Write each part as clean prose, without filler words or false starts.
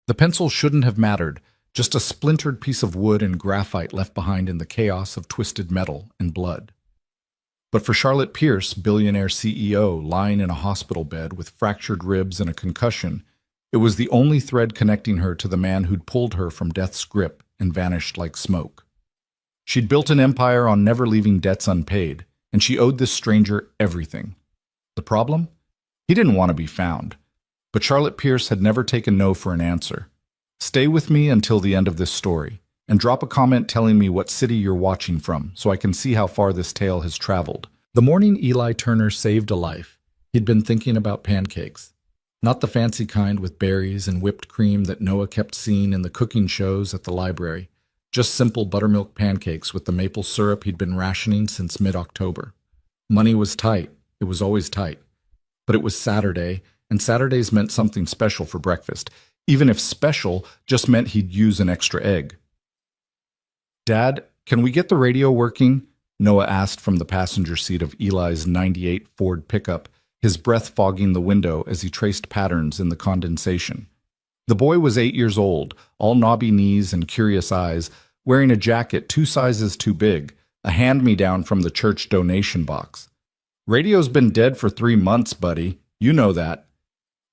The pencil shouldn't have mattered, just a splintered piece of wood and graphite left behind in the chaos of twisted metal and blood. But for Charlotte Pierce, billionaire CEO, lying in a hospital bed with fractured ribs and a concussion, it was the only thread connecting her to the man who'd pulled her from death's grip and vanished like smoke. She'd built an empire on never leaving debts unpaid, and she owed this stranger everything. The problem? He didn't want to be found. But Charlotte Pierce had never taken no for an answer. Stay with me until the end of this story, and drop a comment telling me what city you're watching from so I can see how far this tale has traveled. The morning Eli Turner saved a life, he'd been thinking about pancakes. Not the fancy kind with berries and whipped cream that Noah kept seeing in the cooking shows at the library, just simple buttermilk pancakes with the maple syrup he'd been rationing since mid-October. Money was tight, it was always tight. But it was Saturday, and Saturdays meant something special for breakfast, even if special just meant he'd use an extra egg. "Dad, can we get the radio working?" Noah asked from the passenger seat of Eli's '98 Ford pickup, his breath fogging the window as he traced patterns in the condensation. The boy was 8 years old, all knobby knees and curious eyes, wearing a jacket 2 sizes too big, a hand-me-down from the church donation box. "Radio's been dead for 3 months, buddy. You know that."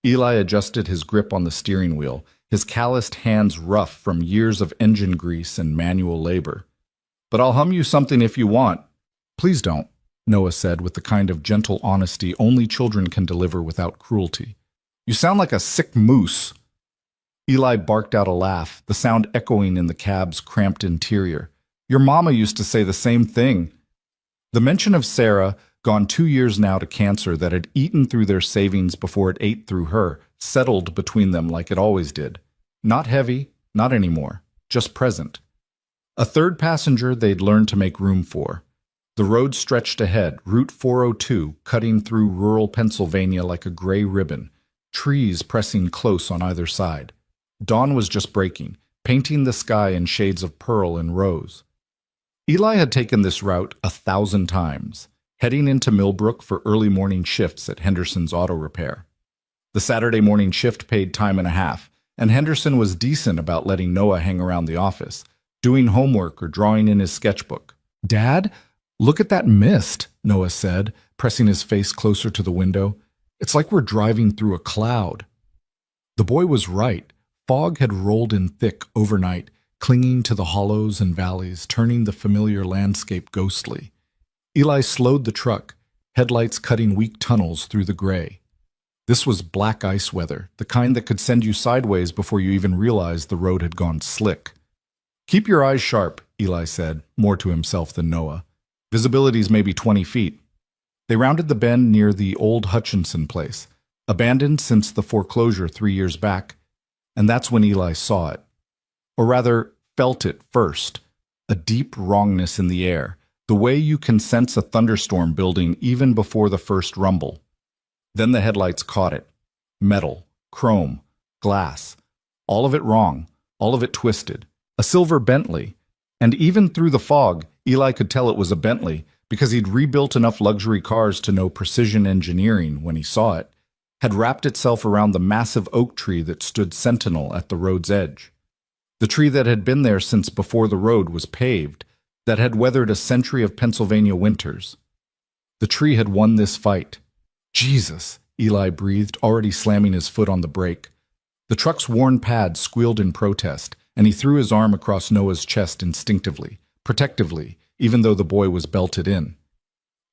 Eli adjusted his grip on the steering wheel, his calloused hands rough from years of engine grease and manual labor. "But I'll hum you something if you want." "Please don't," Noah said with the kind of gentle honesty only children can deliver without cruelty. "You sound like a sick moose." Eli barked out a laugh, the sound echoing in the cab's cramped interior. "Your mama used to say the same thing." The mention of Sarah, gone 2 years now to cancer that had eaten through their savings before it ate through her, settled between them like it always did. Not heavy, not anymore, just present. A third passenger they'd learned to make room for. The road stretched ahead, Route 402, cutting through rural Pennsylvania like a gray ribbon, trees pressing close on either side. Dawn was just breaking, painting the sky in shades of pearl and rose. Eli had taken this route 1,000 times, heading into Millbrook for early morning shifts at Henderson's Auto Repair. The Saturday morning shift paid time and a half, and Henderson was decent about letting Noah hang around the office, doing homework or drawing in his sketchbook. "Dad, look at that mist," Noah said, pressing his face closer to the window. "It's like we're driving through a cloud." The boy was right. Fog had rolled in thick overnight, clinging to the hollows and valleys, turning the familiar landscape ghostly. Eli slowed the truck, headlights cutting weak tunnels through the gray. This was black ice weather, the kind that could send you sideways before you even realized the road had gone slick. "Keep your eyes sharp," Eli said, more to himself than Noah. "Visibility's maybe 20 feet. They rounded the bend near the old Hutchinson place, abandoned since the foreclosure 3 years back, and that's when Eli saw it. Or rather, felt it first, a deep wrongness in the air, the way you can sense a thunderstorm building even before the first rumble. Then the headlights caught it. Metal, chrome, glass. All of it wrong, all of it twisted. A silver Bentley. And even through the fog, Eli could tell it was a Bentley because he'd rebuilt enough luxury cars to know precision engineering when he saw it, had wrapped itself around the massive oak tree that stood sentinel at the road's edge. The tree that had been there since before the road was paved, that had weathered a century of Pennsylvania winters. The tree had won this fight. "Jesus," Eli breathed, already slamming his foot on the brake. The truck's worn pad squealed in protest, and he threw his arm across Noah's chest instinctively, protectively, even though the boy was belted in.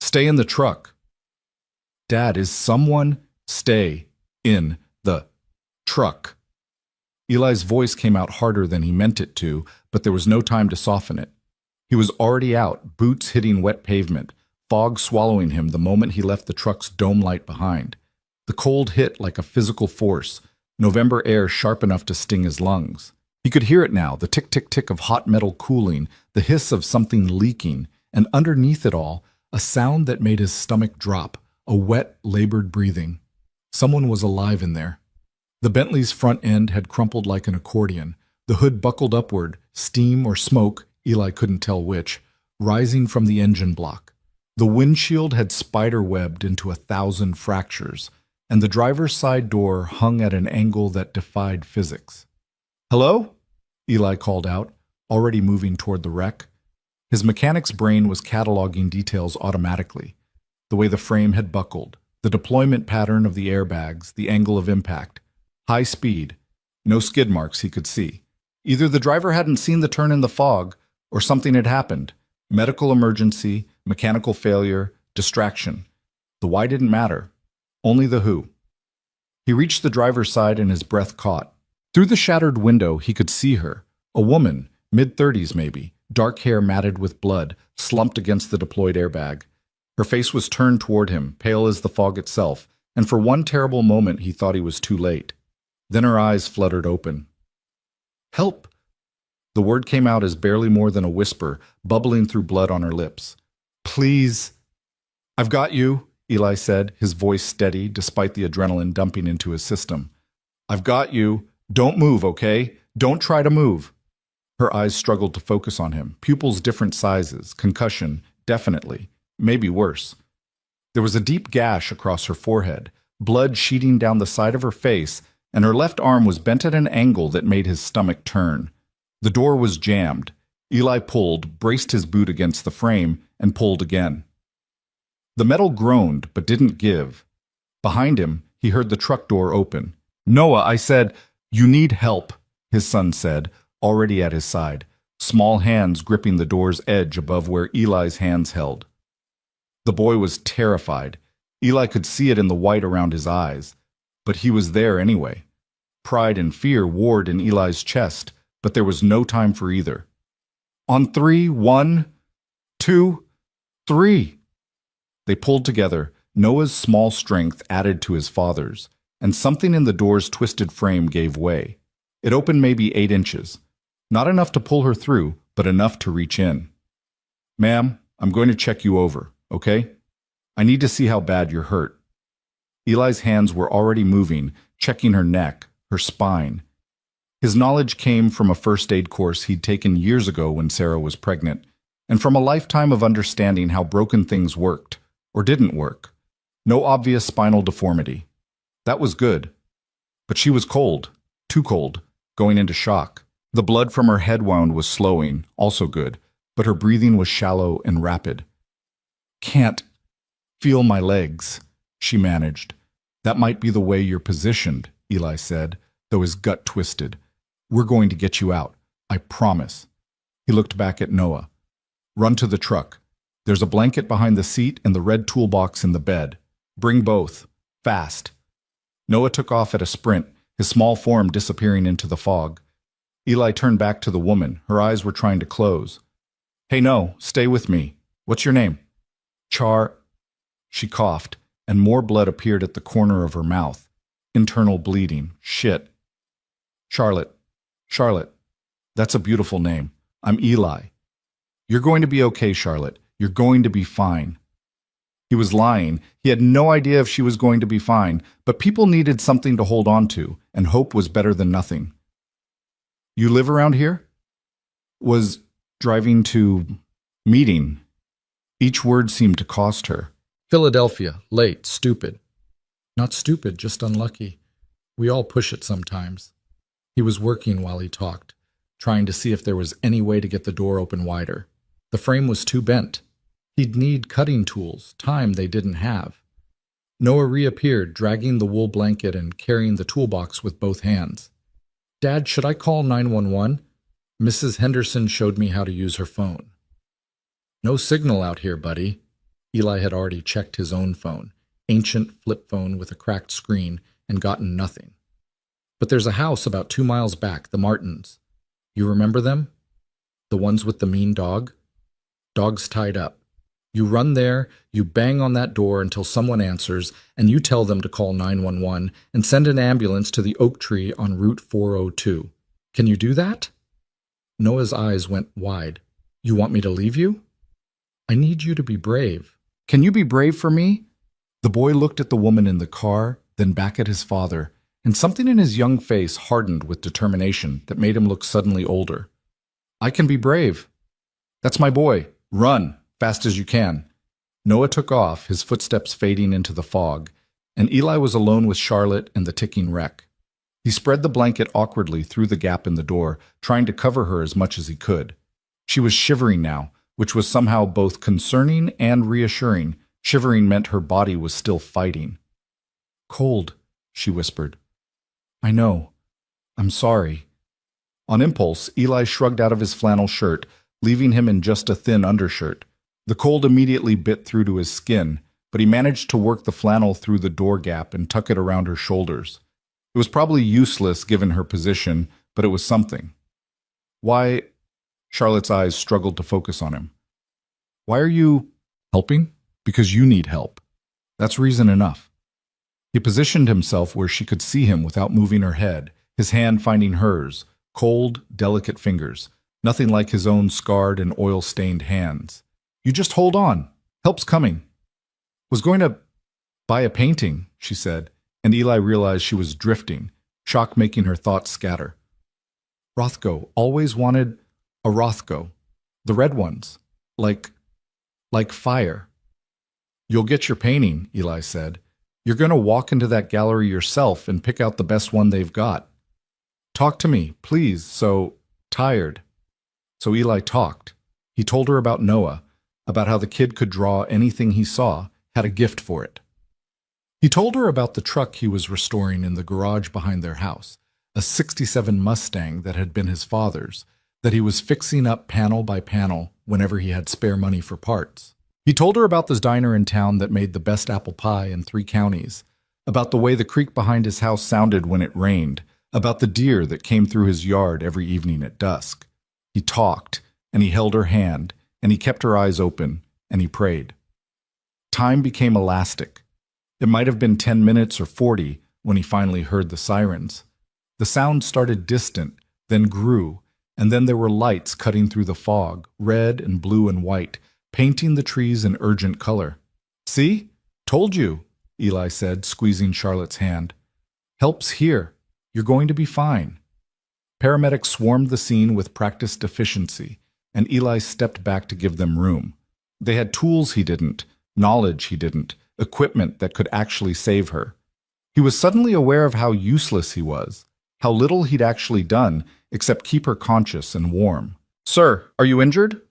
"Stay in the truck." "Dad, is someone—" "Stay in the truck." Eli's voice came out harder than he meant it to, but there was no time to soften it. He was already out, boots hitting wet pavement, fog swallowing him the moment he left the truck's dome light behind. The cold hit like a physical force, November air sharp enough to sting his lungs. He could hear it now, the tick-tick-tick of hot metal cooling, the hiss of something leaking, and underneath it all, a sound that made his stomach drop, a wet, labored breathing. Someone was alive in there. The Bentley's front end had crumpled like an accordion, the hood buckled upward, steam or smoke, Eli couldn't tell which, rising from the engine block. The windshield had spider-webbed into 1,000 fractures, and the driver's side door hung at an angle that defied physics. Hello? Eli called out, already moving toward the wreck. His mechanic's brain was cataloging details automatically. The way the frame had buckled, the deployment pattern of the airbags, the angle of impact. High speed. No skid marks he could see. Either the driver hadn't seen the turn in the fog, or something had happened. Medical emergency, mechanical failure, distraction. The why didn't matter. Only the who. He reached the driver's side and his breath caught. Through the shattered window, he could see her. A woman, mid-30s maybe, dark hair matted with blood, slumped against the deployed airbag. Her face was turned toward him, pale as the fog itself, and for one terrible moment he thought he was too late. Then her eyes fluttered open. Help! The word came out as barely more than a whisper, bubbling through blood on her lips. Please. I've got you, Eli said, his voice steady despite the adrenaline dumping into his system. I've got you. Don't move, okay? Don't try to move. Her eyes struggled to focus on him, pupils different sizes, concussion, definitely, maybe worse. There was a deep gash across her forehead, blood sheeting down the side of her face, and her left arm was bent at an angle that made his stomach turn. The door was jammed. Eli pulled, braced his boot against the frame, and pulled again. The metal groaned, but didn't give. Behind him, he heard the truck door open. Noah, I said, you need help, his son said, already at his side, small hands gripping the door's edge above where Eli's hands held. The boy was terrified. Eli could see it in the white around his eyes. But he was there anyway. Pride and fear warred in Eli's chest, but there was no time for either. On 3, 1, 2, 3. They pulled together, Noah's small strength added to his father's, and something in the door's twisted frame gave way. It opened maybe 8 inches. Not enough to pull her through, but enough to reach in. Ma'am, I'm going to check you over, okay? I need to see how bad you're hurt. Eli's hands were already moving, checking her neck, her spine. His knowledge came from a first aid course he'd taken years ago when Sarah was pregnant, and from a lifetime of understanding how broken things worked, or didn't work. No obvious spinal deformity. That was good. But she was cold, too cold, going into shock. The blood from her head wound was slowing, also good, but her breathing was shallow and rapid. Can't feel my legs, she managed. That might be the way you're positioned, Eli said, though his gut twisted. We're going to get you out, I promise. He looked back at Noah. Run to the truck. There's a blanket behind the seat and the red toolbox in the bed. Bring both. Fast. Noah took off at a sprint, his small form disappearing into the fog. Eli turned back to the woman. Her eyes were trying to close. Hey, no, stay with me. What's your name? Char. She coughed, and more blood appeared at the corner of her mouth. Internal bleeding. Shit. Charlotte. Charlotte. That's a beautiful name. I'm Eli. You're going to be okay, Charlotte. You're going to be fine. He was lying. He had no idea if she was going to be fine, but people needed something to hold on to, and hope was better than nothing. You live around here? Was driving to meeting. Each word seemed to cost her. Philadelphia, late, stupid. Not stupid, just unlucky. We all push it sometimes. He was working while he talked, trying to see if there was any way to get the door open wider. The frame was too bent. He'd need cutting tools, time they didn't have. Noah reappeared, dragging the wool blanket and carrying the toolbox with both hands. Dad, should I call 911? Mrs. Henderson showed me how to use her phone. No signal out here, buddy. Eli had already checked his own phone, ancient flip phone with a cracked screen, and gotten nothing. But there's a house about 2 miles back, the Martins. You remember them? The ones with the mean dog? Dog's tied up. You run there, you bang on that door until someone answers, and you tell them to call 911 and send an ambulance to the oak tree on Route 402. Can you do that? Noah's eyes went wide. You want me to leave you? I need you to be brave. Can you be brave for me? The boy looked at the woman in the car, then back at his father, and something in his young face hardened with determination that made him look suddenly older. I can be brave. That's my boy. Run, fast as you can. Noah took off, his footsteps fading into the fog, and Eli was alone with Charlotte and the ticking wreck. He spread the blanket awkwardly through the gap in the door, trying to cover her as much as he could. She was shivering now, which was somehow both concerning and reassuring. Shivering meant her body was still fighting. "Cold," she whispered. "I know. I'm sorry." On impulse, Eli shrugged out of his flannel shirt, leaving him in just a thin undershirt. The cold immediately bit through to his skin, but he managed to work the flannel through the door gap and tuck it around her shoulders. It was probably useless given her position, but it was something. "Why?" Charlotte's eyes struggled to focus on him. "Why are you helping?" "Because you need help. That's reason enough." He positioned himself where she could see him without moving her head, his hand finding hers, cold, delicate fingers, nothing like his own scarred and oil-stained hands. "You just hold on. Help's coming." "Was going to buy a painting," she said, and Eli realized she was drifting, shock making her thoughts scatter. "Rothko always wanted a Rothko. The red ones. Like fire." "You'll get your painting," Eli said. "You're going to walk into that gallery yourself and pick out the best one they've got. Talk to me, please, so tired." So Eli talked. He told her about Noah, about how the kid could draw anything he saw, had a gift for it. He told her about the truck he was restoring in the garage behind their house, a '67 Mustang that had been his father's, that he was fixing up panel by panel whenever he had spare money for parts. He told her about the diner in town that made the best apple pie in 3 counties, about the way the creek behind his house sounded when it rained, about the deer that came through his yard every evening at dusk. He talked, and he held her hand, and he kept her eyes open, and he prayed. Time became elastic. It might have been 10 minutes or 40 when he finally heard the sirens. The sound started distant, then grew, and then there were lights cutting through the fog, red and blue and white, painting the trees in urgent color. "See? Told you," Eli said, squeezing Charlotte's hand. "Help's here. You're going to be fine." Paramedics swarmed the scene with practiced efficiency, and Eli stepped back to give them room. They had tools he didn't, knowledge he didn't, equipment that could actually save her. He was suddenly aware of how useless he was, how little he'd actually done except keep her conscious and warm. "Sir, are you injured?"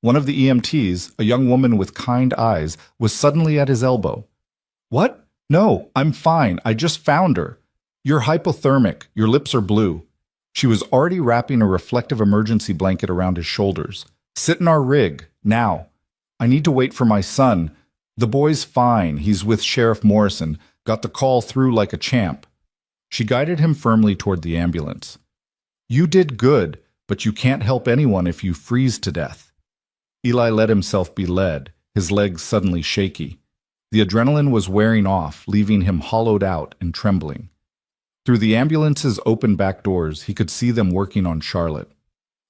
One of the EMTs, a young woman with kind eyes, was suddenly at his elbow. "What? No, I'm fine. I just found her. You're hypothermic. Your lips are blue." She was already wrapping a reflective emergency blanket around his shoulders. "Sit in our rig, now. I need to wait for my son. The boy's fine. He's with Sheriff Morrison. Got the call through like a champ." She guided him firmly toward the ambulance. "You did good, but you can't help anyone if you freeze to death." Eli let himself be led, his legs suddenly shaky. The adrenaline was wearing off, leaving him hollowed out and trembling. Through the ambulance's open back doors, he could see them working on Charlotte.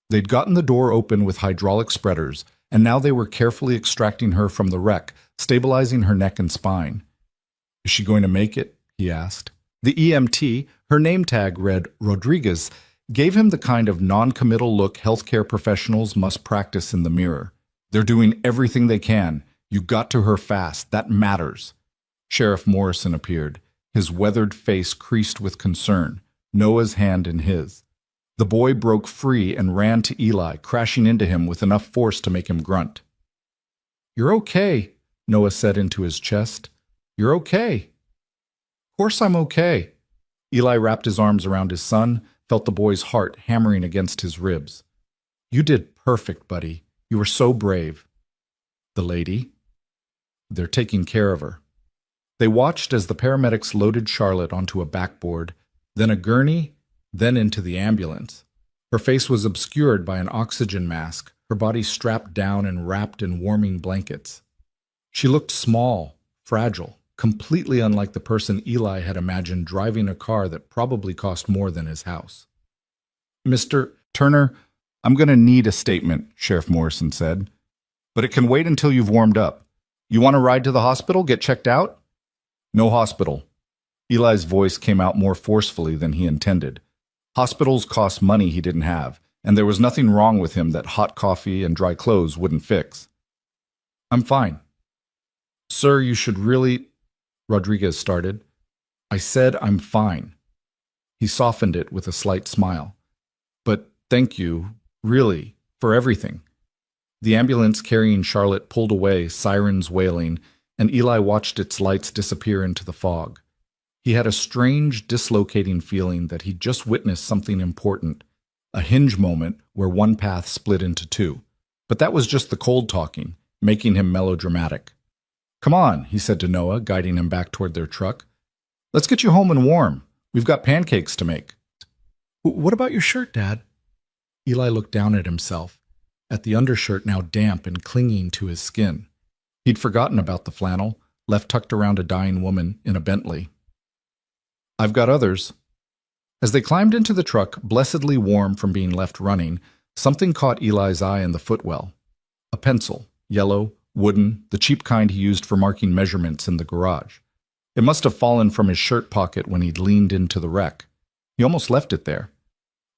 They'd gotten the door open with hydraulic spreaders, and now they were carefully extracting her from the wreck, stabilizing her neck and spine. "Is she going to make it?" he asked. The EMT, her name tag read Rodriguez, gave him the kind of non-committal look healthcare professionals must practice in the mirror. "They're doing everything they can. You got to her fast. That matters." Sheriff Morrison appeared, his weathered face creased with concern, Noah's hand in his. The boy broke free and ran to Eli, crashing into him with enough force to make him grunt. "You're okay," Noah said into his chest. "You're okay." "Of course I'm okay." Eli wrapped his arms around his son, felt the boy's heart hammering against his ribs. "You did perfect, buddy. You were so brave." "The lady?" "They're taking care of her." They watched as the paramedics loaded Charlotte onto a backboard, then a gurney, then into the ambulance. Her face was obscured by an oxygen mask, her body strapped down and wrapped in warming blankets. She looked small, fragile, completely unlike the person Eli had imagined driving a car that probably cost more than his house. "Mr. Turner, I'm going to need a statement," Sheriff Morrison said. "But it can wait until you've warmed up. You want to ride to the hospital, get checked out?" "No hospital." Eli's voice came out more forcefully than he intended. Hospitals cost money he didn't have, and there was nothing wrong with him that hot coffee and dry clothes wouldn't fix. "I'm fine." "Sir, you should really—" Rodriguez started. "I said I'm fine." He softened it with a slight smile. But thank you, really, for everything. The ambulance carrying Charlotte pulled away, sirens wailing, and Eli watched its lights disappear into the fog. He had a strange, dislocating feeling that he'd just witnessed something important, a hinge moment where one path split into two. But that was just the cold talking, making him melodramatic. "Come on," he said to Noah, guiding him back toward their truck. "Let's get you home and warm. We've got pancakes to make." "What about your shirt, Dad?" Eli looked down at himself, at the undershirt now damp and clinging to his skin. He'd forgotten about the flannel, left tucked around a dying woman in a Bentley. "I've got others." As they climbed into the truck, blessedly warm from being left running, something caught Eli's eye in the footwell. A pencil, yellow, wooden, the cheap kind he used for marking measurements in the garage. It must have fallen from his shirt pocket when he'd leaned into the wreck. He almost left it there.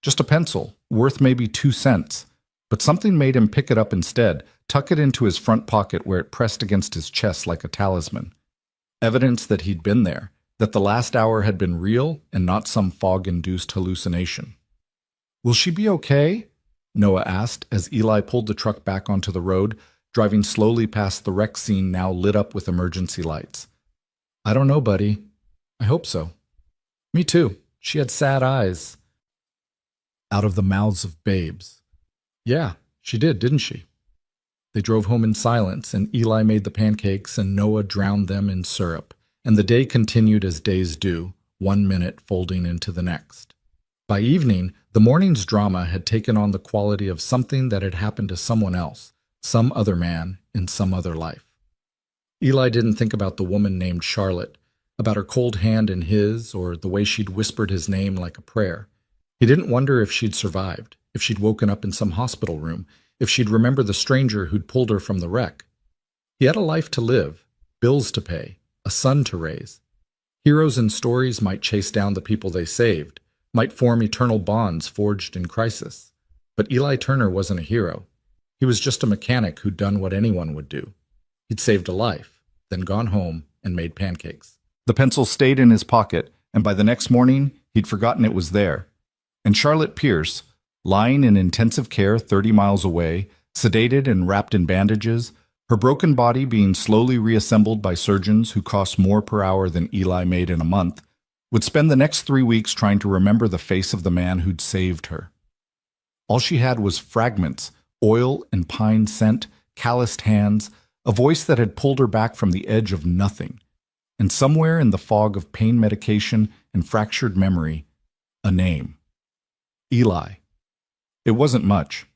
Just a pencil, worth maybe 2 cents. But something made him pick it up instead, tuck it into his front pocket where it pressed against his chest like a talisman. Evidence that he'd been there, that the last hour had been real and not some fog-induced hallucination. "Will she be okay?" Noah asked as Eli pulled the truck back onto the road, driving slowly past the wreck scene now lit up with emergency lights. "I don't know, buddy. I hope so." "Me too. She had sad eyes." Out of the mouths of babes. "Yeah, she did, didn't she?" They drove home in silence, and Eli made the pancakes and Noah drowned them in syrup. And the day continued as days do, 1 minute folding into the next. By evening, the morning's drama had taken on the quality of something that had happened to someone else, some other man in some other life. Eli didn't think about the woman named Charlotte, about her cold hand in his, or the way she'd whispered his name like a prayer. He didn't wonder if she'd survived, if she'd woken up in some hospital room, if she'd remember the stranger who'd pulled her from the wreck. He had a life to live, bills to pay, a son to raise. Heroes in stories might chase down the people they saved, might form eternal bonds forged in crisis. But Eli Turner wasn't a hero. He was just a mechanic who'd done what anyone would do. He'd saved a life, then gone home and made pancakes. The pencil stayed in his pocket, and by the next morning, he'd forgotten it was there. And Charlotte Pierce, lying in intensive care 30 miles away, sedated and wrapped in bandages, her broken body being slowly reassembled by surgeons who cost more per hour than Eli made in a month, would spend the next 3 weeks trying to remember the face of the man who'd saved her. All she had was fragments, oil and pine scent, calloused hands, a voice that had pulled her back from the edge of nothing, and somewhere in the fog of pain medication and fractured memory, a name. Eli. It wasn't much.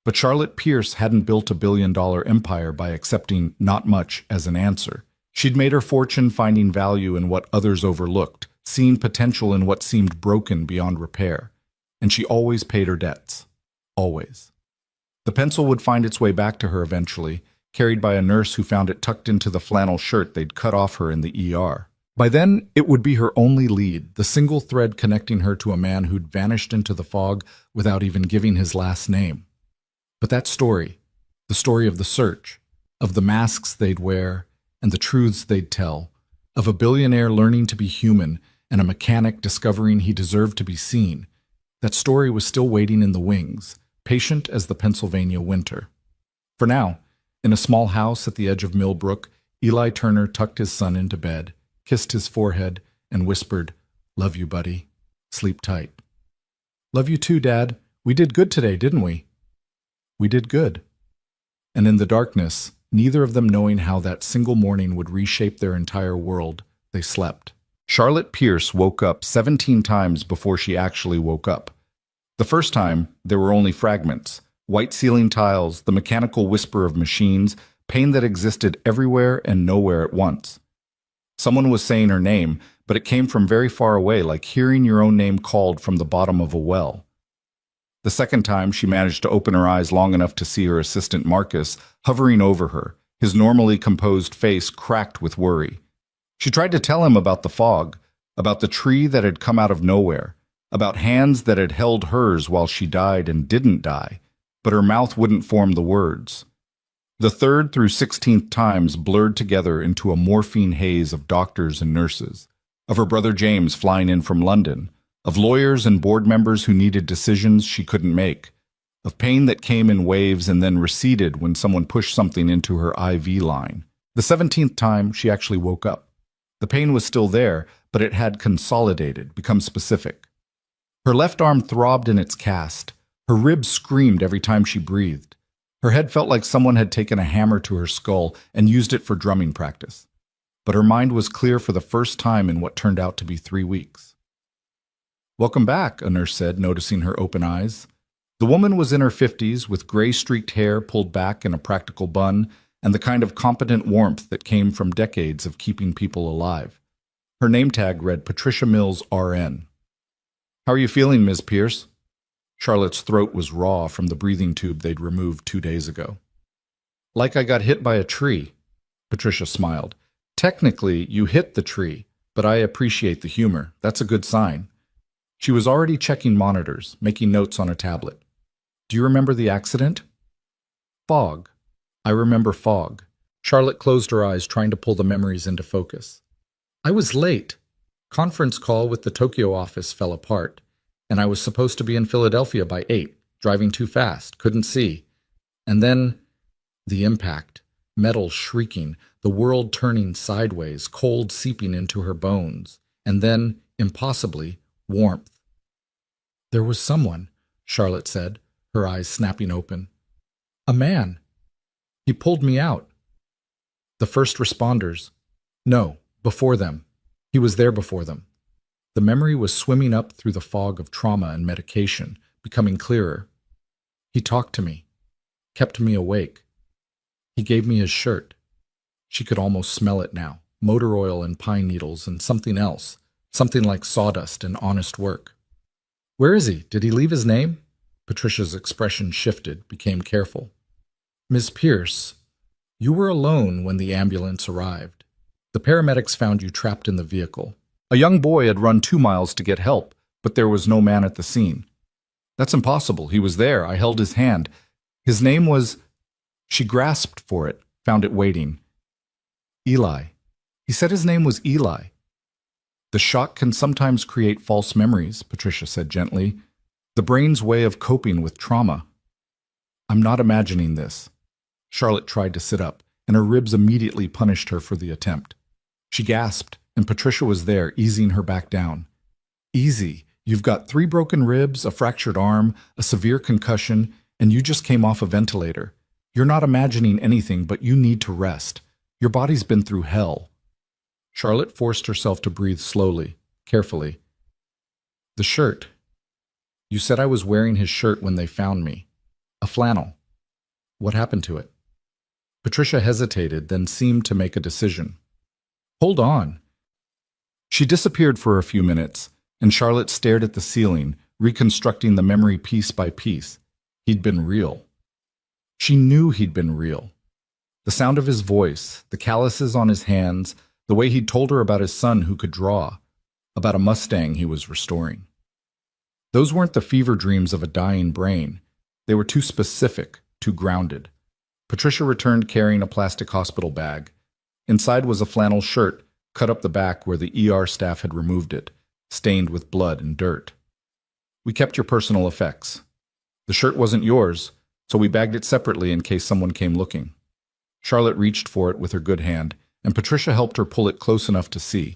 But Charlotte Pierce hadn't built a billion-dollar empire by accepting not much as an answer. She'd made her fortune finding value in what others overlooked, seeing potential in what seemed broken beyond repair. And she always paid her debts. Always. The pencil would find its way back to her eventually, carried by a nurse who found it tucked into the flannel shirt they'd cut off her in the ER. By then, it would be her only lead, the single thread connecting her to a man who'd vanished into the fog without even giving his last name. But that story, the story of the search, of the masks they'd wear and the truths they'd tell, of a billionaire learning to be human and a mechanic discovering he deserved to be seen, that story was still waiting in the wings, patient as the Pennsylvania winter. For now, in a small house at the edge of Millbrook, Eli Turner tucked his son into bed, kissed his forehead, and whispered, "Love you, buddy. Sleep tight." "Love you too, Dad. We did good today, didn't we?" "We did good." And in the darkness, neither of them knowing how that single morning would reshape their entire world, they slept. Charlotte Pierce woke up 17 times before she actually woke up. The first time, there were only fragments, white ceiling tiles, the mechanical whisper of machines, pain that existed everywhere and nowhere at once. Someone was saying her name, but it came from very far away, like hearing your own name called from the bottom of a well. The second time, she managed to open her eyes long enough to see her assistant Marcus hovering over her, his normally composed face cracked with worry. She tried to tell him about the fog, about the tree that had come out of nowhere, about hands that had held hers while she died and didn't die, but her mouth wouldn't form the words. The third through 16th times blurred together into a morphine haze of doctors and nurses, of her brother James flying in from London, of lawyers and board members who needed decisions she couldn't make, of pain that came in waves and then receded when someone pushed something into her IV line. The 17th time, she actually woke up. The pain was still there, but it had consolidated, become specific. Her left arm throbbed in its cast. Her ribs screamed every time she breathed. Her head felt like someone had taken a hammer to her skull and used it for drumming practice. But her mind was clear for the first time in what turned out to be 3 weeks. "Welcome back," a nurse said, noticing her open eyes. The woman was in her 50s, with gray-streaked hair pulled back in a practical bun, and the kind of competent warmth that came from decades of keeping people alive. Her name tag read Patricia Mills, RN. "How are you feeling, Ms. Pierce?" Charlotte's throat was raw from the breathing tube they'd removed 2 days ago. "Like I got hit by a tree," Patricia smiled. "Technically, you hit the tree, but I appreciate the humor. That's a good sign." She was already checking monitors, making notes on a tablet. "Do you remember the accident?" "Fog. I remember fog." Charlotte closed her eyes, trying to pull the memories into focus. "I was late. Conference call with the Tokyo office fell apart, and I was supposed to be in Philadelphia by 8, driving too fast, couldn't see. And then the impact, metal shrieking, the world turning sideways, cold seeping into her bones, and then, impossibly, warmth." "There was someone," Charlotte said, her eyes snapping open. "A man. He pulled me out." "The first responders." "No, before them. He was there before them." The memory was swimming up through the fog of trauma and medication, becoming clearer. "He talked to me, kept me awake. He gave me his shirt." She could almost smell it now, motor oil and pine needles and something else, something like sawdust and honest work. "Where is he? Did he leave his name?" Patricia's expression shifted, became careful. "Ms. Pierce, you were alone when the ambulance arrived. The paramedics found you trapped in the vehicle. A young boy had run 2 miles to get help, but there was no man at the scene." "That's impossible. He was there. I held his hand. His name was—" She grasped for it, found it waiting. "Eli. He said his name was Eli." "The shock can sometimes create false memories," Patricia said gently. "The brain's way of coping with trauma." "I'm not imagining this." Charlotte tried to sit up, and her ribs immediately punished her for the attempt. She gasped, and Patricia was there, easing her back down. "Easy. You've got 3 broken ribs, a fractured arm, a severe concussion, and you just came off a ventilator. You're not imagining anything, but you need to rest. Your body's been through hell." Charlotte forced herself to breathe slowly, carefully. "The shirt. You said I was wearing his shirt when they found me. A flannel. What happened to it?" Patricia hesitated, then seemed to make a decision. "Hold on." She disappeared for a few minutes, and Charlotte stared at the ceiling, reconstructing the memory piece by piece. He'd been real. She knew he'd been real. The sound of his voice, the calluses on his hands, the way he'd told her about his son who could draw, about a Mustang he was restoring. Those weren't the fever dreams of a dying brain. They were too specific, too grounded. Patricia returned carrying a plastic hospital bag. Inside was a flannel shirt, cut up the back where the ER staff had removed it, stained with blood and dirt. "We kept your personal effects. The shirt wasn't yours, so we bagged it separately in case someone came looking." Charlotte reached for it with her good hand, and Patricia helped her pull it close enough to see.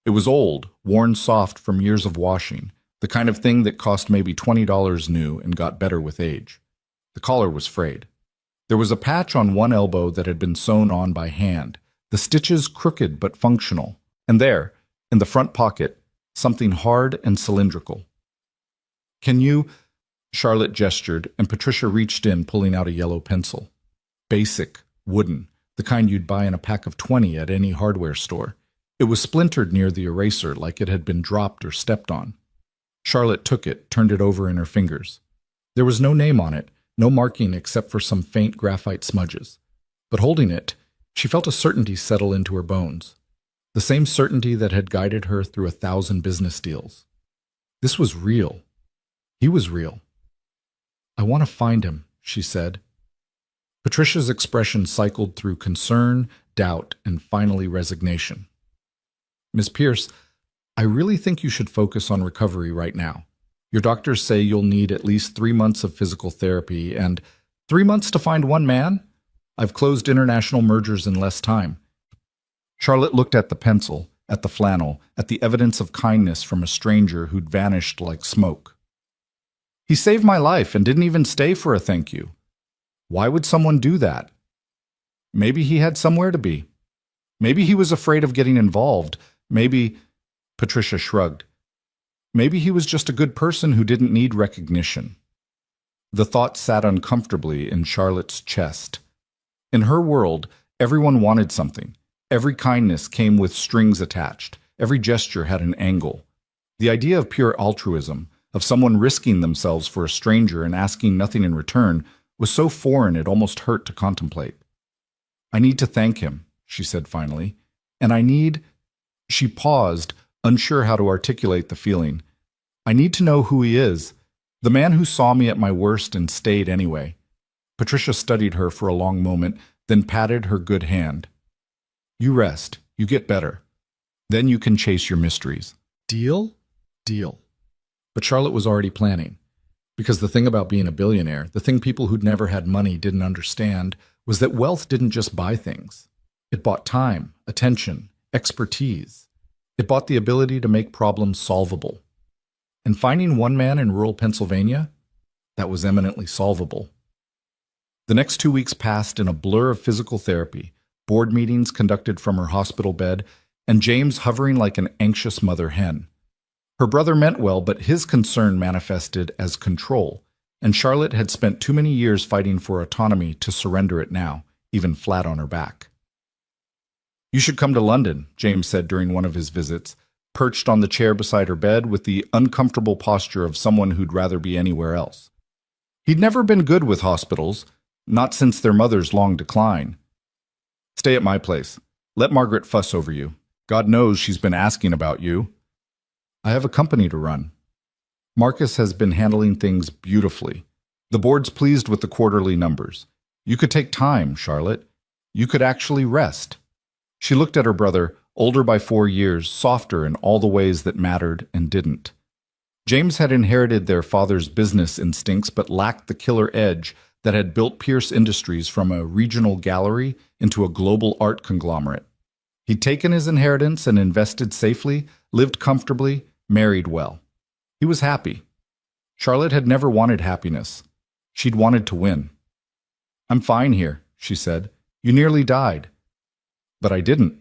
It was old, worn soft from years of washing, the kind of thing that cost maybe $20 new and got better with age. The collar was frayed. There was a patch on one elbow that had been sewn on by hand, the stitches crooked but functional, and there, in the front pocket, something hard and cylindrical. "Can you—" Charlotte gestured, and Patricia reached in, pulling out a yellow pencil. Basic, wooden, the kind you'd buy in a pack of 20 at any hardware store. It was splintered near the eraser, like it had been dropped or stepped on. Charlotte took it, turned it over in her fingers. There was no name on it, no marking except for some faint graphite smudges. But holding it, she felt a certainty settle into her bones. The same certainty that had guided her through 1,000 business deals. This was real. He was real. "I want to find him," she said. Patricia's expression cycled through concern, doubt, and finally resignation. "Miss Pierce, I really think you should focus on recovery right now. Your doctors say you'll need at least 3 months of physical therapy and 3 months to find one man? I've closed international mergers in less time. Charlotte looked at the pencil, at the flannel, at the evidence of kindness from a stranger who'd vanished like smoke. He saved my life and didn't even stay for a thank you. Why would someone do that? Maybe he had somewhere to be. Maybe he was afraid of getting involved. Maybe, Patricia shrugged. Maybe he was just a good person who didn't need recognition. The thought sat uncomfortably in Charlotte's chest. In her world, everyone wanted something. Every kindness came with strings attached. Every gesture had an angle. The idea of pure altruism, of someone risking themselves for a stranger and asking nothing in return, was so foreign it almost hurt to contemplate. I need to thank him, she said finally, and I need... She paused, unsure how to articulate the feeling. I need to know who he is, the man who saw me at my worst and stayed anyway. Patricia studied her for a long moment, then patted her good hand. You rest, you get better. Then you can chase your mysteries. Deal? Deal. But Charlotte was already planning. Because the thing about being a billionaire, the thing people who'd never had money didn't understand, was that wealth didn't just buy things. It bought time, attention, expertise. It bought the ability to make problems solvable. And finding one man in rural Pennsylvania, that was eminently solvable. The next 2 weeks passed in a blur of physical therapy, board meetings conducted from her hospital bed, and James hovering like an anxious mother hen. Her brother meant well, but his concern manifested as control, and Charlotte had spent too many years fighting for autonomy to surrender it now, even flat on her back. You should come to London, James said during one of his visits, perched on the chair beside her bed with the uncomfortable posture of someone who'd rather be anywhere else. He'd never been good with hospitals, not since their mother's long decline. Stay at my place. Let Margaret fuss over you. God knows she's been asking about you. I have a company to run. Marcus has been handling things beautifully. The board's pleased with the quarterly numbers. You could take time, Charlotte. You could actually rest. She looked at her brother, older by 4 years, softer in all the ways that mattered and didn't. James had inherited their father's business instincts but lacked the killer edge that had built Pierce Industries from a regional gallery into a global art conglomerate. He'd taken his inheritance and invested safely, lived comfortably, married well. He was happy. Charlotte had never wanted happiness. She'd wanted to win. I'm fine here, she said. You nearly died. But I didn't.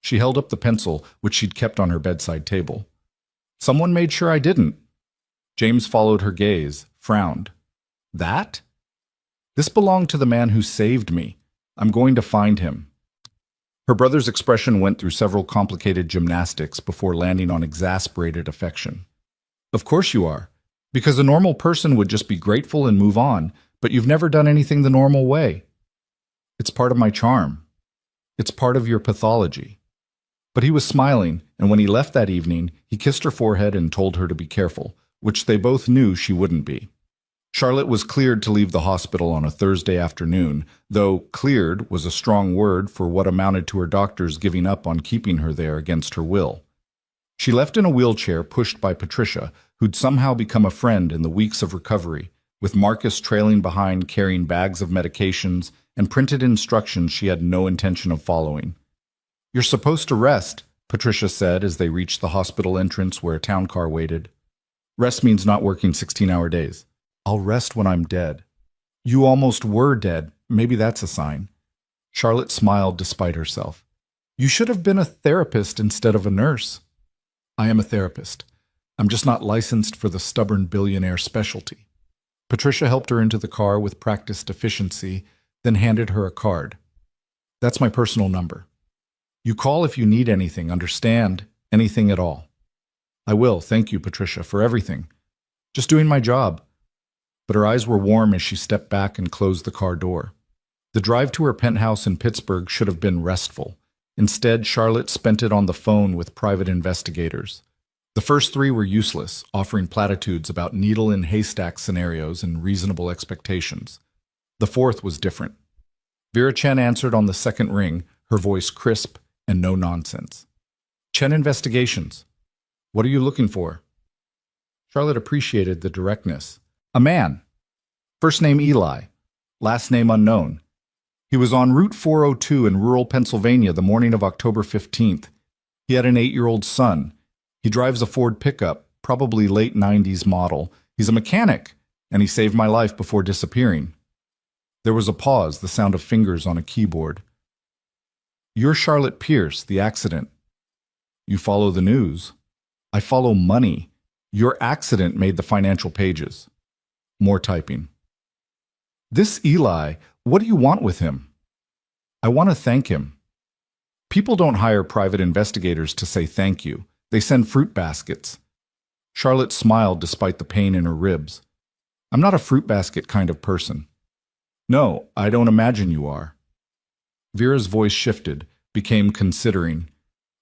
She held up the pencil, which she'd kept on her bedside table. Someone made sure I didn't. James followed her gaze, frowned. That? This belonged to the man who saved me. I'm going to find him. Her brother's expression went through several complicated gymnastics before landing on exasperated affection. Of course you are, because a normal person would just be grateful and move on, but you've never done anything the normal way. It's part of my charm. It's part of your pathology. But he was smiling, and when he left that evening, he kissed her forehead and told her to be careful, which they both knew she wouldn't be. Charlotte was cleared to leave the hospital on a Thursday afternoon, though cleared was a strong word for what amounted to her doctors giving up on keeping her there against her will. She left in a wheelchair pushed by Patricia, who'd somehow become a friend in the weeks of recovery, with Marcus trailing behind carrying bags of medications and printed instructions she had no intention of following. You're supposed to rest, Patricia said as they reached the hospital entrance where a town car waited. Rest means not working 16-hour days. I'll rest when I'm dead. You almost were dead. Maybe that's a sign. Charlotte smiled despite herself. You should have been a therapist instead of a nurse. I am a therapist. I'm just not licensed for the stubborn billionaire specialty. Patricia helped her into the car with practiced efficiency, then handed her a card. That's my personal number. You call if you need anything, understand, anything at all. I will, thank you, Patricia, for everything. Just doing my job. But her eyes were warm as she stepped back and closed the car door. The drive to her penthouse in Pittsburgh should have been restful. Instead, Charlotte spent it on the phone with private investigators. The first 3 were useless, offering platitudes about needle-in-haystack scenarios and reasonable expectations. The 4th was different. Vera Chen answered on the second ring, her voice crisp and no nonsense. Chen Investigations. What are you looking for? Charlotte appreciated the directness. A man. First name Eli. Last name unknown. He was on Route 402 in rural Pennsylvania the morning of October 15th. He had an 8-year-old son. He drives a Ford pickup, probably late 90s model. He's a mechanic, and he saved my life before disappearing. There was a pause, the sound of fingers on a keyboard. You're Charlotte Pierce, the accident. You follow the news. I follow money. Your accident made the financial pages. More typing. This Eli, what do you want with him? I want to thank him. People don't hire private investigators to say thank you. They send fruit baskets. Charlotte smiled despite the pain in her ribs. I'm not a fruit basket kind of person. No, I don't imagine you are. Vera's voice shifted, became considering.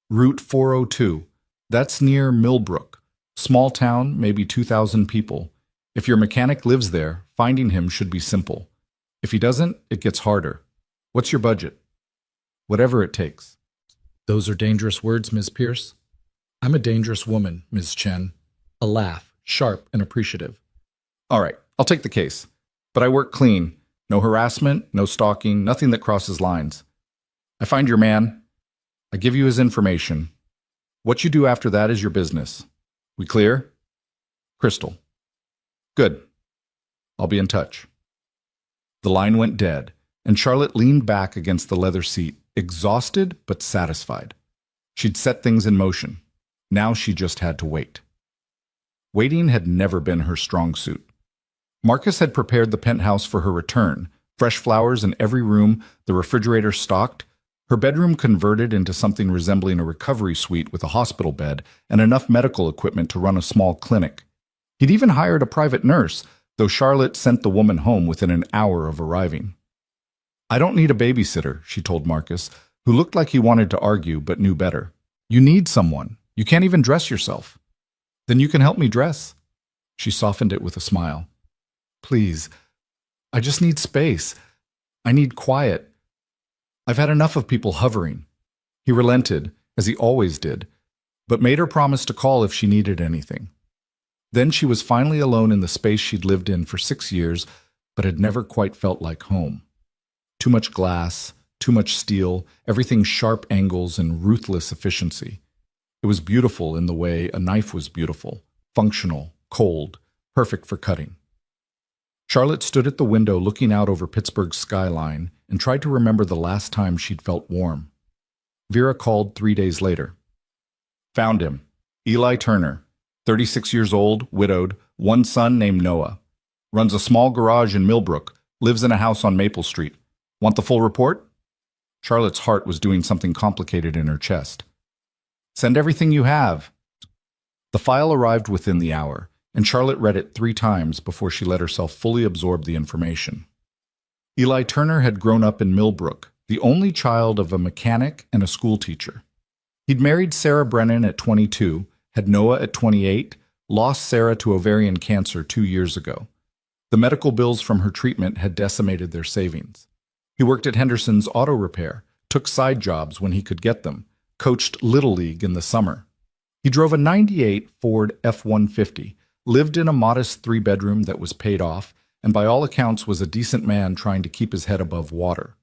Route 402. That's near Millbrook. Small town, maybe 2,000 people. If your mechanic lives there, finding him should be simple. If he doesn't, it gets harder. What's your budget? Whatever it takes. Those are dangerous words, Ms. Pierce. I'm a dangerous woman, Ms. Chen. A laugh, sharp and appreciative. All right, I'll take the case. But I work clean. No harassment, no stalking, nothing that crosses lines. I find your man. I give you his information. What you do after that is your business. We clear? Crystal. Good. I'll be in touch. The line went dead, and Charlotte leaned back against the leather seat, exhausted but satisfied. She'd set things in motion. Now she just had to wait. Waiting had never been her strong suit. Marcus had prepared the penthouse for her return, fresh flowers in every room, the refrigerator stocked, her bedroom converted into something resembling a recovery suite with a hospital bed and enough medical equipment to run a small clinic. He'd even hired a private nurse, though Charlotte sent the woman home within an hour of arriving. I don't need a babysitter, she told Marcus, who looked like he wanted to argue but knew better. You need someone. You can't even dress yourself. Then you can help me dress. She softened it with a smile. Please, I just need space. I need quiet. I've had enough of people hovering. He relented, as he always did, but made her promise to call if she needed anything. Then she was finally alone in the space she'd lived in for 6 years, but had never quite felt like home. Too much glass, too much steel, everything sharp angles and ruthless efficiency. It was beautiful in the way a knife was beautiful, functional, cold, perfect for cutting. Charlotte stood at the window looking out over Pittsburgh's skyline and tried to remember the last time she'd felt warm. Vera called 3 days later. Found him. Eli Turner, 36 years old, widowed, one son named Noah. Runs a small garage in Millbrook, lives in a house on Maple Street. Want the full report? Charlotte's heart was doing something complicated in her chest. Send everything you have. The file arrived within the hour, and Charlotte read it 3 times before she let herself fully absorb the information. Eli Turner had grown up in Millbrook, the only child of a mechanic and a schoolteacher. He'd married Sarah Brennan at 22, had Noah at 28, lost Sarah to ovarian cancer 2 years ago. The medical bills from her treatment had decimated their savings. He worked at Henderson's auto repair, took side jobs when he could get them, coached Little League in the summer. He drove a '98 Ford F-150, lived in a modest 3-bedroom that was paid off, and by all accounts was a decent man trying to keep his head above water.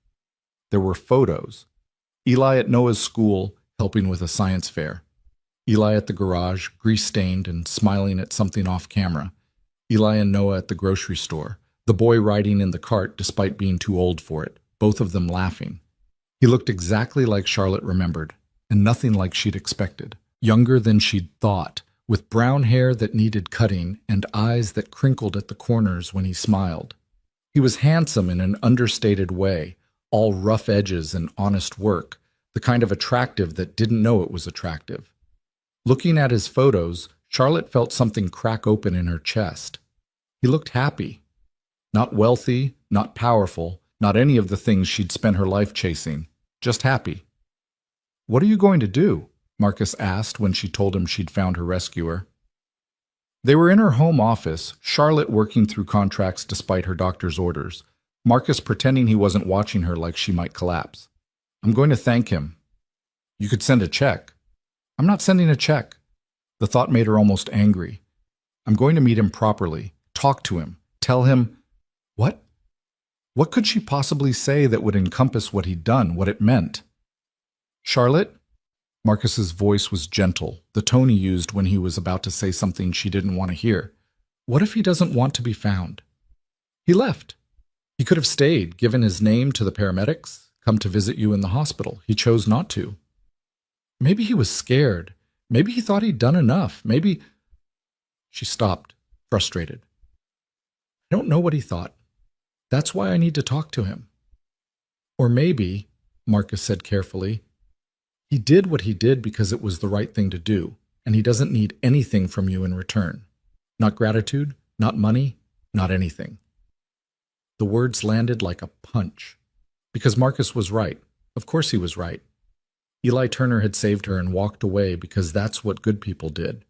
There were photos. Eli at Noah's school, helping with a science fair. Eli at the garage, grease-stained and smiling at something off camera. Eli and Noah at the grocery store, the boy riding in the cart despite being too old for it, both of them laughing. He looked exactly like Charlotte remembered, and nothing like she'd expected. Younger than she'd thought, with brown hair that needed cutting and eyes that crinkled at the corners when he smiled. He was handsome in an understated way, all rough edges and honest work, the kind of attractive that didn't know it was attractive. Looking at his photos, Charlotte felt something crack open in her chest. He looked happy. Not wealthy, not powerful, not any of the things she'd spent her life chasing, just happy. What are you going to do? Marcus asked when she told him she'd found her rescuer. They were in her home office, Charlotte working through contracts despite her doctor's orders, Marcus pretending he wasn't watching her like she might collapse. I'm going to thank him. You could send a check. I'm not sending a check. The thought made her almost angry. I'm going to meet him properly, talk to him, tell him… What? What could she possibly say that would encompass what he'd done, what it meant? Charlotte? Marcus's voice was gentle, the tone he used when he was about to say something she didn't want to hear. What if he doesn't want to be found? He left. He could have stayed, given his name to the paramedics, come to visit you in the hospital. He chose not to. Maybe he was scared. Maybe he thought he'd done enough. Maybe… She stopped, frustrated. I don't know what he thought. That's why I need to talk to him. Or maybe, Marcus said carefully, he did what he did because it was the right thing to do, and he doesn't need anything from you in return. Not gratitude, not money, not anything. The words landed like a punch. Because Marcus was right. Of course he was right. Eli Turner had saved her and walked away because that's what good people did.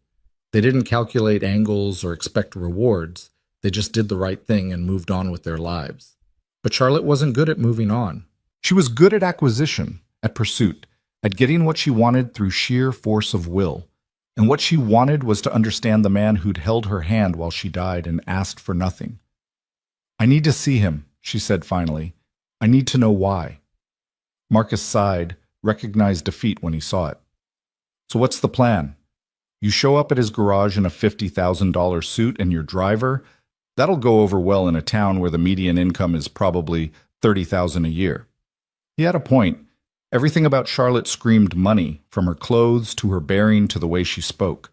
They didn't calculate angles or expect rewards. They just did the right thing and moved on with their lives. But Charlotte wasn't good at moving on. She was good at acquisition, at pursuit, at getting what she wanted through sheer force of will. And what she wanted was to understand the man who'd held her hand while she died and asked for nothing. I need to see him, she said finally. I need to know why. Marcus sighed, recognized defeat when he saw it. So what's the plan? You show up at his garage in a $50,000 suit and your driver… That'll go over well in a town where the median income is probably $30,000 a year. He had a point. Everything about Charlotte screamed money, from her clothes to her bearing to the way she spoke.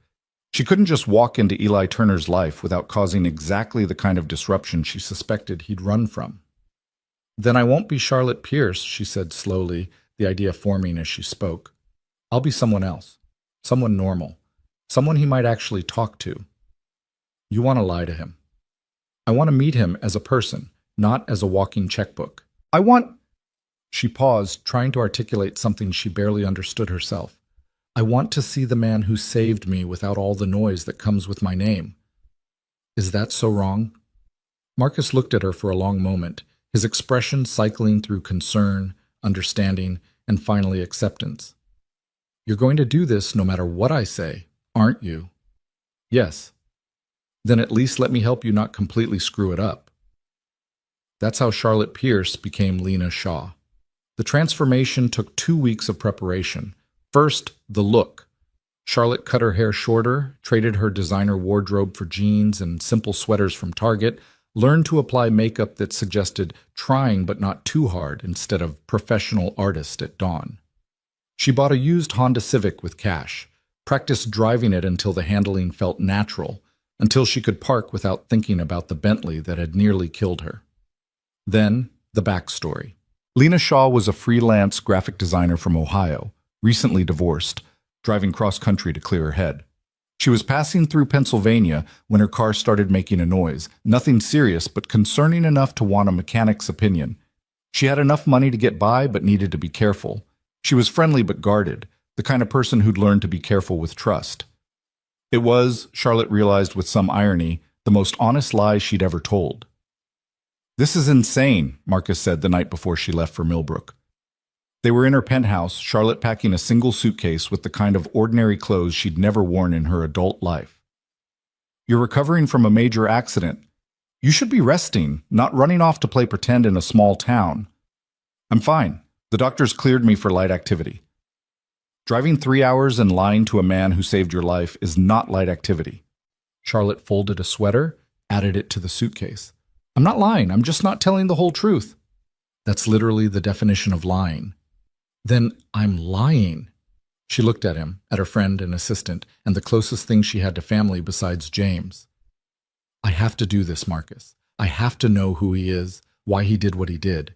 She couldn't just walk into Eli Turner's life without causing exactly the kind of disruption she suspected he'd run from. Then I won't be Charlotte Pierce, she said slowly, the idea forming as she spoke. I'll be someone else, someone normal, someone he might actually talk to. You want to lie to him. I want to meet him as a person, not as a walking checkbook. I want… She paused, trying to articulate something she barely understood herself. I want to see the man who saved me without all the noise that comes with my name. Is that so wrong? Marcus looked at her for a long moment, his expression cycling through concern, understanding, and finally acceptance. You're going to do this no matter what I say, aren't you? Yes. Then at least let me help you not completely screw it up. That's how Charlotte Pierce became Lena Shaw. The transformation took 2 weeks of preparation. First, the look. Charlotte cut her hair shorter, traded her designer wardrobe for jeans and simple sweaters from Target, learned to apply makeup that suggested trying but not too hard instead of professional artist at dawn. She bought a used Honda Civic with cash, practiced driving it until the handling felt natural, until she could park without thinking about the Bentley that had nearly killed her. Then, the backstory. Lena Shaw was a freelance graphic designer from Ohio, recently divorced, driving cross-country to clear her head. She was passing through Pennsylvania when her car started making a noise, nothing serious but concerning enough to want a mechanic's opinion. She had enough money to get by but needed to be careful. She was friendly but guarded, the kind of person who'd learned to be careful with trust. It was, Charlotte realized with some irony, the most honest lie she'd ever told. This is insane, Marcus said the night before she left for Millbrook. They were in her penthouse, Charlotte packing a single suitcase with the kind of ordinary clothes she'd never worn in her adult life. You're recovering from a major accident. You should be resting, not running off to play pretend in a small town. I'm fine. The doctors cleared me for light activity. Driving 3 hours and lying to a man who saved your life is not light activity. Charlotte folded a sweater, added it to the suitcase. I'm not lying, I'm just not telling the whole truth. That's literally the definition of lying. Then I'm lying. She looked at him, at her friend and assistant, and the closest thing she had to family besides James. I have to do this, Marcus. I have to know who he is, why he did what he did.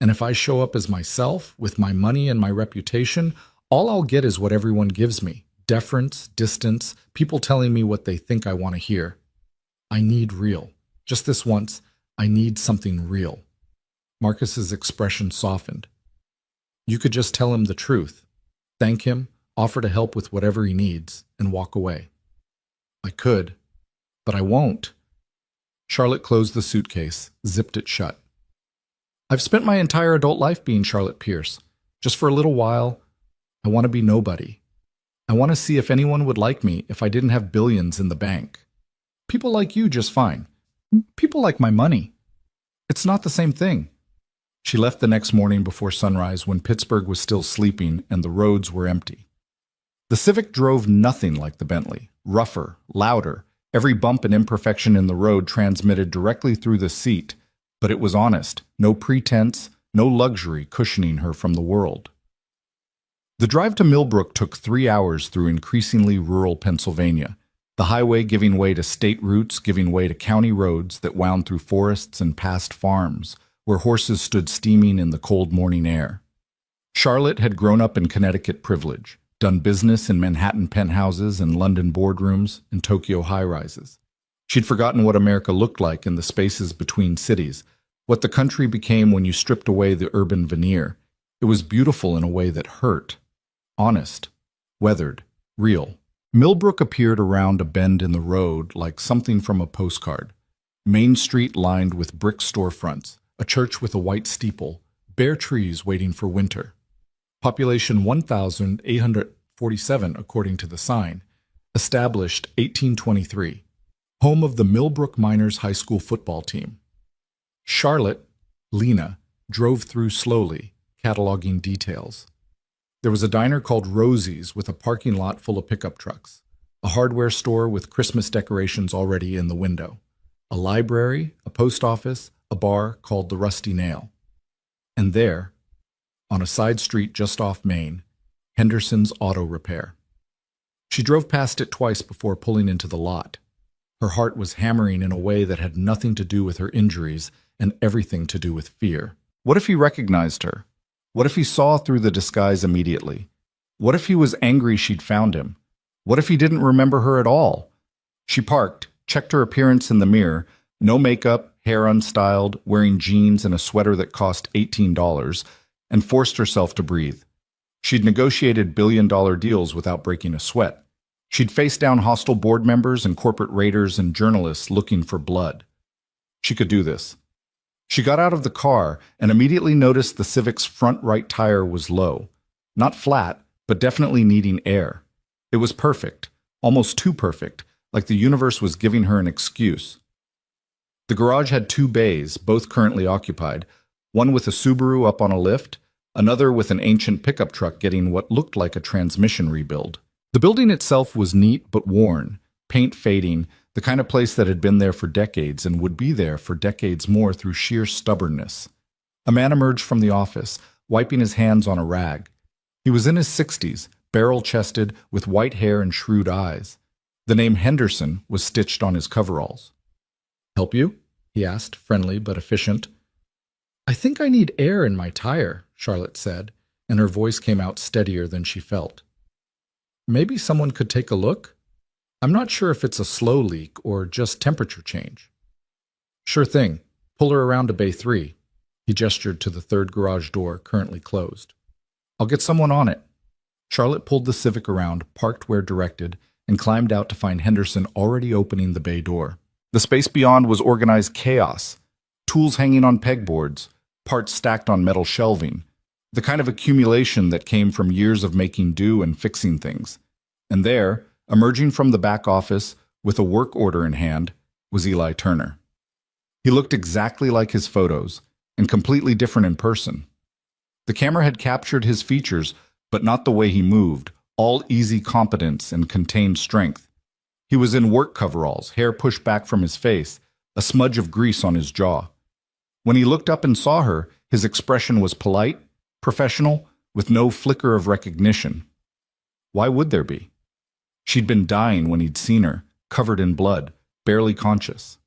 And if I show up as myself, with my money and my reputation, all I'll get is what everyone gives me. Deference, distance, people telling me what they think I want to hear. I need real. Just this once, I need something real. Marcus's expression softened. You could just tell him the truth. Thank him, offer to help with whatever he needs, and walk away. I could, but I won't. Charlotte closed the suitcase, zipped it shut. I've spent my entire adult life being Charlotte Pierce. Just for a little while, I want to be nobody. I want to see if anyone would like me if I didn't have billions in the bank. People like you just fine. People like my money. It's not the same thing. She left the next morning before sunrise when Pittsburgh was still sleeping and the roads were empty. The Civic drove nothing like the Bentley. Rougher, louder, every bump and imperfection in the road transmitted directly through the seat, but it was honest, no pretense, no luxury cushioning her from the world. The drive to Millbrook took 3 hours through increasingly rural Pennsylvania, the highway giving way to state routes, giving way to county roads that wound through forests and past farms, where horses stood steaming in the cold morning air. Charlotte had grown up in Connecticut privilege, done business in Manhattan penthouses and London boardrooms and Tokyo high-rises. She'd forgotten what America looked like in the spaces between cities, what the country became when you stripped away the urban veneer. It was beautiful in a way that hurt. Honest, weathered, real. Millbrook appeared around a bend in the road like something from a postcard. Main Street lined with brick storefronts, a church with a white steeple, bare trees waiting for winter. Population 1,847 according to the sign. Established 1823. Home of the Millbrook Miners High School football team. Charlotte, Lena, drove through slowly, cataloging details. There was a diner called Rosie's with a parking lot full of pickup trucks, a hardware store with Christmas decorations already in the window, a library, a post office, a bar called the Rusty Nail. And there, on a side street just off Main, Henderson's Auto Repair. She drove past it twice before pulling into the lot. Her heart was hammering in a way that had nothing to do with her injuries and everything to do with fear. What if he recognized her? What if he saw through the disguise immediately? What if he was angry she'd found him? What if he didn't remember her at all? She parked, checked her appearance in the mirror, no makeup, hair unstyled, wearing jeans and a sweater that cost $18, and forced herself to breathe. She'd negotiated billion-dollar deals without breaking a sweat. She'd faced down hostile board members and corporate raiders and journalists looking for blood. She could do this. She got out of the car and immediately noticed the Civic's front right tire was low. Not flat, but definitely needing air. It was perfect, almost too perfect, like the universe was giving her an excuse. The garage had 2 bays, both currently occupied, one with a Subaru up on a lift, another with an ancient pickup truck getting what looked like a transmission rebuild. The building itself was neat but worn, paint fading, the kind of place that had been there for decades and would be there for decades more through sheer stubbornness. A man emerged from the office, wiping his hands on a rag. He was in his 60s, barrel-chested, with white hair and shrewd eyes. The name Henderson was stitched on his coveralls. "Help you?" he asked, friendly but efficient. "I think I need air in my tire," Charlotte said, and her voice came out steadier than she felt. "Maybe someone could take a look? I'm not sure if it's a slow leak or just temperature change." "Sure thing. Pull her around to Bay 3. He gestured to the 3rd garage door, currently closed. "I'll get someone on it." Charlotte pulled the Civic around, parked where directed, and climbed out to find Henderson already opening the bay door. The space beyond was organized chaos. Tools hanging on pegboards, parts stacked on metal shelving, the kind of accumulation that came from years of making do and fixing things. And there, emerging from the back office, with a work order in hand, was Eli Turner. He looked exactly like his photos, and completely different in person. The camera had captured his features, but not the way he moved, all easy competence and contained strength. He was in work coveralls, hair pushed back from his face, a smudge of grease on his jaw. When he looked up and saw her, his expression was polite, professional, with no flicker of recognition. Why would there be? She'd been dying when he'd seen her, covered in blood, barely conscious.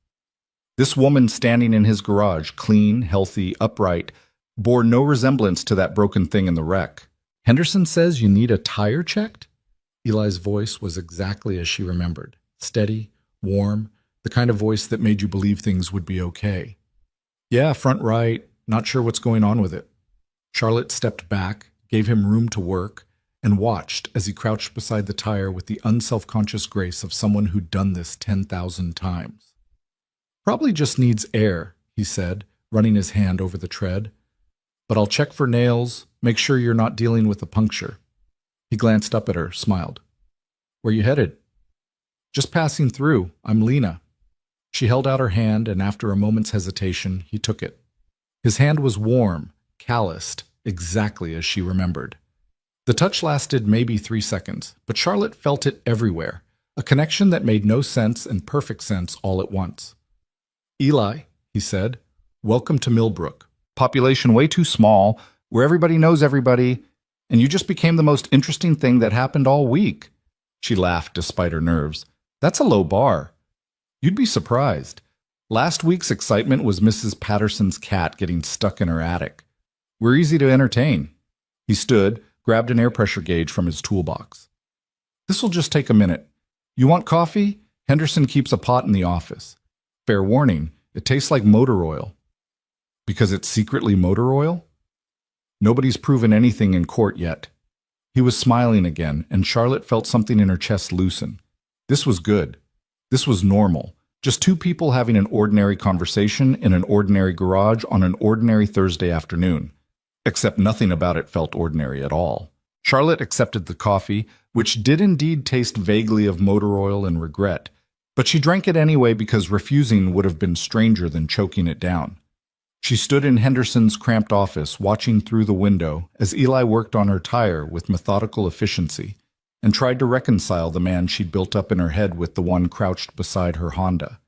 This woman standing in his garage, clean, healthy, upright, bore no resemblance to that broken thing in the wreck. "Henderson says you need a tire checked?" Eli's voice was exactly as she remembered, steady, warm, the kind of voice that made you believe things would be okay. "Yeah, front right, not sure what's going on with it." Charlotte stepped back, gave him room to work, and watched as he crouched beside the tire with the unselfconscious grace of someone who'd done this 10,000 times. "Probably just needs air," he said, running his hand over the tread. "But I'll check for nails, make sure you're not dealing with a puncture." He glanced up at her, smiled. Where you headed? Just passing through. I'm Lena. She held out her hand, and after a moment's hesitation, he took it. His hand was warm, calloused, exactly as she remembered. The touch lasted maybe 3 seconds, but Charlotte felt it everywhere, a connection that made no sense and perfect sense all at once. Eli, he said, welcome to Millbrook. Population way too small, where everybody knows everybody, and you just became the most interesting thing that happened all week. She laughed despite her nerves. That's a low bar. You'd be surprised. Last week's excitement was Mrs. Patterson's cat getting stuck in her attic. We're easy to entertain. He stood, grabbed an air pressure gauge from his toolbox. This'll just take a minute. You want coffee? Henderson keeps a pot in the office. Fair warning, it tastes like motor oil. Because it's secretly motor oil? Nobody's proven anything in court yet. He was smiling again, and Charlotte felt something in her chest loosen. This was good. This was normal. Just two people having an ordinary conversation in an ordinary garage on an ordinary Thursday afternoon. Except nothing about it felt ordinary at all. Charlotte accepted the coffee, which did indeed taste vaguely of motor oil and regret, but she drank it anyway because refusing would have been stranger than choking it down. She stood in Henderson's cramped office, watching through the window as Eli worked on her tire with methodical efficiency, and tried to reconcile the man she'd built up in her head with the one crouched beside her Honda.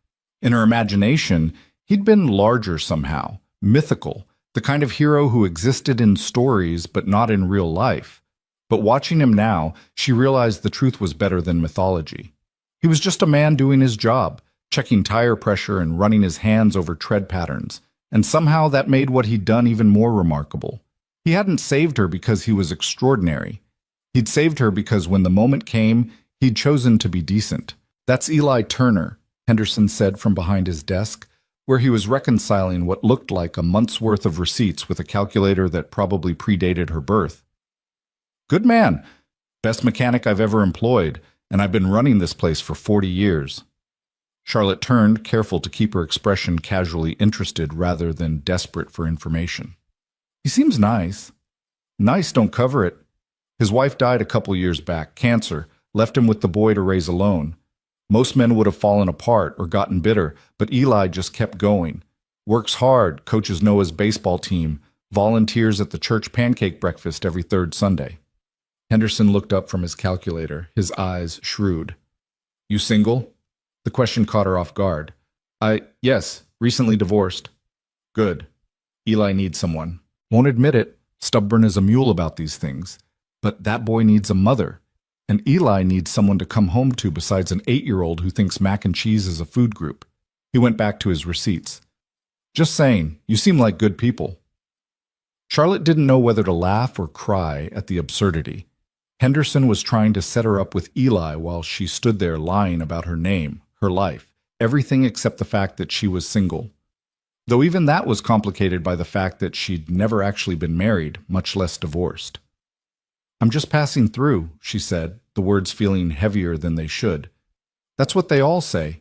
In her imagination, he'd been larger somehow, mythical, the kind of hero who existed in stories but not in real life. But watching him now, she realized the truth was better than mythology. He was just a man doing his job, checking tire pressure and running his hands over tread patterns, and somehow that made what he'd done even more remarkable. He hadn't saved her because he was extraordinary. He'd saved her because when the moment came, he'd chosen to be decent. That's Eli Turner, Henderson said from behind his desk, where he was reconciling what looked like a month's worth of receipts with a calculator that probably predated her birth. Good man. Best mechanic I've ever employed, and I've been running this place for 40 years. Charlotte turned, careful to keep her expression casually interested rather than desperate for information. He seems nice. Nice don't cover it. His wife died a couple years back, cancer, left him with the boy to raise alone. Most men would have fallen apart or gotten bitter, but Eli just kept going. Works hard, coaches Noah's baseball team, volunteers at the church pancake breakfast every third Sunday. Henderson looked up from his calculator, his eyes shrewd. You single? The question caught her off guard. Yes, recently divorced. Good. Eli needs someone. Won't admit it, stubborn as a mule about these things. But that boy needs a mother. And Eli needs someone to come home to besides an 8-year-old who thinks mac and cheese is a food group. He went back to his receipts. Just saying, you seem like good people. Charlotte didn't know whether to laugh or cry at the absurdity. Henderson was trying to set her up with Eli while she stood there lying about her name, her life, everything except the fact that she was single. Though even that was complicated by the fact that she'd never actually been married, much less divorced. I'm just passing through, she said, the words feeling heavier than they should. That's what they all say.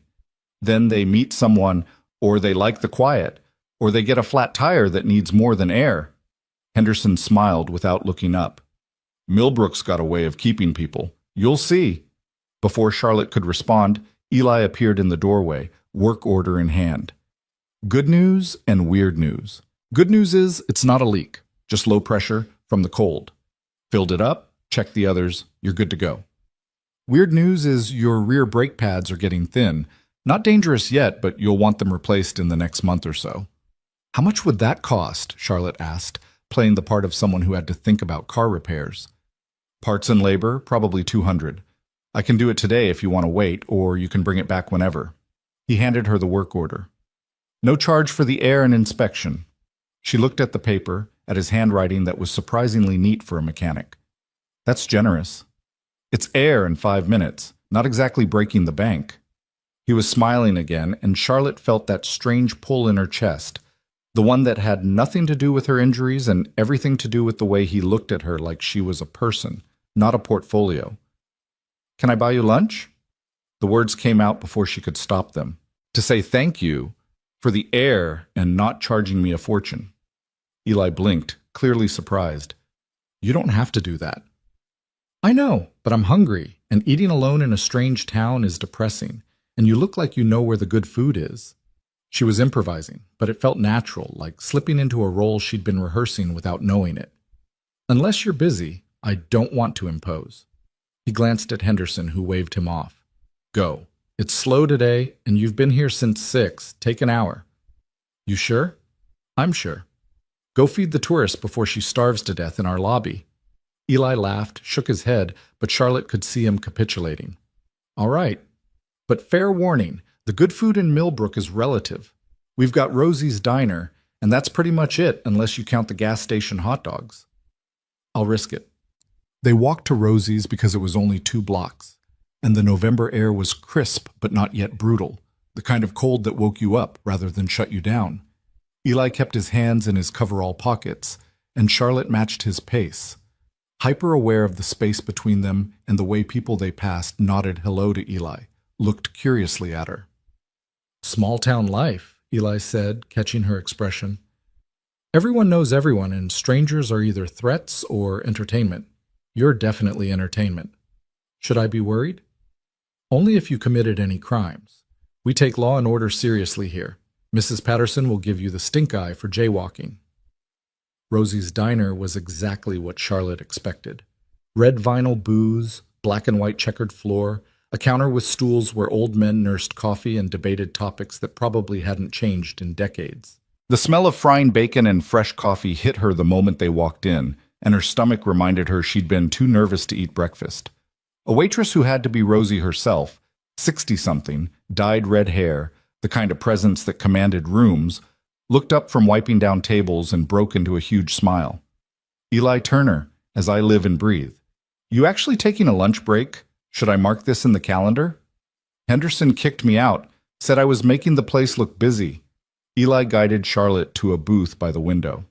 Then they meet someone, or they like the quiet, or they get a flat tire that needs more than air. Henderson smiled without looking up. Millbrook's got a way of keeping people. You'll see. Before Charlotte could respond, Eli appeared in the doorway, work order in hand. Good news and weird news. Good news is it's not a leak, just low pressure from the cold. Filled it up, checked the others, you're good to go. Weird news is your rear brake pads are getting thin. Not dangerous yet, but you'll want them replaced in the next month or so. How much would that cost? Charlotte asked, playing the part of someone who had to think about car repairs. Parts and labor, probably $200. I can do it today if you want to wait, or you can bring it back whenever. He handed her the work order. No charge for the air and inspection. She looked at the paper, at his handwriting that was surprisingly neat for a mechanic. That's generous. It's air in 5 minutes, not exactly breaking the bank. He was smiling again, and Charlotte felt that strange pull in her chest, the one that had nothing to do with her injuries and everything to do with the way he looked at her like she was a person, not a portfolio. Can I buy you lunch? The words came out before she could stop them. To say thank you for the air and not charging me a fortune. Eli blinked, clearly surprised. You don't have to do that. I know, but I'm hungry, And eating alone in a strange town is depressing, and you look like you know where the good food is. She was improvising, but it felt natural, like slipping into a role she'd been rehearsing without knowing it. Unless you're busy, I don't want to impose. He glanced at Henderson, who waved him off. Go. It's slow today, and you've been here since 6. Take an hour. You sure? I'm sure. Go feed the tourist before she starves to death in our lobby. Eli laughed, shook his head, but Charlotte could see him capitulating. All right. But fair warning, the good food in Millbrook is relative. We've got Rosie's Diner, and that's pretty much it unless you count the gas station hot dogs. I'll risk it. They walked to Rosie's because it was only 2 blocks, and the November air was crisp but not yet brutal, the kind of cold that woke you up rather than shut you down. Eli kept his hands in his coverall pockets, and Charlotte matched his pace. Hyper-aware of the space between them and the way people they passed nodded hello to Eli, looked curiously at her. Small-town life, Eli said, catching her expression. Everyone knows everyone, and strangers are either threats or entertainment. You're definitely entertainment. Should I be worried? Only if you committed any crimes. We take law and order seriously here. Mrs. Patterson will give you the stink eye for jaywalking. Rosie's Diner was exactly what Charlotte expected. Red vinyl booze, black and white checkered floor, a counter with stools where old men nursed coffee and debated topics that probably hadn't changed in decades. The smell of frying bacon and fresh coffee hit her the moment they walked in, and her stomach reminded her she'd been too nervous to eat breakfast. A waitress who had to be Rosie herself, 60-something, dyed red hair, the kind of presence that commanded rooms, looked up from wiping down tables and broke into a huge smile. Eli Turner, as I live and breathe. You actually taking a lunch break? Should I mark this in the calendar? Henderson kicked me out, said I was making the place look busy. Eli guided Charlotte to a booth by the window.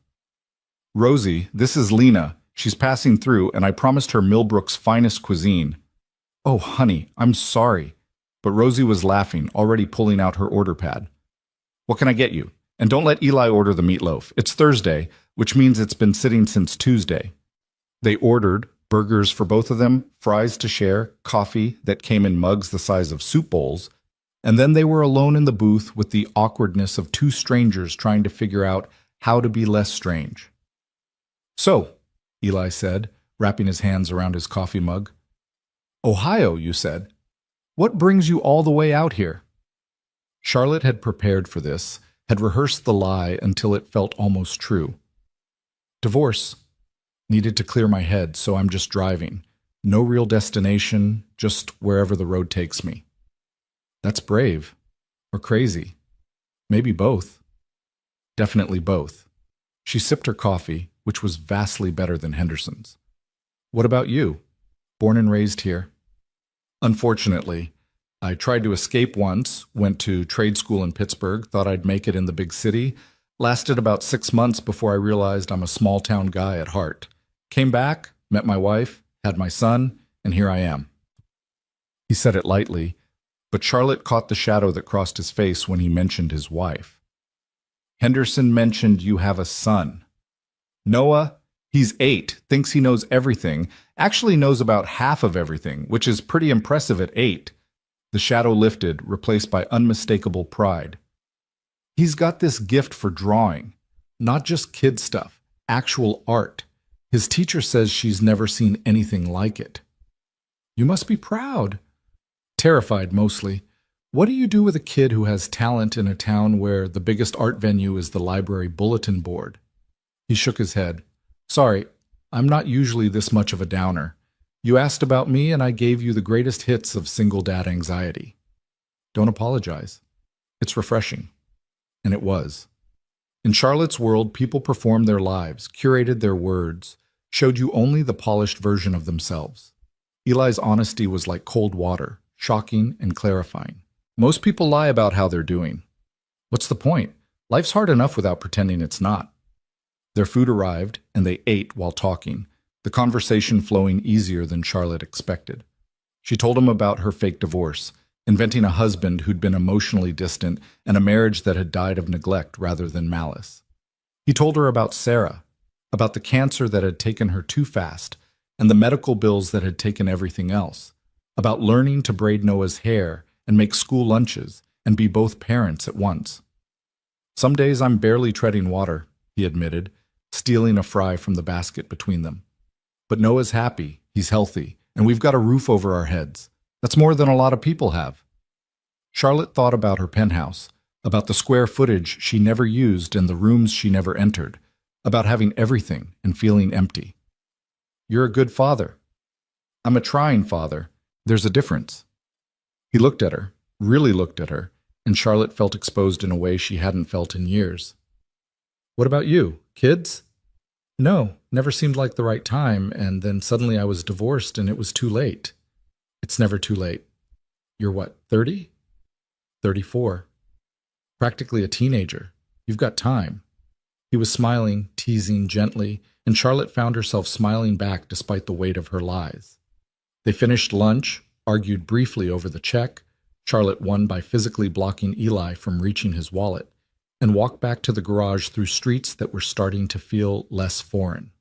Rosie, this is Lena. She's passing through, and I promised her Millbrook's finest cuisine. Oh, honey, I'm sorry. But Rosie was laughing, already pulling out her order pad. What can I get you? And don't let Eli order the meatloaf. It's Thursday, which means it's been sitting since Tuesday. They ordered burgers for both of them, fries to share, coffee that came in mugs the size of soup bowls, and then they were alone in the booth with the awkwardness of 2 strangers trying to figure out how to be less strange. So, Eli said, wrapping his hands around his coffee mug. Ohio, you said. What brings you all the way out here? Charlotte had prepared for this, had rehearsed the lie until it felt almost true. Divorce. Needed to clear my head, so I'm just driving. No real destination, just wherever the road takes me. That's brave. Or crazy. Maybe both. Definitely both. She sipped her coffee, which was vastly better than Henderson's. What about you? Born and raised here. Unfortunately, I tried to escape once, went to trade school in Pittsburgh, thought I'd make it in the big city, lasted about 6 months before I realized I'm a small-town guy at heart. Came back, met my wife, had my son, and here I am. He said it lightly, but Charlotte caught the shadow that crossed his face when he mentioned his wife. Henderson mentioned you have a son. Noah, he's 8, thinks he knows everything, actually knows about half of everything, which is pretty impressive at 8. The shadow lifted, replaced by unmistakable pride. He's got this gift for drawing, not just kid stuff, actual art. His teacher says she's never seen anything like it. You must be proud. Terrified, mostly. What do you do with a kid who has talent in a town where the biggest art venue is the library bulletin board? He shook his head. Sorry, I'm not usually this much of a downer. You asked about me and I gave you the greatest hits of single dad anxiety. Don't apologize. It's refreshing. And it was. In Charlotte's world, people performed their lives, curated their words, showed you only the polished version of themselves. Eli's honesty was like cold water, shocking and clarifying. Most people lie about how they're doing. What's the point? Life's hard enough without pretending it's not. Their food arrived, and they ate while talking, the conversation flowing easier than Charlotte expected. She told him about her fake divorce, inventing a husband who'd been emotionally distant and a marriage that had died of neglect rather than malice. He told her about Sarah, about the cancer that had taken her too fast, and the medical bills that had taken everything else, about learning to braid Noah's hair and make school lunches and be both parents at once. Some days I'm barely treading water, he admitted, stealing a fry from the basket between them. But Noah's happy, he's healthy, and we've got a roof over our heads. That's more than a lot of people have. Charlotte thought about her penthouse, about the square footage she never used and the rooms she never entered, about having everything and feeling empty. You're a good father. I'm a trying father. There's a difference. He looked at her, really looked at her, and Charlotte felt exposed in a way she hadn't felt in years. What about you? Kids? No, never seemed like the right time, and then suddenly I was divorced and it was too late. It's never too late. You're what, 30? 34. Practically a teenager. You've got time. He was smiling, teasing gently, and Charlotte found herself smiling back despite the weight of her lies. They finished lunch, argued briefly over the check. Charlotte won by physically blocking Eli from reaching his wallet, and walked back to the garage through streets that were starting to feel less foreign.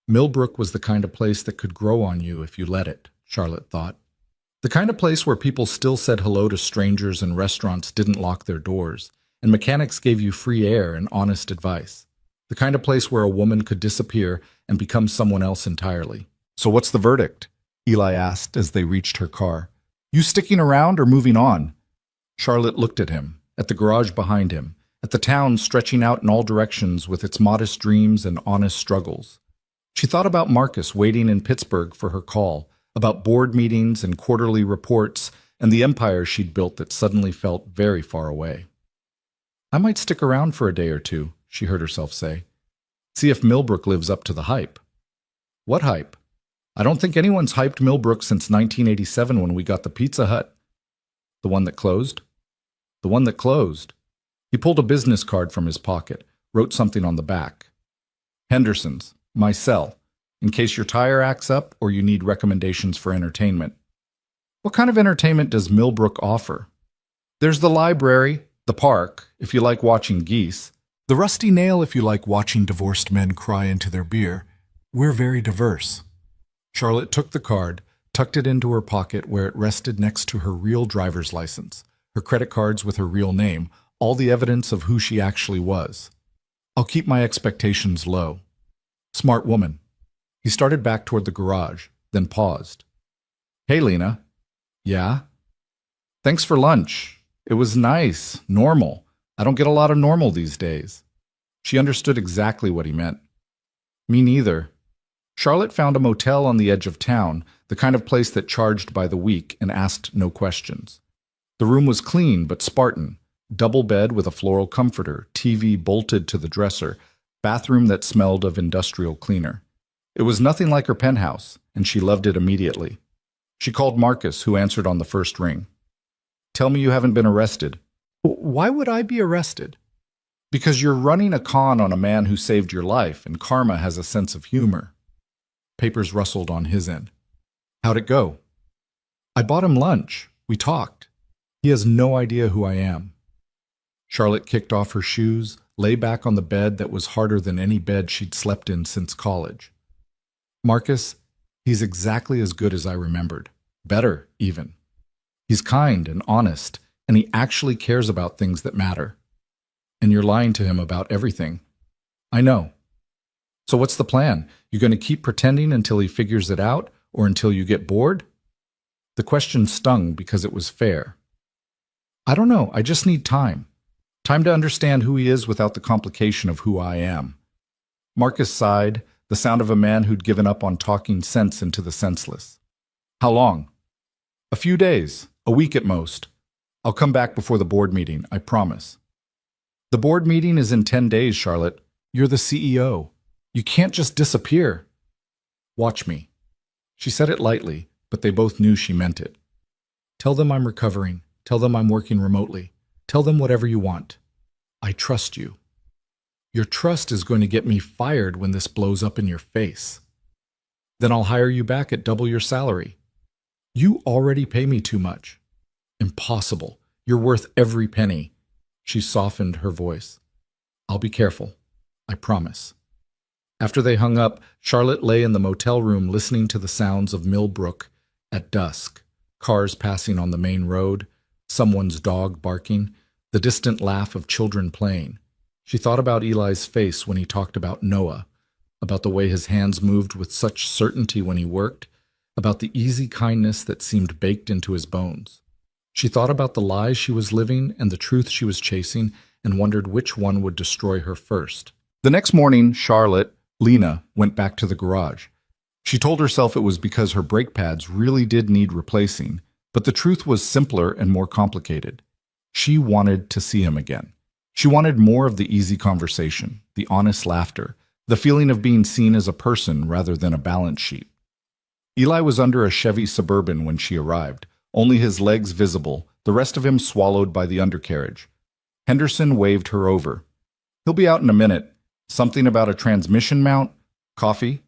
Millbrook was the kind of place that could grow on you if you let it, Charlotte thought. The kind of place where people still said hello to strangers and restaurants didn't lock their doors, and mechanics gave you free air and honest advice. The kind of place where a woman could disappear and become someone else entirely. So what's the verdict? Eli asked as they reached her car. You sticking around or moving on? Charlotte looked at him, at the garage behind him, at the town stretching out in all directions with its modest dreams and honest struggles. She thought about Marcus waiting in Pittsburgh for her call, about board meetings and quarterly reports, and the empire she'd built that suddenly felt very far away. I might stick around for a day or two, she heard herself say. See if Millbrook lives up to the hype. What hype? I don't think anyone's hyped Millbrook since 1987 when we got the Pizza Hut. The one that closed? The one that closed. He pulled a business card from his pocket, wrote something on the back. Henderson's, my cell, in case your tire acts up or you need recommendations for entertainment. What kind of entertainment does Millbrook offer? There's the library, the park, if you like watching geese, the Rusty Nail if you like watching divorced men cry into their beer. We're very diverse. Charlotte took the card, tucked it into her pocket where it rested next to her real driver's license, her credit cards with her real name, all the evidence of who she actually was. I'll keep my expectations low. Smart woman. He started back toward the garage, then paused. Hey, Lena. Yeah? Thanks for lunch. It was nice, normal. I don't get a lot of normal these days. She understood exactly what he meant. Me neither. Charlotte found a motel on the edge of town, the kind of place that charged by the week and asked no questions. The room was clean but Spartan. Double bed with a floral comforter, TV bolted to the dresser, bathroom that smelled of industrial cleaner. It was nothing like her penthouse, and she loved it immediately. She called Marcus, who answered on the first ring. Tell me you haven't been arrested. Why would I be arrested? Because you're running a con on a man who saved your life, and karma has a sense of humor. Papers rustled on his end. How'd it go? I bought him lunch. We talked. He has no idea who I am. Charlotte kicked off her shoes, lay back on the bed that was harder than any bed she'd slept in since college. Marcus, he's exactly as good as I remembered. Better, even. He's kind and honest, and he actually cares about things that matter. And you're lying to him about everything. I know. So what's the plan? You going to keep pretending until he figures it out, or until you get bored? The question stung because it was fair. I don't know, I just need time. Time to understand who he is without the complication of who I am. Marcus sighed, the sound of a man who'd given up on talking sense into the senseless. How long? A few days, a week at most. I'll come back before the board meeting, I promise. The board meeting is in 10 days, Charlotte. You're the CEO. You can't just disappear. Watch me. She said it lightly, but they both knew she meant it. Tell them I'm recovering. Tell them I'm working remotely. Tell them whatever you want. I trust you. Your trust is going to get me fired when this blows up in your face. Then I'll hire you back at double your salary. You already pay me too much. Impossible. You're worth every penny. She softened her voice. I'll be careful. I promise. After they hung up, Charlotte lay in the motel room listening to the sounds of Millbrook at dusk, Cars passing on the main road, someone's dog barking, the distant laugh of children playing. She thought about Eli's face when he talked about Noah, about the way his hands moved with such certainty when he worked, about the easy kindness that seemed baked into his bones. She thought about the lies she was living and the truth she was chasing and wondered which one would destroy her first. The next morning, Charlotte, Lena, went back to the garage. She told herself it was because her brake pads really did need replacing, but the truth was simpler and more complicated. She wanted to see him again. She wanted more of the easy conversation, the honest laughter, the feeling of being seen as a person rather than a balance sheet. Eli was under a Chevy Suburban when she arrived, only his legs visible, the rest of him swallowed by the undercarriage. Henderson waved her over. "He'll be out in a minute. Something about a transmission mount? Coffee?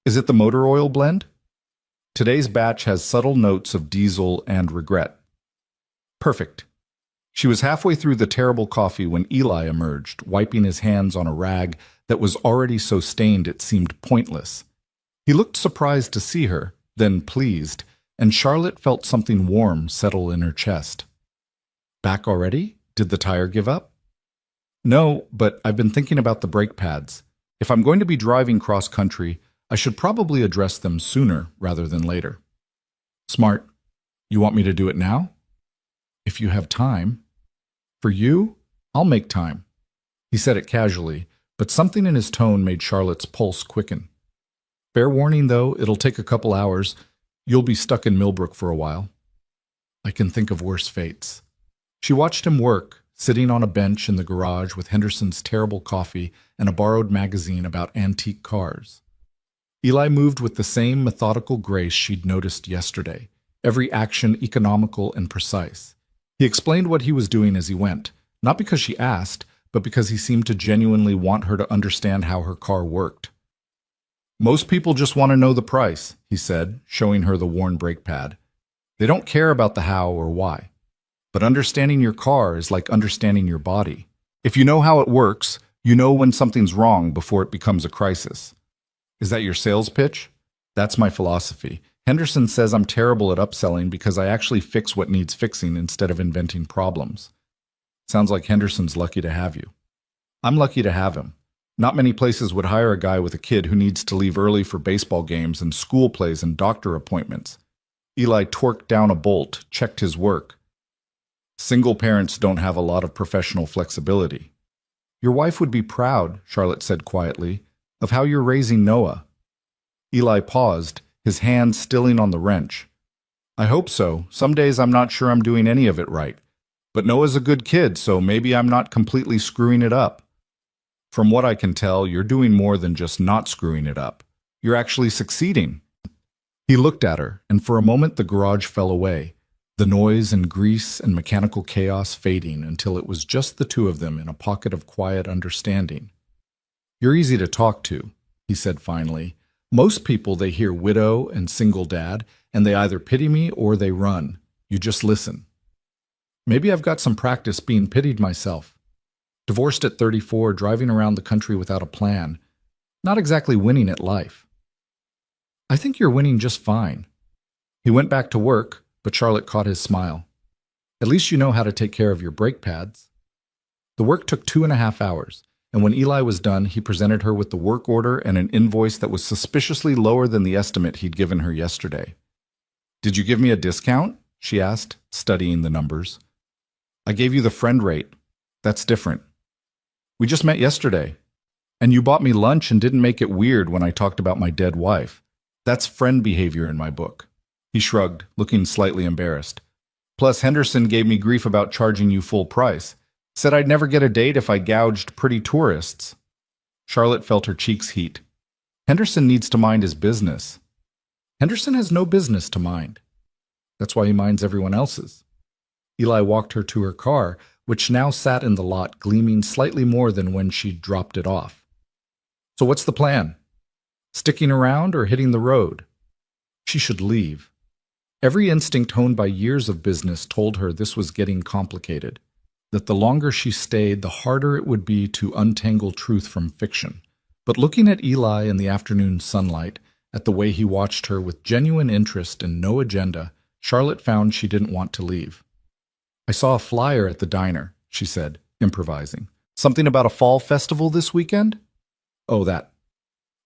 Is it the motor oil blend? Today's batch has subtle notes of diesel and regret." Perfect. She was halfway through the terrible coffee when Eli emerged, wiping his hands on a rag that was already so stained it seemed pointless. He looked surprised to see her, then pleased, and Charlotte felt something warm settle in her chest. "Back already? Did the tire give up?" "No, but I've been thinking about the brake pads. If I'm going to be driving cross-country, I should probably address them sooner rather than later." "Smart. You want me to do it now?" "If you have time." "For you, I'll make time." He said it casually, but something in his tone made Charlotte's pulse quicken. "Fair warning, though, it'll take a couple hours. You'll be stuck in Millbrook for a while." "I can think of worse fates." She watched him work, sitting on a bench in the garage with Henderson's terrible coffee and a borrowed magazine about antique cars. Eli moved with the same methodical grace she'd noticed yesterday, every action economical and precise. He explained what he was doing as he went, not because she asked, but because he seemed to genuinely want her to understand how her car worked. "Most people just want to know the price," he said, showing her the worn brake pad. "They don't care about the how or why. But understanding your car is like understanding your body. If you know how it works, you know when something's wrong before it becomes a crisis." "Is that your sales pitch?" "That's my philosophy. Henderson says I'm terrible at upselling because I actually fix what needs fixing instead of inventing problems." "Sounds like Henderson's lucky to have you." "I'm lucky to have him. Not many places would hire a guy with a kid who needs to leave early for baseball games and school plays and doctor appointments." Eli torqued down a bolt, checked his work. "Single parents don't have a lot of professional flexibility." "Your wife would be proud," Charlotte said quietly, "of how you're raising Noah." Eli paused, his hand stilling on the wrench. "I hope so. Some days I'm not sure I'm doing any of it right. But Noah's a good kid, so maybe I'm not completely screwing it up." "From what I can tell, you're doing more than just not screwing it up. You're actually succeeding." He looked at her, and for a moment the garage fell away, the noise and grease and mechanical chaos fading until it was just the two of them in a pocket of quiet understanding. "You're easy to talk to," he said finally. "Most people, they hear widow and single dad, and they either pity me or they run. You just listen." "Maybe I've got some practice being pitied myself. Divorced at 34, driving around the country without a plan. Not exactly winning at life." "I think you're winning just fine." He went back to work, but Charlotte caught his smile. "At least you know how to take care of your brake pads." The work took 2.5 hours, and when Eli was done, he presented her with the work order and an invoice that was suspiciously lower than the estimate he'd given her yesterday. "Did you give me a discount?" she asked, studying the numbers. "I gave you the friend rate. That's different. We just met yesterday. And you bought me lunch and didn't make it weird when I talked about my dead wife. That's friend behavior in my book." He shrugged, looking slightly embarrassed. "Plus, Henderson gave me grief about charging you full price. Said I'd never get a date if I gouged pretty tourists." Charlotte felt her cheeks heat. "Henderson needs to mind his business." "Henderson has no business to mind. That's why he minds everyone else's." Eli walked her to her car, which now sat in the lot gleaming slightly more than when she'd dropped it off. "So what's the plan? Sticking around or hitting the road?" She should leave. Every instinct honed by years of business told her this was getting complicated, that the longer she stayed, the harder it would be to untangle truth from fiction. But looking at Eli in the afternoon sunlight, at the way he watched her with genuine interest and no agenda, Charlotte found she didn't want to leave. I saw a flyer at the diner, she said, improvising. Something about a fall festival this weekend? Oh, that.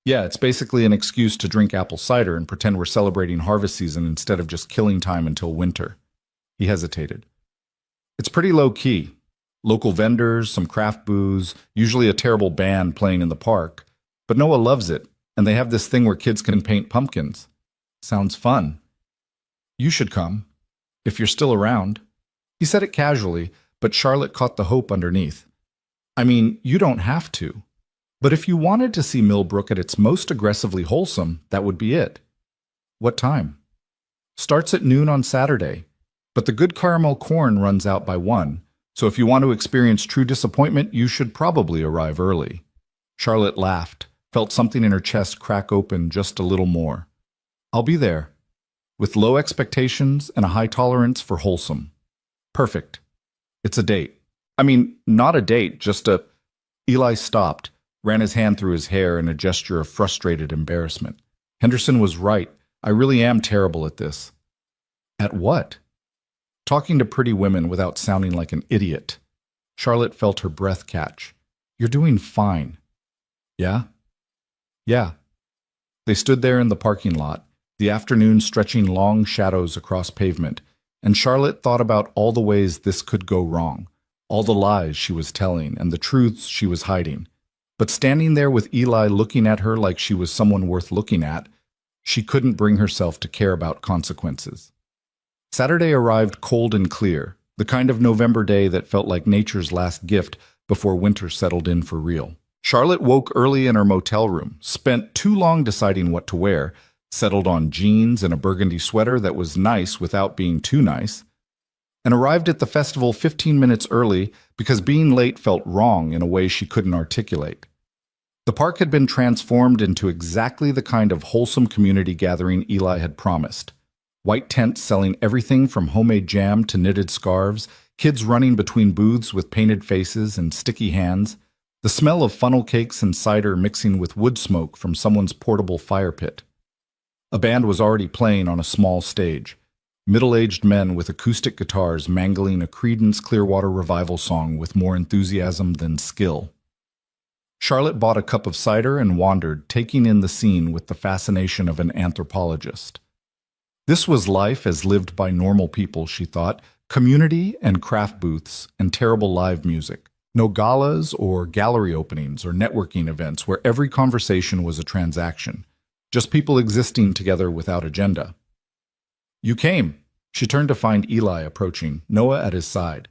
Yeah, it's basically an excuse to drink apple cider and pretend we're celebrating harvest season instead of just killing time until winter. He hesitated. It's pretty low-key. Local vendors, some craft booze, usually a terrible band playing in the park. But Noah loves it, and they have this thing where kids can paint pumpkins. Sounds fun. You should come, if you're still around. He said it casually, but Charlotte caught the hope underneath. I mean, you don't have to. But if you wanted to see Millbrook at its most aggressively wholesome, that would be it. What time? Starts at noon on Saturday, but the good caramel corn runs out by 1, so if you want to experience true disappointment, you should probably arrive early. Charlotte laughed, felt something in her chest crack open just a little more. I'll be there, with low expectations and a high tolerance for wholesome. Perfect. It's a date. I mean, not a date, just a... Eli stopped, ran his hand through his hair in a gesture of frustrated embarrassment. Henderson was right. I really am terrible at this. At what? Talking to pretty women without sounding like an idiot. Charlotte felt her breath catch. You're doing fine. Yeah? Yeah. They stood there in the parking lot, the afternoon stretching long shadows across pavement, and Charlotte thought about all the ways this could go wrong, all the lies she was telling and the truths she was hiding. But standing there with Eli looking at her like she was someone worth looking at, she couldn't bring herself to care about consequences. Saturday arrived cold and clear, the kind of November day that felt like nature's last gift before winter settled in for real. Charlotte woke early in her motel room, spent too long deciding what to wear, settled on jeans and a burgundy sweater that was nice without being too nice, and arrived at the festival 15 minutes early because being late felt wrong in a way she couldn't articulate. The park had been transformed into exactly the kind of wholesome community gathering Eli had promised. White tents selling everything from homemade jam to knitted scarves, kids running between booths with painted faces and sticky hands, the smell of funnel cakes and cider mixing with wood smoke from someone's portable fire pit. A band was already playing on a small stage. Middle-aged men with acoustic guitars mangling a Creedence Clearwater Revival song with more enthusiasm than skill. Charlotte bought a cup of cider and wandered, taking in the scene with the fascination of an anthropologist. This was life as lived by normal people, she thought, community and craft booths and terrible live music. No galas or gallery openings or networking events where every conversation was a transaction. Just people existing together without agenda. You came. She turned to find Eli approaching, Noah at his side.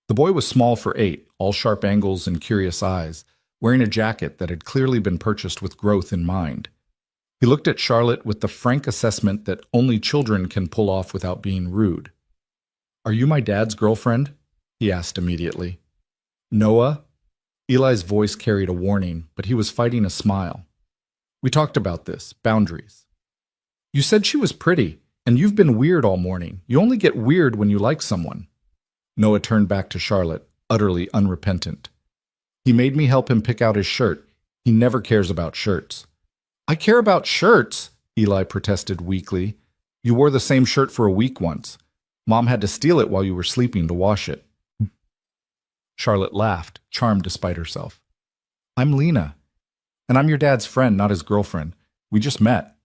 The boy was small for 8, all sharp angles and curious eyes, wearing a jacket that had clearly been purchased with growth in mind. He looked at Charlotte with the frank assessment that only children can pull off without being rude. Are you my dad's girlfriend? He asked immediately. Noah? Eli's voice carried a warning, but he was fighting a smile. We talked about this, boundaries. You said she was pretty, and you've been weird all morning. You only get weird when you like someone. Noah turned back to Charlotte, utterly unrepentant. He made me help him pick out his shirt. He never cares about shirts. I care about shirts, Eli protested weakly. You wore the same shirt for a week once. Mom had to steal it while you were sleeping to wash it. Charlotte laughed, charmed despite herself. I'm Lena, and I'm your dad's friend, not his girlfriend. We just met.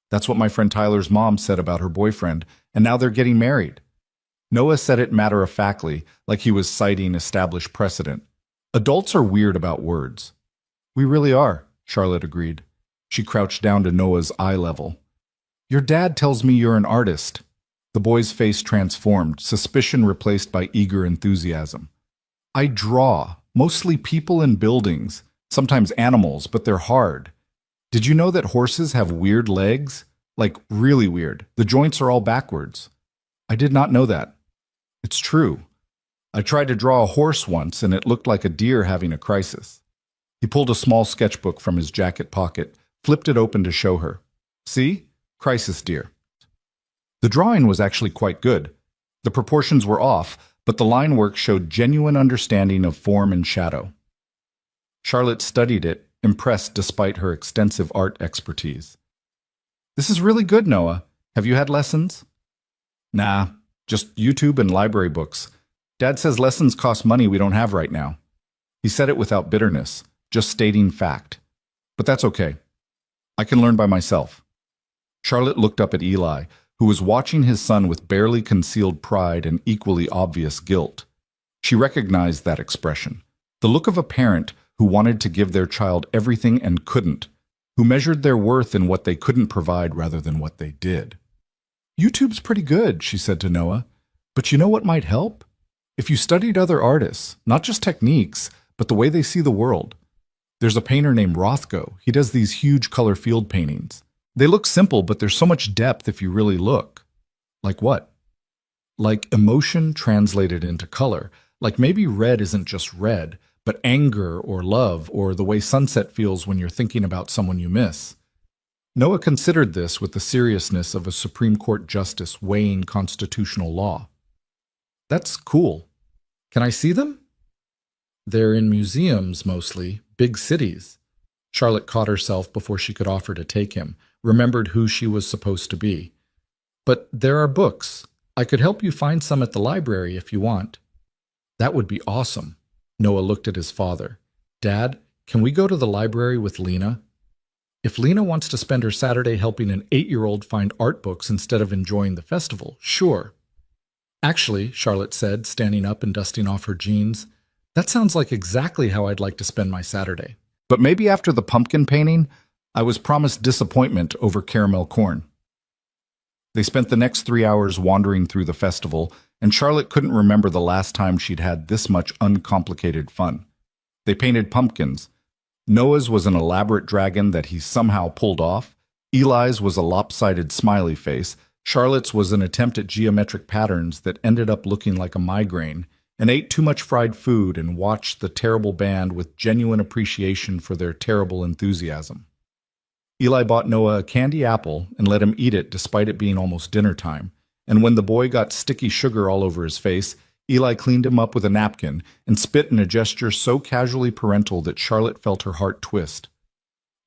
That's what my friend Tyler's mom said about her boyfriend, and now they're getting married. Noah said it matter-of-factly, like he was citing established precedent. Adults are weird about words. We really are, Charlotte agreed. She crouched down to Noah's eye level. Your dad tells me you're an artist. The boy's face transformed, suspicion replaced by eager enthusiasm. I draw, mostly people and buildings, sometimes animals, but they're hard. Did you know that horses have weird legs? Like, really weird. The joints are all backwards. I did not know that. It's true. I tried to draw a horse once, and it looked like a deer having a crisis. He pulled a small sketchbook from his jacket pocket, flipped it open to show her. See? Crisis deer. The drawing was actually quite good. The proportions were off, but the line work showed genuine understanding of form and shadow. Charlotte studied it, impressed despite her extensive art expertise. This is really good, Noah. Have you had lessons? Nah, just YouTube and library books. Dad says lessons cost money we don't have right now. He said it without bitterness, just stating fact. But that's okay. I can learn by myself. Charlotte looked up at Eli, who was watching his son with barely concealed pride and equally obvious guilt. She recognized that expression, the look of a parent who wanted to give their child everything and couldn't, who measured their worth in what they couldn't provide rather than what they did. YouTube's pretty good, she said to Noah, but you know what might help? If you studied other artists, not just techniques, but the way they see the world. There's a painter named Rothko. He does these huge color field paintings. They look simple, but there's so much depth if you really look. Like what? Like emotion translated into color. Like maybe red isn't just red, but anger or love or the way sunset feels when you're thinking about someone you miss. Noah considered this with the seriousness of a Supreme Court justice weighing constitutional law. That's cool. Can I see them? They're in museums mostly, big cities. Charlotte caught herself before she could offer to take him, remembered who she was supposed to be. But there are books. I could help you find some at the library if you want. That would be awesome. Noah looked at his father. Dad, can we go to the library with Lena? If Lena wants to spend her Saturday helping an 8-year-old find art books instead of enjoying the festival, sure. Actually, Charlotte said, standing up and dusting off her jeans, that sounds like exactly how I'd like to spend my Saturday. But maybe after the pumpkin painting, I was promised disappointment over caramel corn. They spent the next 3 hours wandering through the festival, and Charlotte couldn't remember the last time she'd had this much uncomplicated fun. They painted pumpkins. Noah's was an elaborate dragon that he somehow pulled off. Eli's was a lopsided smiley face. Charlotte's was an attempt at geometric patterns that ended up looking like a migraine, and ate too much fried food and watched the terrible band with genuine appreciation for their terrible enthusiasm. Eli bought Noah a candy apple and let him eat it despite it being almost dinner time, and when the boy got sticky sugar all over his face, Eli cleaned him up with a napkin and spit in a gesture so casually parental that Charlotte felt her heart twist.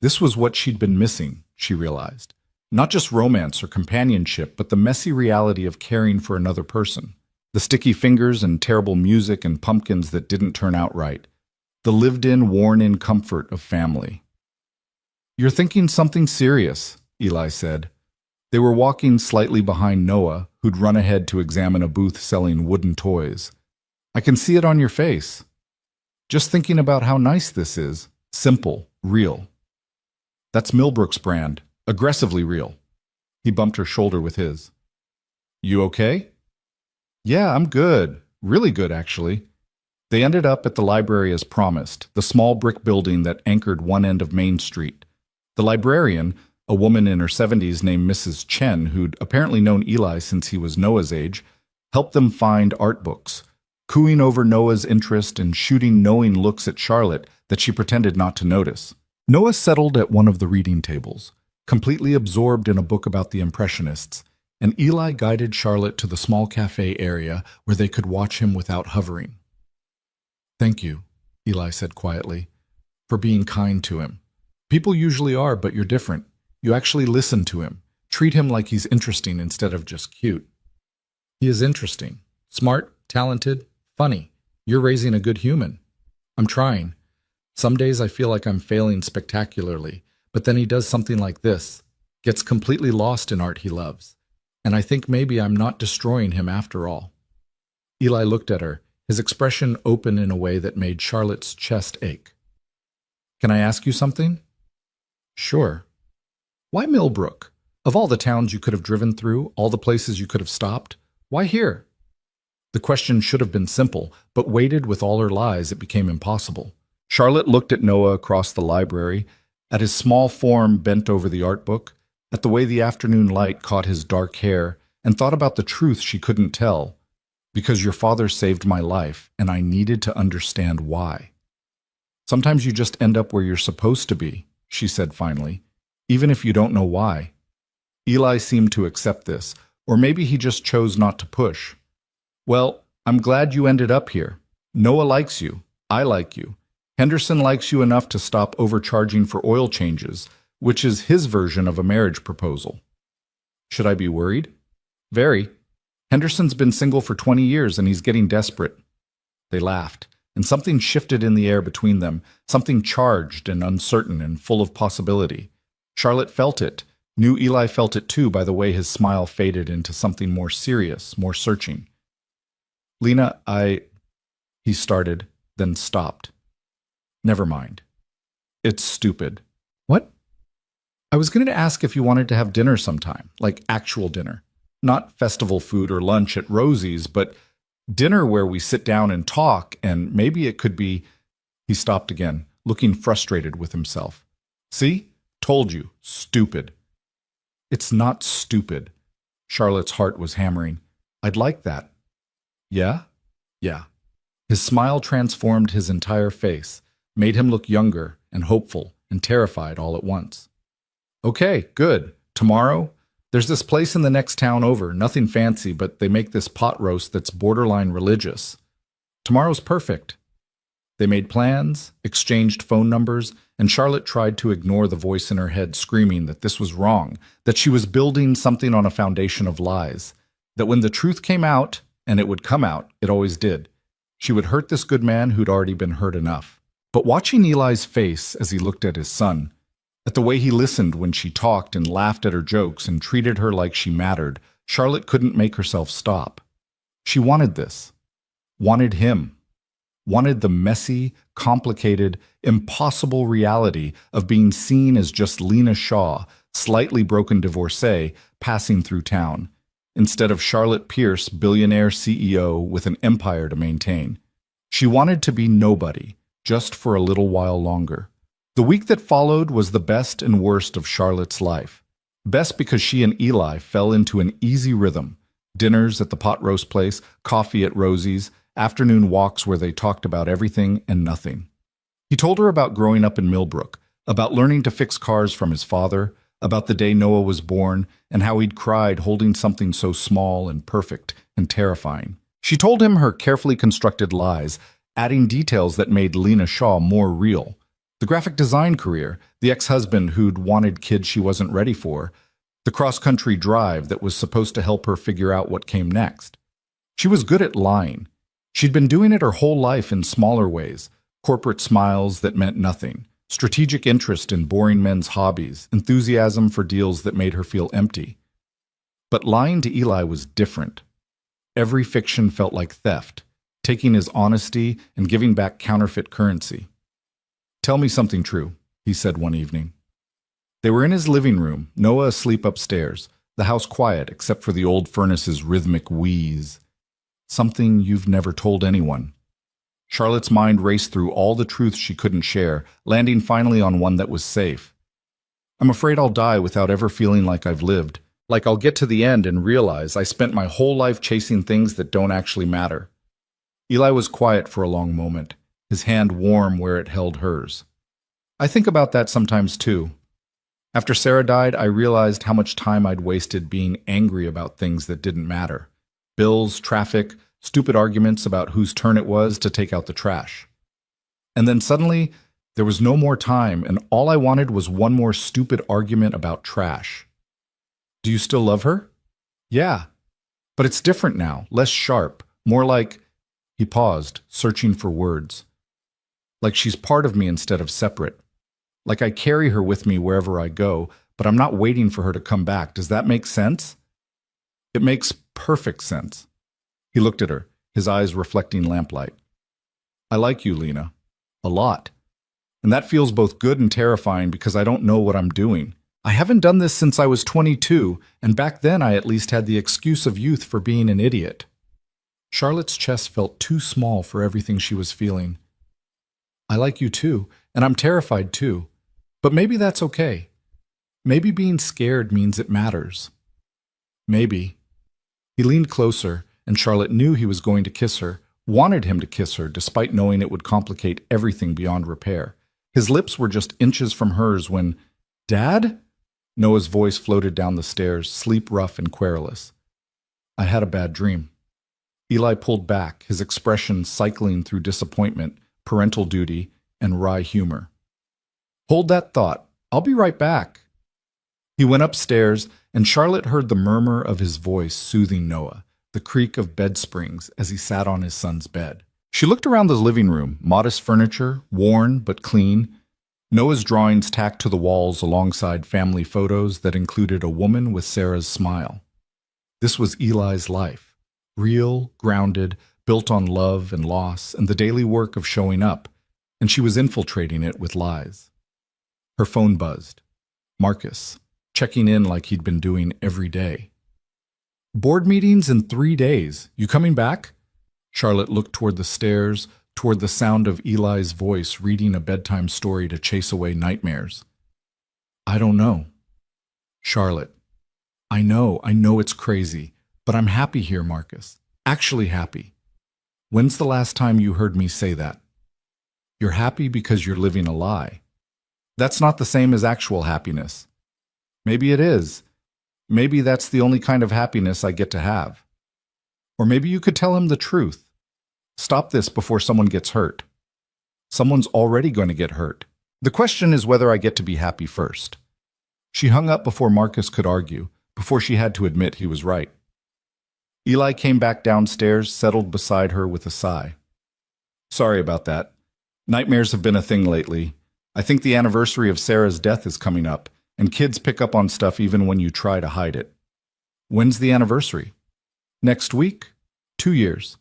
This was what she'd been missing, she realized. Not just romance or companionship, but the messy reality of caring for another person. The sticky fingers and terrible music and pumpkins that didn't turn out right. The lived-in, worn-in comfort of family. You're thinking something serious, Eli said. They were walking slightly behind Noah, who'd run ahead to examine a booth selling wooden toys. I can see it on your face. Just thinking about how nice this is. Simple, real. That's Millbrook's brand. Aggressively real. He bumped her shoulder with his. You okay? Yeah, I'm good. Really good, actually. They ended up at the library as promised, the small brick building that anchored one end of Main Street. The librarian, a woman in her 70s named Mrs. Chen, who'd apparently known Eli since he was Noah's age, helped them find art books, cooing over Noah's interest and shooting knowing looks at Charlotte that she pretended not to notice. Noah settled at one of the reading tables, completely absorbed in a book about the Impressionists, and Eli guided Charlotte to the small cafe area where they could watch him without hovering. Thank you, Eli said quietly, for being kind to him. People usually are, but you're different. You actually listen to him, treat him like he's interesting instead of just cute. He is interesting, smart, talented, funny. You're raising a good human. I'm trying. Some days I feel like I'm failing spectacularly, but then he does something like this, gets completely lost in art he loves. And I think maybe I'm not destroying him after all. Eli looked at her, his expression open in a way that made Charlotte's chest ache. Can I ask you something? Sure. Why Millbrook? Of all the towns you could have driven through, all the places you could have stopped, why here? The question should have been simple, but weighted with all her lies, it became impossible. Charlotte looked at Noah across the library, at his small form bent over the art book, at the way the afternoon light caught his dark hair, and thought about the truth she couldn't tell. Because your father saved my life, and I needed to understand why. Sometimes you just end up where you're supposed to be, she said finally, even if you don't know why. Eli seemed to accept this, or maybe he just chose not to push. Well, I'm glad you ended up here. Noah likes you. I like you. Henderson likes you enough to stop overcharging for oil changes, which is his version of a marriage proposal. Should I be worried? Very. Henderson's been single for 20 years and he's getting desperate. They laughed, and something shifted in the air between them, something charged and uncertain and full of possibility. Charlotte felt it, knew Eli felt it too by the way his smile faded into something more serious, more searching. Lena, he started, then stopped. Never mind. It's stupid. What? I was going to ask if you wanted to have dinner sometime, like actual dinner. Not festival food or lunch at Rosie's, but dinner where we sit down and talk, and maybe it could be... He stopped again, looking frustrated with himself. See? Told you. Stupid. It's not stupid. Charlotte's heart was hammering. I'd like that. Yeah? Yeah. His smile transformed his entire face, made him look younger and hopeful and terrified all at once. Okay, good. Tomorrow? There's this place in the next town over, nothing fancy, but they make this pot roast that's borderline religious. Tomorrow's perfect. They made plans, exchanged phone numbers, and Charlotte tried to ignore the voice in her head screaming that this was wrong, that she was building something on a foundation of lies, that when the truth came out, and it would come out, it always did, she would hurt this good man who'd already been hurt enough. But watching Eli's face as he looked at his son, at the way he listened when she talked and laughed at her jokes and treated her like she mattered, Charlotte couldn't make herself stop. She wanted this. Wanted him. Wanted the messy, complicated, impossible reality of being seen as just Lena Shaw, slightly broken divorcee, passing through town, instead of Charlotte Pierce, billionaire CEO with an empire to maintain. She wanted to be nobody, just for a little while longer. The week that followed was the best and worst of Charlotte's life. Best because she and Eli fell into an easy rhythm. Dinners at the pot roast place, coffee at Rosie's, afternoon walks where they talked about everything and nothing. He told her about growing up in Millbrook, about learning to fix cars from his father, about the day Noah was born, and how he'd cried holding something so small and perfect and terrifying. She told him her carefully constructed lies, adding details that made Lena Shaw more real. The graphic design career, the ex-husband who'd wanted kids she wasn't ready for, the cross-country drive that was supposed to help her figure out what came next. She was good at lying. She'd been doing it her whole life in smaller ways, corporate smiles that meant nothing, strategic interest in boring men's hobbies, enthusiasm for deals that made her feel empty. But lying to Eli was different. Every fiction felt like theft, taking his honesty and giving back counterfeit currency. Tell me something true, he said one evening. They were in his living room, Noah asleep upstairs, the house quiet except for the old furnace's rhythmic wheeze. Something you've never told anyone. Charlotte's mind raced through all the truths she couldn't share, landing finally on one that was safe. I'm afraid I'll die without ever feeling like I've lived, like I'll get to the end and realize I spent my whole life chasing things that don't actually matter. Eli was quiet for a long moment, his hand warm where it held hers. I think about that sometimes too. After Sarah died, I realized how much time I'd wasted being angry about things that didn't matter. Bills, traffic, stupid arguments about whose turn it was to take out the trash. And then suddenly, there was no more time, and all I wanted was one more stupid argument about trash. Do you still love her? Yeah. But it's different now, less sharp, more like... He paused, searching for words. Like she's part of me instead of separate. Like I carry her with me wherever I go, but I'm not waiting for her to come back. Does that make sense? It makes perfect sense. He looked at her, his eyes reflecting lamplight. I like you, Lena. A lot. And that feels both good and terrifying because I don't know what I'm doing. I haven't done this since I was 22, and back then I at least had the excuse of youth for being an idiot. Charlotte's chest felt too small for everything she was feeling. I like you too, and I'm terrified too. But maybe that's okay. Maybe being scared means it matters. Maybe. He leaned closer, and Charlotte knew he was going to kiss her, wanted him to kiss her despite knowing it would complicate everything beyond repair. His lips were just inches from hers when, Dad? Noah's voice floated down the stairs, sleep rough and querulous. I had a bad dream. Eli pulled back, his expression cycling through disappointment, parental duty, and wry humor. Hold that thought. I'll be right back. He went upstairs, and Charlotte heard the murmur of his voice soothing Noah, the creak of bed springs as he sat on his son's bed. She looked around the living room, modest furniture, worn but clean, Noah's drawings tacked to the walls alongside family photos that included a woman with Sarah's smile. This was Eli's life, real, grounded, built on love and loss and the daily work of showing up, and she was infiltrating it with lies. Her phone buzzed. Marcus, checking in like he'd been doing every day. Board meetings in 3 days. You coming back? Charlotte looked toward the stairs, toward the sound of Eli's voice reading a bedtime story to chase away nightmares. I don't know. Charlotte, I know it's crazy, but I'm happy here, Marcus. Actually happy. When's the last time you heard me say that? You're happy because you're living a lie. That's not the same as actual happiness. Maybe it is. Maybe that's the only kind of happiness I get to have. Or maybe you could tell him the truth. Stop this before someone gets hurt. Someone's already going to get hurt. The question is whether I get to be happy first. She hung up before Marcus could argue, before she had to admit he was right. Eli came back downstairs, settled beside her with a sigh. Sorry about that. Nightmares have been a thing lately. I think the anniversary of Sarah's death is coming up, and kids pick up on stuff even when you try to hide it. When's the anniversary? Next week? 2 years.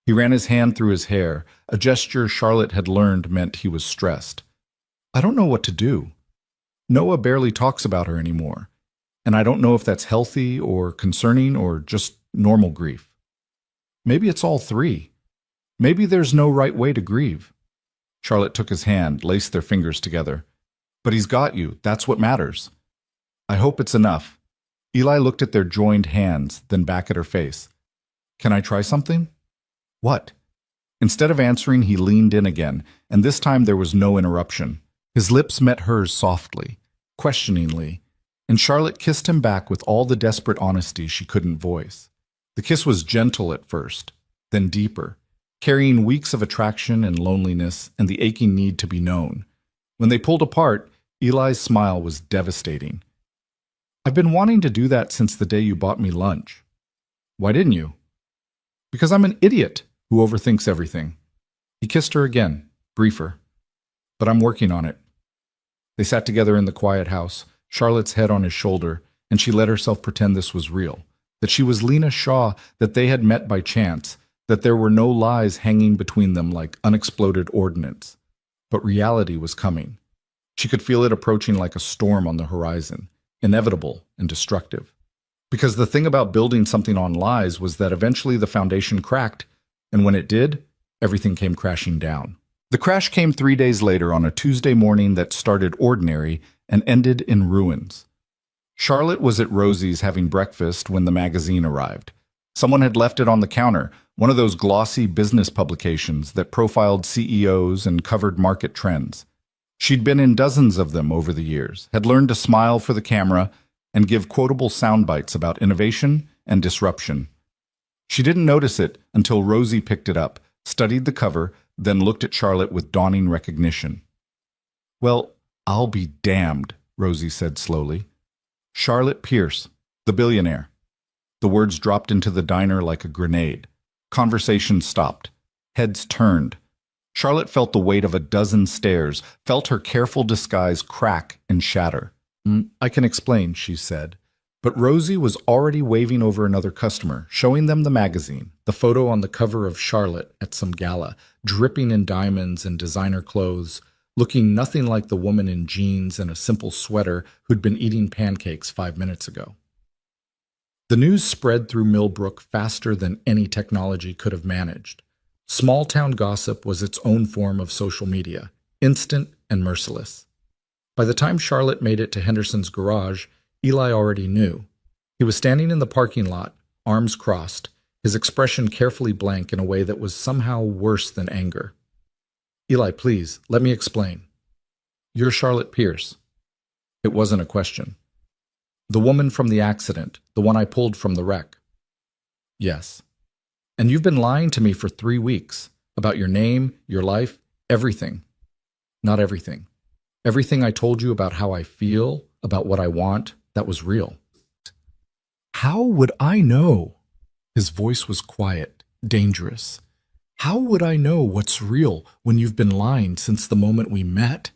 He ran his hand through his hair, a gesture Charlotte had learned meant he was stressed. I don't know what to do. Noah barely talks about her anymore, and I don't know if that's healthy or concerning or just normal grief. Maybe it's all three. Maybe there's no right way to grieve. Charlotte took his hand, laced their fingers together. But he's got you. That's what matters. I hope it's enough. Eli looked at their joined hands, then back at her face. Can I try something? What? Instead of answering, he leaned in again, and this time there was no interruption. His lips met hers softly, questioningly, and Charlotte kissed him back with all the desperate honesty she couldn't voice. The kiss was gentle at first, then deeper, carrying weeks of attraction and loneliness and the aching need to be known. When they pulled apart, Eli's smile was devastating. I've been wanting to do that since the day you bought me lunch. Why didn't you? Because I'm an idiot who overthinks everything. He kissed her again, briefer. But I'm working on it. They sat together in the quiet house, Charlotte's head on his shoulder, and she let herself pretend this was real, that she was Lena Shaw, that they had met by chance, that there were no lies hanging between them like unexploded ordnance. But reality was coming. She could feel it approaching like a storm on the horizon, inevitable and destructive. Because the thing about building something on lies was that eventually the foundation cracked, and when it did, everything came crashing down. The crash came 3 days later on a Tuesday morning that started ordinary and ended in ruins. Charlotte was at Rosie's having breakfast when the magazine arrived. Someone had left it on the counter, one of those glossy business publications that profiled CEOs and covered market trends. She'd been in dozens of them over the years, had learned to smile for the camera and give quotable sound bites about innovation and disruption. She didn't notice it until Rosie picked it up, studied the cover, then looked at Charlotte with dawning recognition. Well, I'll be damned, Rosie said slowly. Charlotte Pierce, the billionaire. The words dropped into the diner like a grenade. Conversation stopped. Heads turned. Charlotte felt the weight of a dozen stares, felt her careful disguise crack and shatter. I can explain, she said. But Rosie was already waving over another customer, showing them the magazine, the photo on the cover of Charlotte at some gala, dripping in diamonds and designer clothes, looking nothing like the woman in jeans and a simple sweater who'd been eating pancakes 5 minutes ago. The news spread through Millbrook faster than any technology could have managed. Small-town gossip was its own form of social media, instant and merciless. By the time Charlotte made it to Henderson's garage, Eli already knew. He was standing in the parking lot, arms crossed, his expression carefully blank in a way that was somehow worse than anger. Eli, please, let me explain. You're Charlotte Pierce. It wasn't a question. The woman from the accident, the one I pulled from the wreck. Yes. And you've been lying to me for 3 weeks about your name, your life, everything. Not everything. Everything I told you about how I feel, about what I want, that was real. How would I know? His voice was quiet, dangerous. How would I know what's real when you've been lying since the moment we met?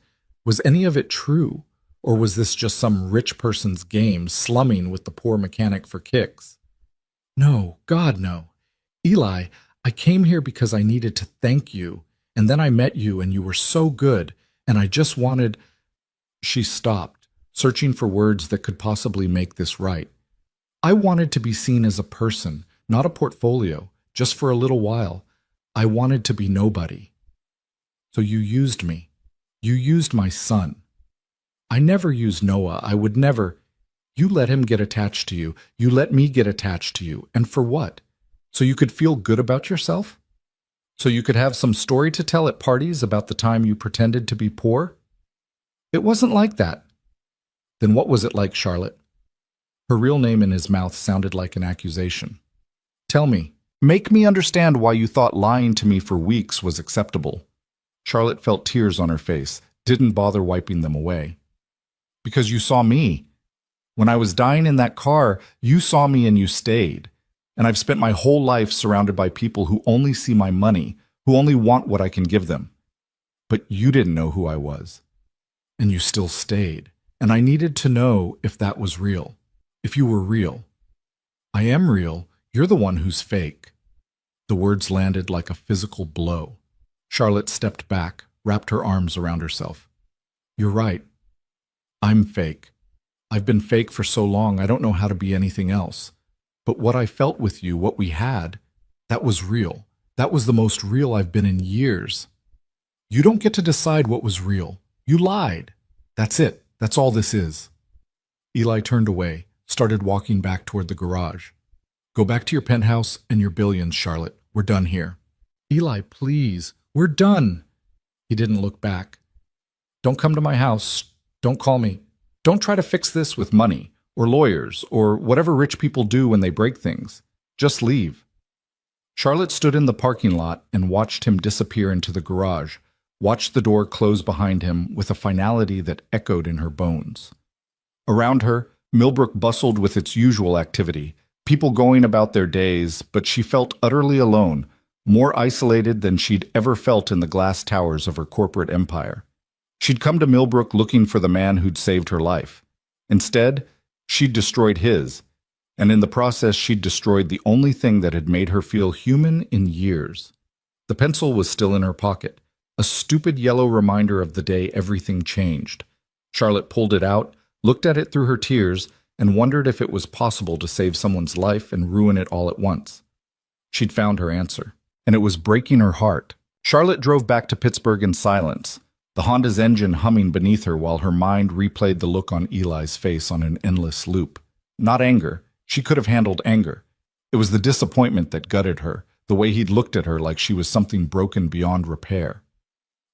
Was any of it true? Or was this just some rich person's game slumming with the poor mechanic for kicks? No, God, no. Eli, I came here because I needed to thank you, and then I met you and you were so good, and I just wanted... She stopped, searching for words that could possibly make this right. I wanted to be seen as a person, not a portfolio, just for a little while. I wanted to be nobody. So you used me. You used my son. I never used Noah. I would never. You let him get attached to you. You let me get attached to you. And for what? So you could feel good about yourself? So you could have some story to tell at parties about the time you pretended to be poor? It wasn't like that. Then what was it like, Charlotte? Her real name in his mouth sounded like an accusation. Tell me. Make me understand why you thought lying to me for weeks was acceptable. Charlotte felt tears on her face, didn't bother wiping them away. Because you saw me. When I was dying in that car, you saw me and you stayed. And I've spent my whole life surrounded by people who only see my money, who only want what I can give them. But you didn't know who I was. And you still stayed. And I needed to know if that was real. If you were real. I am real. You're the one who's fake. The words landed like a physical blow. Charlotte stepped back, wrapped her arms around herself. You're right. I'm fake. I've been fake for so long, I don't know how to be anything else. But what I felt with you, what we had, that was real. That was the most real I've been in years. You don't get to decide what was real. You lied. That's it. That's all this is. Eli turned away, started walking back toward the garage. Go back to your penthouse and your billions, Charlotte. We're done here. Eli, please. We're done. He didn't look back. Don't come to my house. Don't call me. Don't try to fix this with money, or lawyers, or whatever rich people do when they break things. Just leave. Charlotte stood in the parking lot and watched him disappear into the garage, watched the door close behind him with a finality that echoed in her bones. Around her, Millbrook bustled with its usual activity, people going about their days, but she felt utterly alone, more isolated than she'd ever felt in the glass towers of her corporate empire. She'd come to Millbrook looking for the man who'd saved her life. Instead, she'd destroyed his, and in the process she'd destroyed the only thing that had made her feel human in years. The pencil was still in her pocket, a stupid yellow reminder of the day everything changed. Charlotte pulled it out, looked at it through her tears, and wondered if it was possible to save someone's life and ruin it all at once. She'd found her answer, and it was breaking her heart. Charlotte drove back to Pittsburgh in silence, the Honda's engine humming beneath her while her mind replayed the look on Eli's face on an endless loop. Not anger. She could have handled anger. It was the disappointment that gutted her, the way he'd looked at her like she was something broken beyond repair.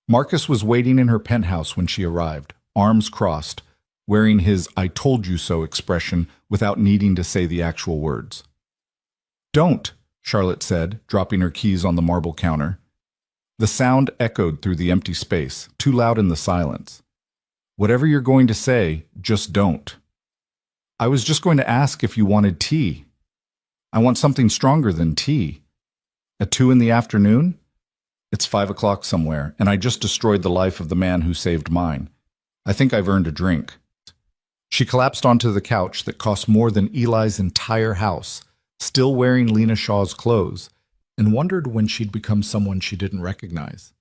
Marcus was waiting in her penthouse when she arrived, arms crossed, wearing his "I told you so" expression without needing to say the actual words. Don't, Charlotte said, dropping her keys on the marble counter. The sound echoed through the empty space, too loud in the silence. Whatever you're going to say, just don't. I was just going to ask if you wanted tea. I want something stronger than tea. At 2 in the afternoon? It's 5 o'clock somewhere, and I just destroyed the life of the man who saved mine. I think I've earned a drink. She collapsed onto the couch that cost more than Eli's entire house, still wearing Lena Shaw's clothes, and wondered when she'd become someone she didn't recognize.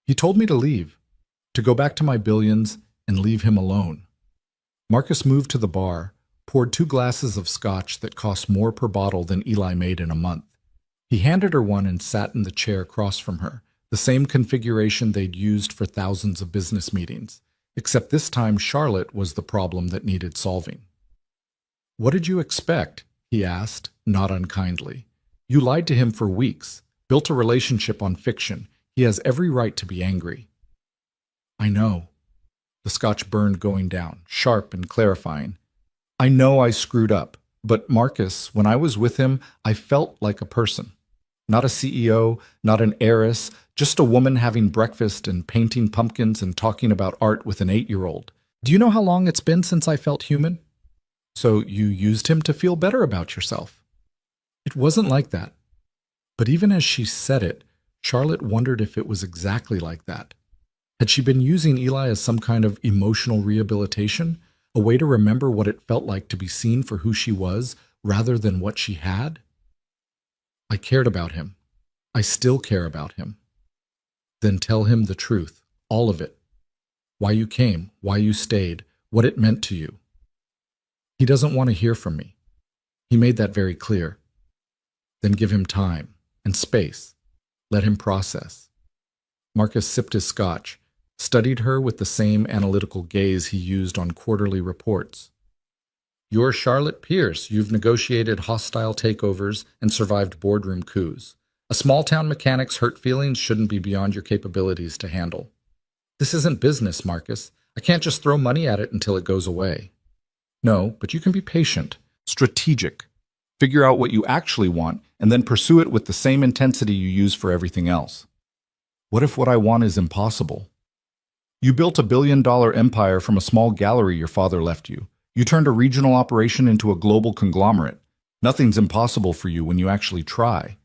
He told me to leave, to go back to my billions and leave him alone. Marcus moved to the bar, poured 2 glasses of scotch that cost more per bottle than Eli made in a month. He handed her one and sat in the chair across from her, the same configuration they'd used for thousands of business meetings, except this time Charlotte was the problem that needed solving. What did you expect? He asked, not unkindly. You lied to him for weeks, built a relationship on fiction. He has every right to be angry. I know. The scotch burned going down, sharp and clarifying. I know I screwed up, but Marcus, when I was with him, I felt like a person. Not a CEO, not an heiress, just a woman having breakfast and painting pumpkins and talking about art with an 8-year-old. Do you know how long it's been since I felt human? So you used him to feel better about yourself. It wasn't like that. But even as she said it, Charlotte wondered if it was exactly like that. Had she been using Eli as some kind of emotional rehabilitation, a way to remember what it felt like to be seen for who she was rather than what she had? I cared about him. I still care about him. Then tell him the truth, all of it. Why you came, why you stayed, what it meant to you. He doesn't want to hear from me. He made that very clear. Then give him time and space. Let him process. Marcus sipped his scotch, studied her with the same analytical gaze he used on quarterly reports. You're Charlotte Pierce. You've negotiated hostile takeovers and survived boardroom coups. A small-town mechanic's hurt feelings shouldn't be beyond your capabilities to handle. This isn't business, Marcus. I can't just throw money at it until it goes away. No, but you can be patient, strategic. Figure out what you actually want, and then pursue it with the same intensity you use for everything else. What if what I want is impossible? You built $1 billion empire from a small gallery your father left you. You turned a regional operation into a global conglomerate. Nothing's impossible for you when you actually try.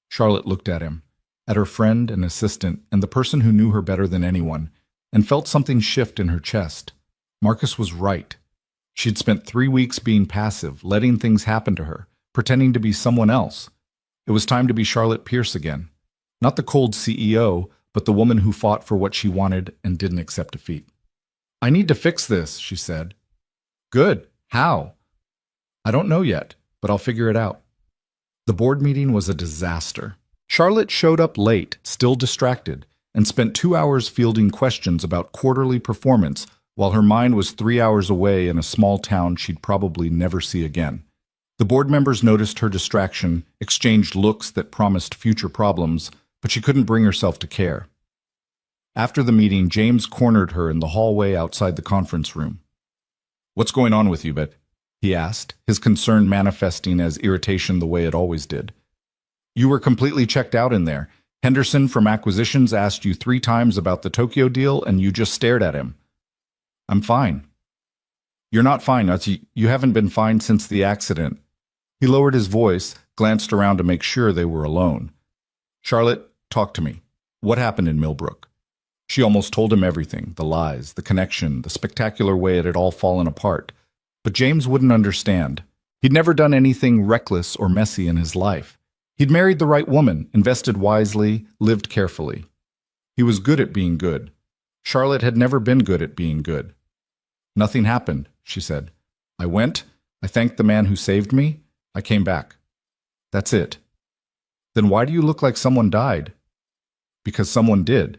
Charlotte looked at him, at her friend and assistant, and the person who knew her better than anyone, and felt something shift in her chest. Marcus was right. She'd spent 3 weeks being passive, letting things happen to her, pretending to be someone else. It was time to be Charlotte Pierce again. Not the cold CEO, but the woman who fought for what she wanted and didn't accept defeat. I need to fix this, she said. Good. How? I don't know yet, but I'll figure it out. The board meeting was a disaster. Charlotte showed up late, still distracted, and spent 2 hours fielding questions about quarterly performance while her mind was 3 hours away in a small town she'd probably never see again. The board members noticed her distraction, exchanged looks that promised future problems, but she couldn't bring herself to care. After the meeting, James cornered her in the hallway outside the conference room. What's going on with you, Bet? He asked, his concern manifesting as irritation the way it always did. You were completely checked out in there. Henderson from Acquisitions asked you 3 times about the Tokyo deal, and you just stared at him. I'm fine. You're not fine, you haven't been fine since the accident. He lowered his voice, glanced around to make sure they were alone. Charlotte, talk to me. What happened in Millbrook? She almost told him everything, the lies, the connection, the spectacular way it had all fallen apart. But James wouldn't understand. He'd never done anything reckless or messy in his life. He'd married the right woman, invested wisely, lived carefully. He was good at being good. Charlotte had never been good at being good. Nothing happened, she said. I went, I thanked the man who saved me, I came back. That's it. Then why do you look like someone died? Because someone did.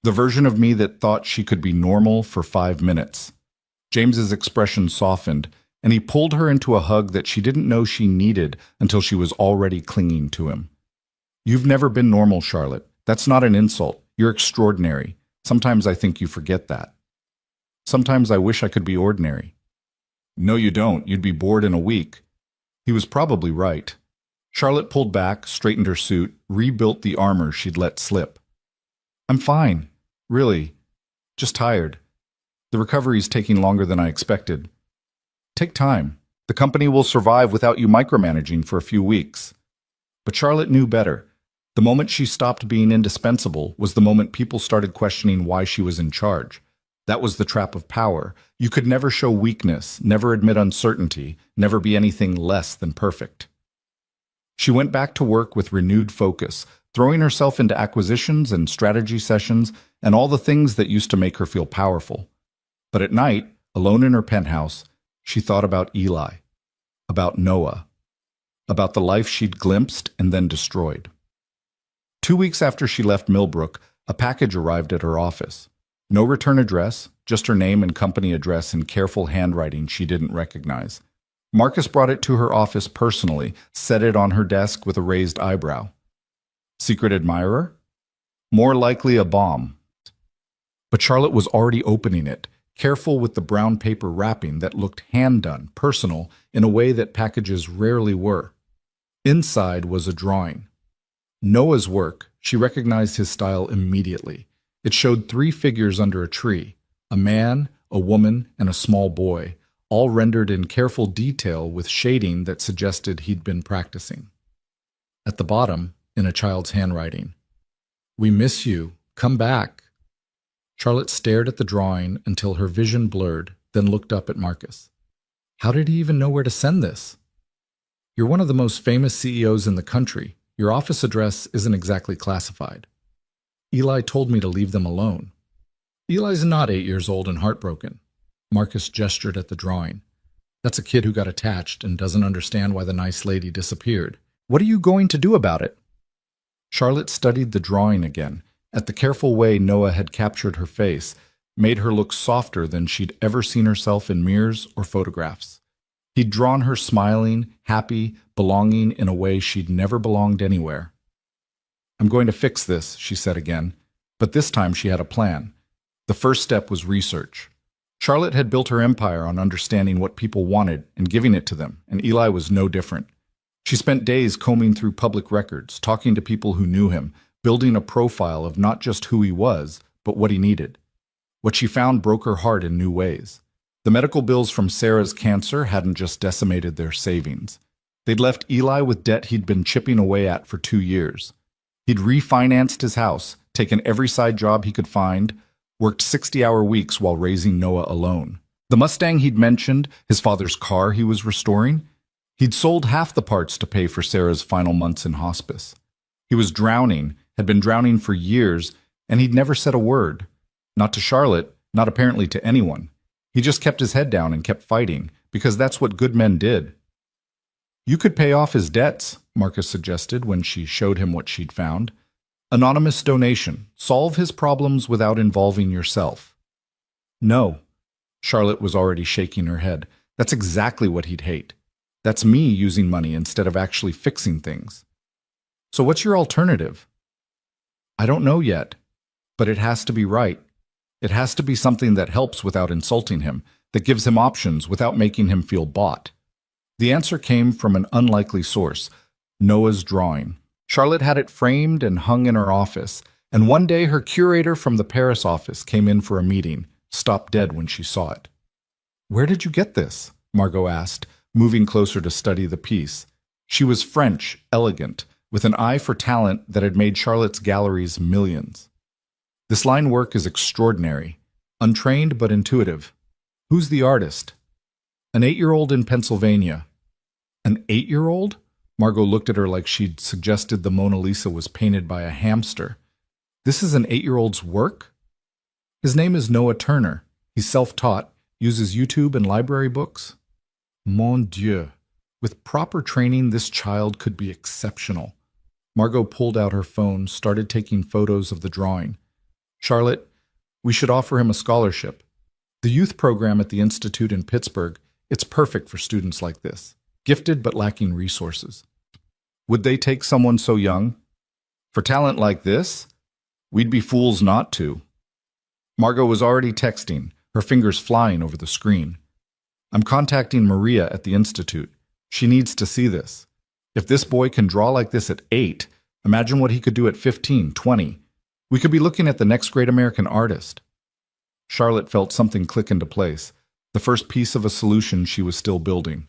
The version of me that thought she could be normal for 5 minutes. James's expression softened, and he pulled her into a hug that she didn't know she needed until she was already clinging to him. You've never been normal, Charlotte. That's not an insult. You're extraordinary. Sometimes I think you forget that. Sometimes I wish I could be ordinary. No, you don't. You'd be bored in a week. He was probably right. Charlotte pulled back, straightened her suit, rebuilt the armor she'd let slip. I'm fine. Really. Just tired. The recovery's taking longer than I expected. Take time. The company will survive without you micromanaging for a few weeks. But Charlotte knew better. The moment she stopped being indispensable was the moment people started questioning why she was in charge. That was the trap of power. You could never show weakness, never admit uncertainty, never be anything less than perfect. She went back to work with renewed focus, throwing herself into acquisitions and strategy sessions and all the things that used to make her feel powerful. But at night, alone in her penthouse, she thought about Eli, about Noah, about the life she'd glimpsed and then destroyed. 2 weeks after she left Millbrook, a package arrived at her office. No return address, just her name and company address in careful handwriting she didn't recognize. Marcus brought it to her office personally, set it on her desk with a raised eyebrow. Secret admirer? More likely a bomb. But Charlotte was already opening it, careful with the brown paper wrapping that looked hand-done, personal, in a way that packages rarely were. Inside was a drawing. Noah's work, she recognized his style immediately. It showed 3 figures under a tree, a man, a woman, and a small boy, all rendered in careful detail with shading that suggested he'd been practicing. At the bottom, in a child's handwriting, "We miss you. Come back." Charlotte stared at the drawing until her vision blurred, then looked up at Marcus. How did he even know where to send this? "You're one of the most famous CEOs in the country. Your office address isn't exactly classified. Eli told me to leave them alone." "Eli's not 8 years old and heartbroken." Marcus gestured at the drawing. "That's a kid who got attached and doesn't understand why the nice lady disappeared. What are you going to do about it?" Charlotte studied the drawing again. At the careful way Noah had captured her face, made her look softer than she'd ever seen herself in mirrors or photographs. He'd drawn her smiling, happy, belonging in a way she'd never belonged anywhere. "I'm going to fix this," she said again, but this time she had a plan. The first step was research. Charlotte had built her empire on understanding what people wanted and giving it to them, and Eli was no different. She spent days combing through public records, talking to people who knew him, building a profile of not just who he was, but what he needed. What she found broke her heart in new ways. The medical bills from Sarah's cancer hadn't just decimated their savings. They'd left Eli with debt he'd been chipping away at for 2 years. He'd refinanced his house, taken every side job he could find, worked 60-hour weeks while raising Noah alone. The Mustang he'd mentioned, his father's car he was restoring, he'd sold half the parts to pay for Sarah's final months in hospice. He was drowning, had been drowning for years, and he'd never said a word. Not to Charlotte, not apparently to anyone. He just kept his head down and kept fighting, because that's what good men did. "You could pay off his debts," Marcus suggested when she showed him what she'd found. "Anonymous donation. Solve his problems without involving yourself." "No." Charlotte was already shaking her head. "That's exactly what he'd hate. That's me using money instead of actually fixing things." "So what's your alternative?" "I don't know yet, but it has to be right. It has to be something that helps without insulting him, that gives him options without making him feel bought." The answer came from an unlikely source, Noah's drawing. Charlotte had it framed and hung in her office, and one day her curator from the Paris office came in for a meeting, stopped dead when she saw it. "Where did you get this?" Margot asked, moving closer to study the piece. She was French, elegant, with an eye for talent that had made Charlotte's galleries millions. "This line work is extraordinary, untrained but intuitive." "Who's the artist?" "An 8-year-old in Pennsylvania." "An 8-year-old? Margot looked at her like she'd suggested the Mona Lisa was painted by a hamster. "This is an 8-year-old's work?" "His name is Noah Turner. He's self-taught, uses YouTube and library books." Mon Dieu. With proper training, this child could be exceptional. Margot pulled out her phone, started taking photos of the drawing. "Charlotte, we should offer him a scholarship. The youth program at the Institute in Pittsburgh, it's perfect for students like this, gifted but lacking resources." "Would they take someone so young? For talent like this? We'd be fools not to." Margot was already texting, her fingers flying over the screen. "I'm contacting Maria at the Institute. She needs to see this. If this boy can draw like this at 8, imagine what he could do at 15, 20. We could be looking at the next great American artist." Charlotte felt something click into place, the first piece of a solution she was still building.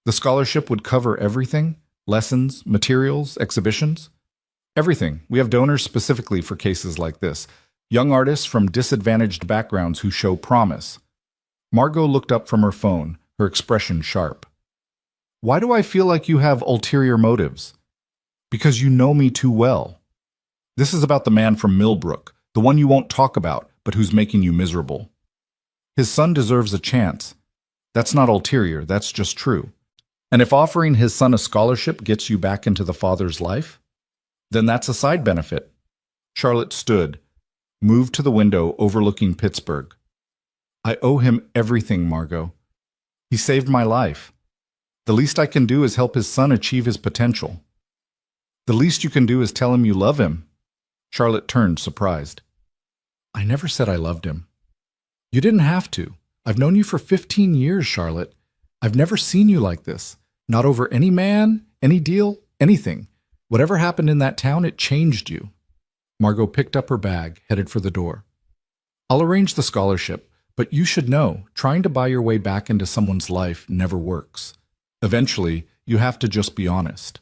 The scholarship would cover everything: lessons, materials, exhibitions. Everything. We have donors specifically for cases like this. Young artists from disadvantaged backgrounds who show promise. Margot looked up from her phone, her expression sharp. "Why do I feel like you have ulterior motives?" "Because you know me too well. This is about the man from Millbrook, the one you won't talk about, but who's making you miserable. His son deserves a chance. That's not ulterior, that's just true. And if offering his son a scholarship gets you back into the father's life, then that's a side benefit." Charlotte stood, moved to the window overlooking Pittsburgh. "I owe him everything, Margot. He saved my life. The least I can do is help his son achieve his potential." "The least you can do is tell him you love him." Charlotte turned, surprised. "I never said I loved him." "You didn't have to. I've known you for 15 years, Charlotte. I've never seen you like this. Not over any man, any deal, anything. Whatever happened in that town, it changed you." Margot picked up her bag, headed for the door. "I'll arrange the scholarship, But you should know, trying to buy your way back into someone's life never works. Eventually, you have to just be honest.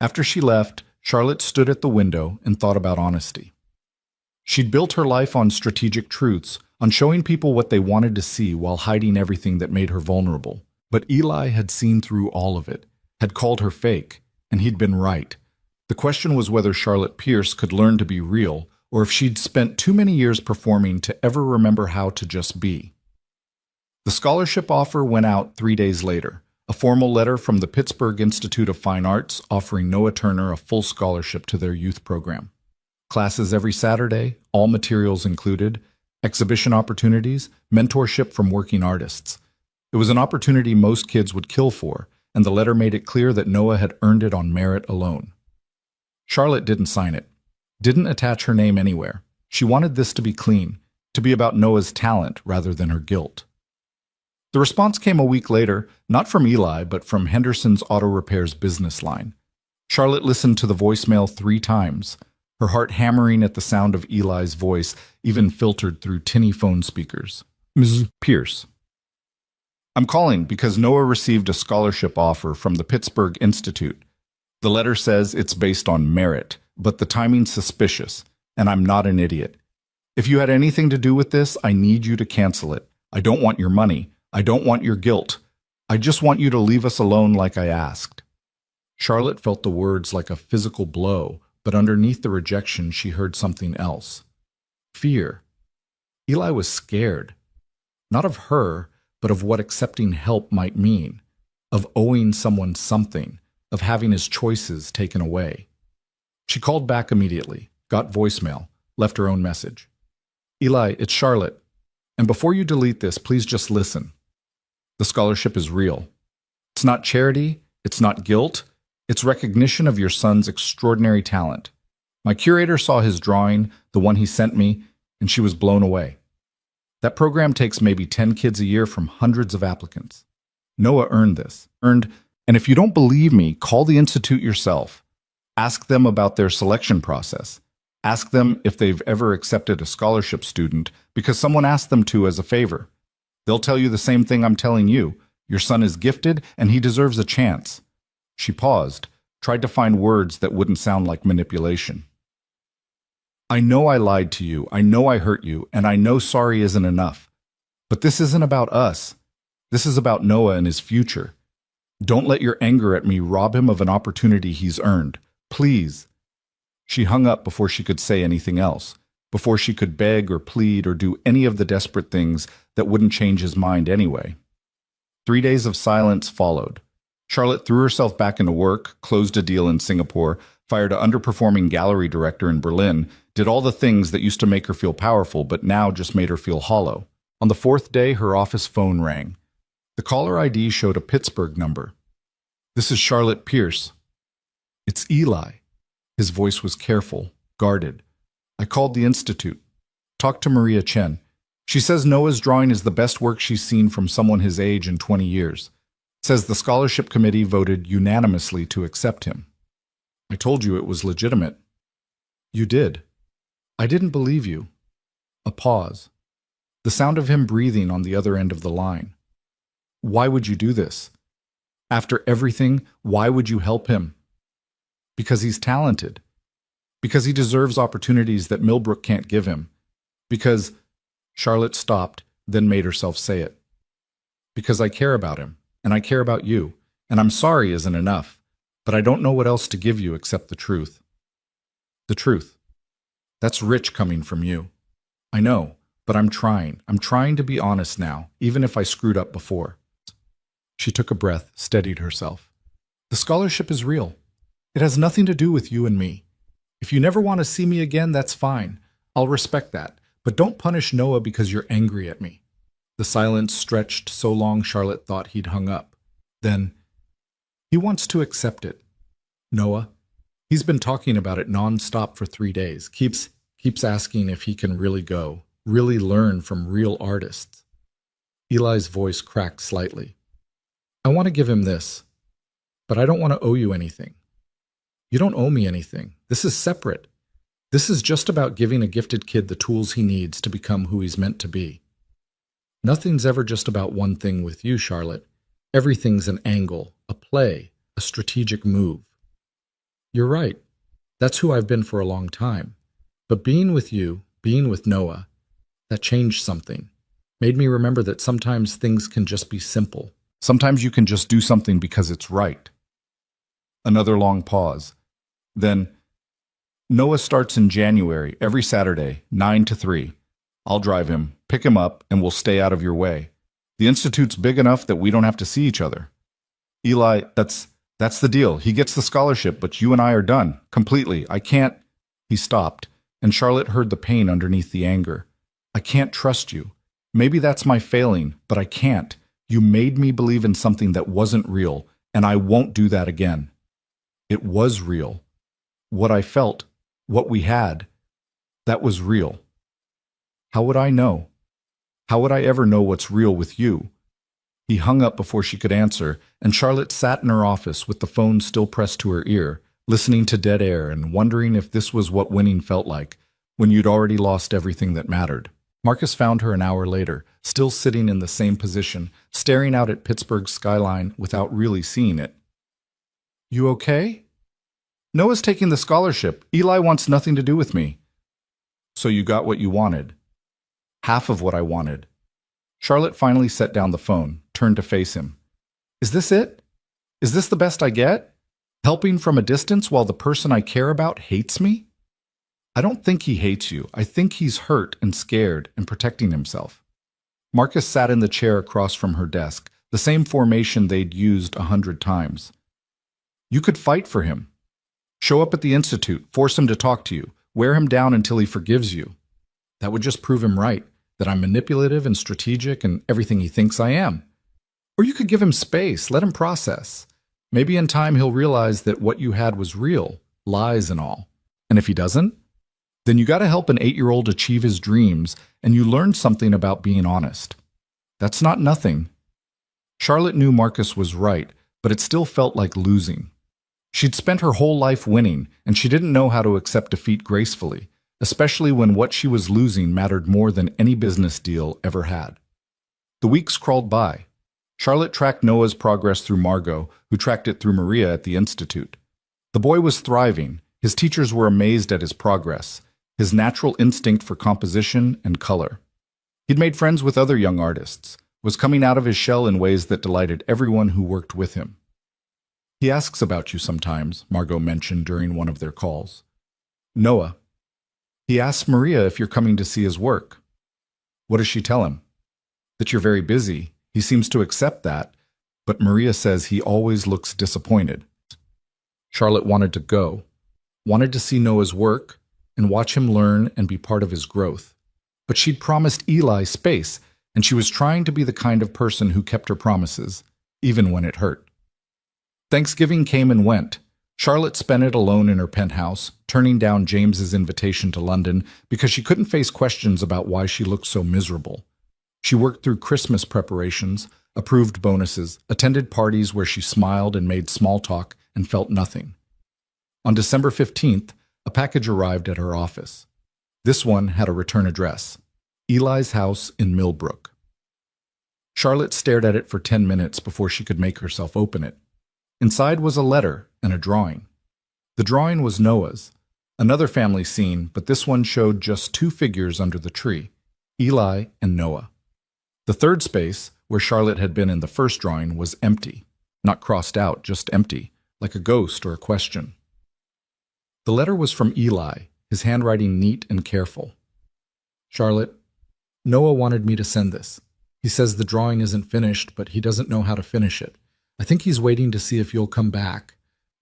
After she left, Charlotte stood at the window and thought about honesty. She'd built her life on strategic truths, on showing people what they wanted to see while hiding everything that made her vulnerable. But Eli had seen through all of it, had called her fake, and he'd been right. The question was whether Charlotte Pierce could learn to be real, or if she'd spent too many years performing to ever remember how to just be. The scholarship offer went out 3 days later, a formal letter from the Pittsburgh Institute of Fine Arts offering Noah Turner a full scholarship to their youth program. Classes every Saturday, all materials included, exhibition opportunities, mentorship from working artists. It was an opportunity most kids would kill for, and the letter made it clear that Noah had earned it on merit alone. Charlotte didn't sign it, didn't attach her name anywhere. She wanted this to be clean, to be about Noah's talent rather than her guilt. The response came a week later, not from Eli, but from Henderson's Auto Repairs business line. Charlotte listened to the voicemail 3 times, her heart hammering at the sound of Eli's voice, even filtered through tinny phone speakers. Ms. Pierce. I'm calling because Noah received a scholarship offer from the Pittsburgh Institute. The letter says it's based on merit, but the timing's suspicious, and I'm not an idiot. If you had anything to do with this, I need you to cancel it. I don't want your money. I don't want your guilt. I just want you to leave us alone like I asked. Charlotte felt the words like a physical blow, but underneath the rejection she heard something else. Fear. Eli was scared. Not of her, but of what accepting help might mean, of owing someone something, of having his choices taken away. She called back immediately, got voicemail, left her own message. Eli, it's Charlotte. And before you delete this, please just listen. The scholarship is real. It's not charity, it's not guilt, it's recognition of your son's extraordinary talent. My curator saw his drawing, the one he sent me, and she was blown away. That program takes maybe 10 kids a year from hundreds of applicants. Noah earned this. And if you don't believe me, call the Institute yourself. Ask them about their selection process. Ask them if they've ever accepted a scholarship student because someone asked them to as a favor. They'll tell you the same thing I'm telling you. Your son is gifted and he deserves a chance. She paused, tried to find words that wouldn't sound like manipulation. I know I lied to you, I know I hurt you, and I know sorry isn't enough. But this isn't about us. This is about Noah and his future. Don't let your anger at me rob him of an opportunity he's earned. Please. She hung up before she could say anything else, before she could beg or plead or do any of the desperate things that wouldn't change his mind anyway. 3 days of silence followed. Charlotte threw herself back into work, closed a deal in Singapore, fired an underperforming gallery director in Berlin, did all the things that used to make her feel powerful but now just made her feel hollow. On the 4th day, her office phone rang. The caller ID showed a Pittsburgh number. This is Charlotte Pierce. It's Eli. His voice was careful, guarded. I called the Institute. Talked to Maria Chen. She says Noah's drawing is the best work she's seen from someone his age in 20 years. Says the scholarship committee voted unanimously to accept him. I told you it was legitimate. You did. I didn't believe you. A pause. The sound of him breathing on the other end of the line. Why would you do this? After everything, why would you help him? Because he's talented. Because he deserves opportunities that Millbrook can't give him. Because, Charlotte stopped, then made herself say it. Because I care about him, and I care about you, and I'm sorry isn't enough, but I don't know what else to give you except the truth. The truth. That's rich coming from you. I know, but I'm trying. I'm trying to be honest now, even if I screwed up before. She took a breath, steadied herself. The scholarship is real. It has nothing to do with you and me. If you never want to see me again, that's fine. I'll respect that. But don't punish Noah because you're angry at me. The silence stretched so long Charlotte thought he'd hung up. Then, he wants to accept it. Noah, he's been talking about it nonstop for 3 days. Keeps asking if he can really go, really learn from real artists. Eli's voice cracked slightly. I want to give him this, but I don't want to owe you anything. You don't owe me anything. This is separate. This is just about giving a gifted kid the tools he needs to become who he's meant to be. Nothing's ever just about one thing with you, Charlotte. Everything's an angle, a play, a strategic move. You're right. That's who I've been for a long time. But being with you, being with Noah, that changed something. Made me remember that sometimes things can just be simple. Sometimes you can just do something because it's right. Another long pause. Then, Noah starts in January, every Saturday, 9 to 3. I'll drive him, pick him up, and we'll stay out of your way. The Institute's big enough that we don't have to see each other. Eli, that's the deal. He gets the scholarship, but you and I are done. Completely. I can't. He stopped, and Charlotte heard the pain underneath the anger. I can't trust you. Maybe that's my failing, but I can't. You made me believe in something that wasn't real, and I won't do that again. It was real. What I felt, what we had, that was real. How would I know? How would I ever know what's real with you? He hung up before she could answer, and Charlotte sat in her office with the phone still pressed to her ear, listening to dead air and wondering if this was what winning felt like, when you'd already lost everything that mattered. Marcus found her an hour later, still sitting in the same position, staring out at Pittsburgh's skyline without really seeing it. You okay? Noah's taking the scholarship. Eli wants nothing to do with me. So you got what you wanted. Half of what I wanted. Charlotte finally set down the phone, turned to face him. Is this it? Is this the best I get? Helping from a distance while the person I care about hates me? I don't think he hates you. I think he's hurt and scared and protecting himself. Marcus sat in the chair across from her desk, the same formation they'd used 100 times. You could fight for him. Show up at the Institute, force him to talk to you, wear him down until he forgives you. That would just prove him right, that I'm manipulative and strategic and everything he thinks I am. Or you could give him space, let him process. Maybe in time he'll realize that what you had was real, lies and all. And if he doesn't, then you gotta help an 8-year-old achieve his dreams, and you learn something about being honest. That's not nothing. Charlotte knew Marcus was right, but it still felt like losing. She'd spent her whole life winning, and she didn't know how to accept defeat gracefully, especially when what she was losing mattered more than any business deal ever had. The weeks crawled by. Charlotte tracked Noah's progress through Margot, who tracked it through Maria at the Institute. The boy was thriving. His teachers were amazed at his progress, his natural instinct for composition and color. He'd made friends with other young artists, was coming out of his shell in ways that delighted everyone who worked with him. He asks about you sometimes, Margot mentioned during one of their calls. Noah. He asks Maria if you're coming to see his work. What does she tell him? That you're very busy. He seems to accept that, but Maria says he always looks disappointed. Charlotte wanted to go, wanted to see Noah's work and watch him learn and be part of his growth. But she'd promised Eli space, and she was trying to be the kind of person who kept her promises, even when it hurt. Thanksgiving came and went. Charlotte spent it alone in her penthouse, turning down James's invitation to London because she couldn't face questions about why she looked so miserable. She worked through Christmas preparations, approved bonuses, attended parties where she smiled and made small talk and felt nothing. On December 15th, a package arrived at her office. This one had a return address, Eli's house in Millbrook. Charlotte stared at it for 10 minutes before she could make herself open it. Inside was a letter and a drawing. The drawing was Noah's, another family scene, but this one showed just 2 figures under the tree, Eli and Noah. The third space, where Charlotte had been in the first drawing, was empty, not crossed out, just empty, like a ghost or a question. The letter was from Eli, his handwriting neat and careful. Charlotte, Noah wanted me to send this. He says the drawing isn't finished, but he doesn't know how to finish it. I think he's waiting to see if you'll come back.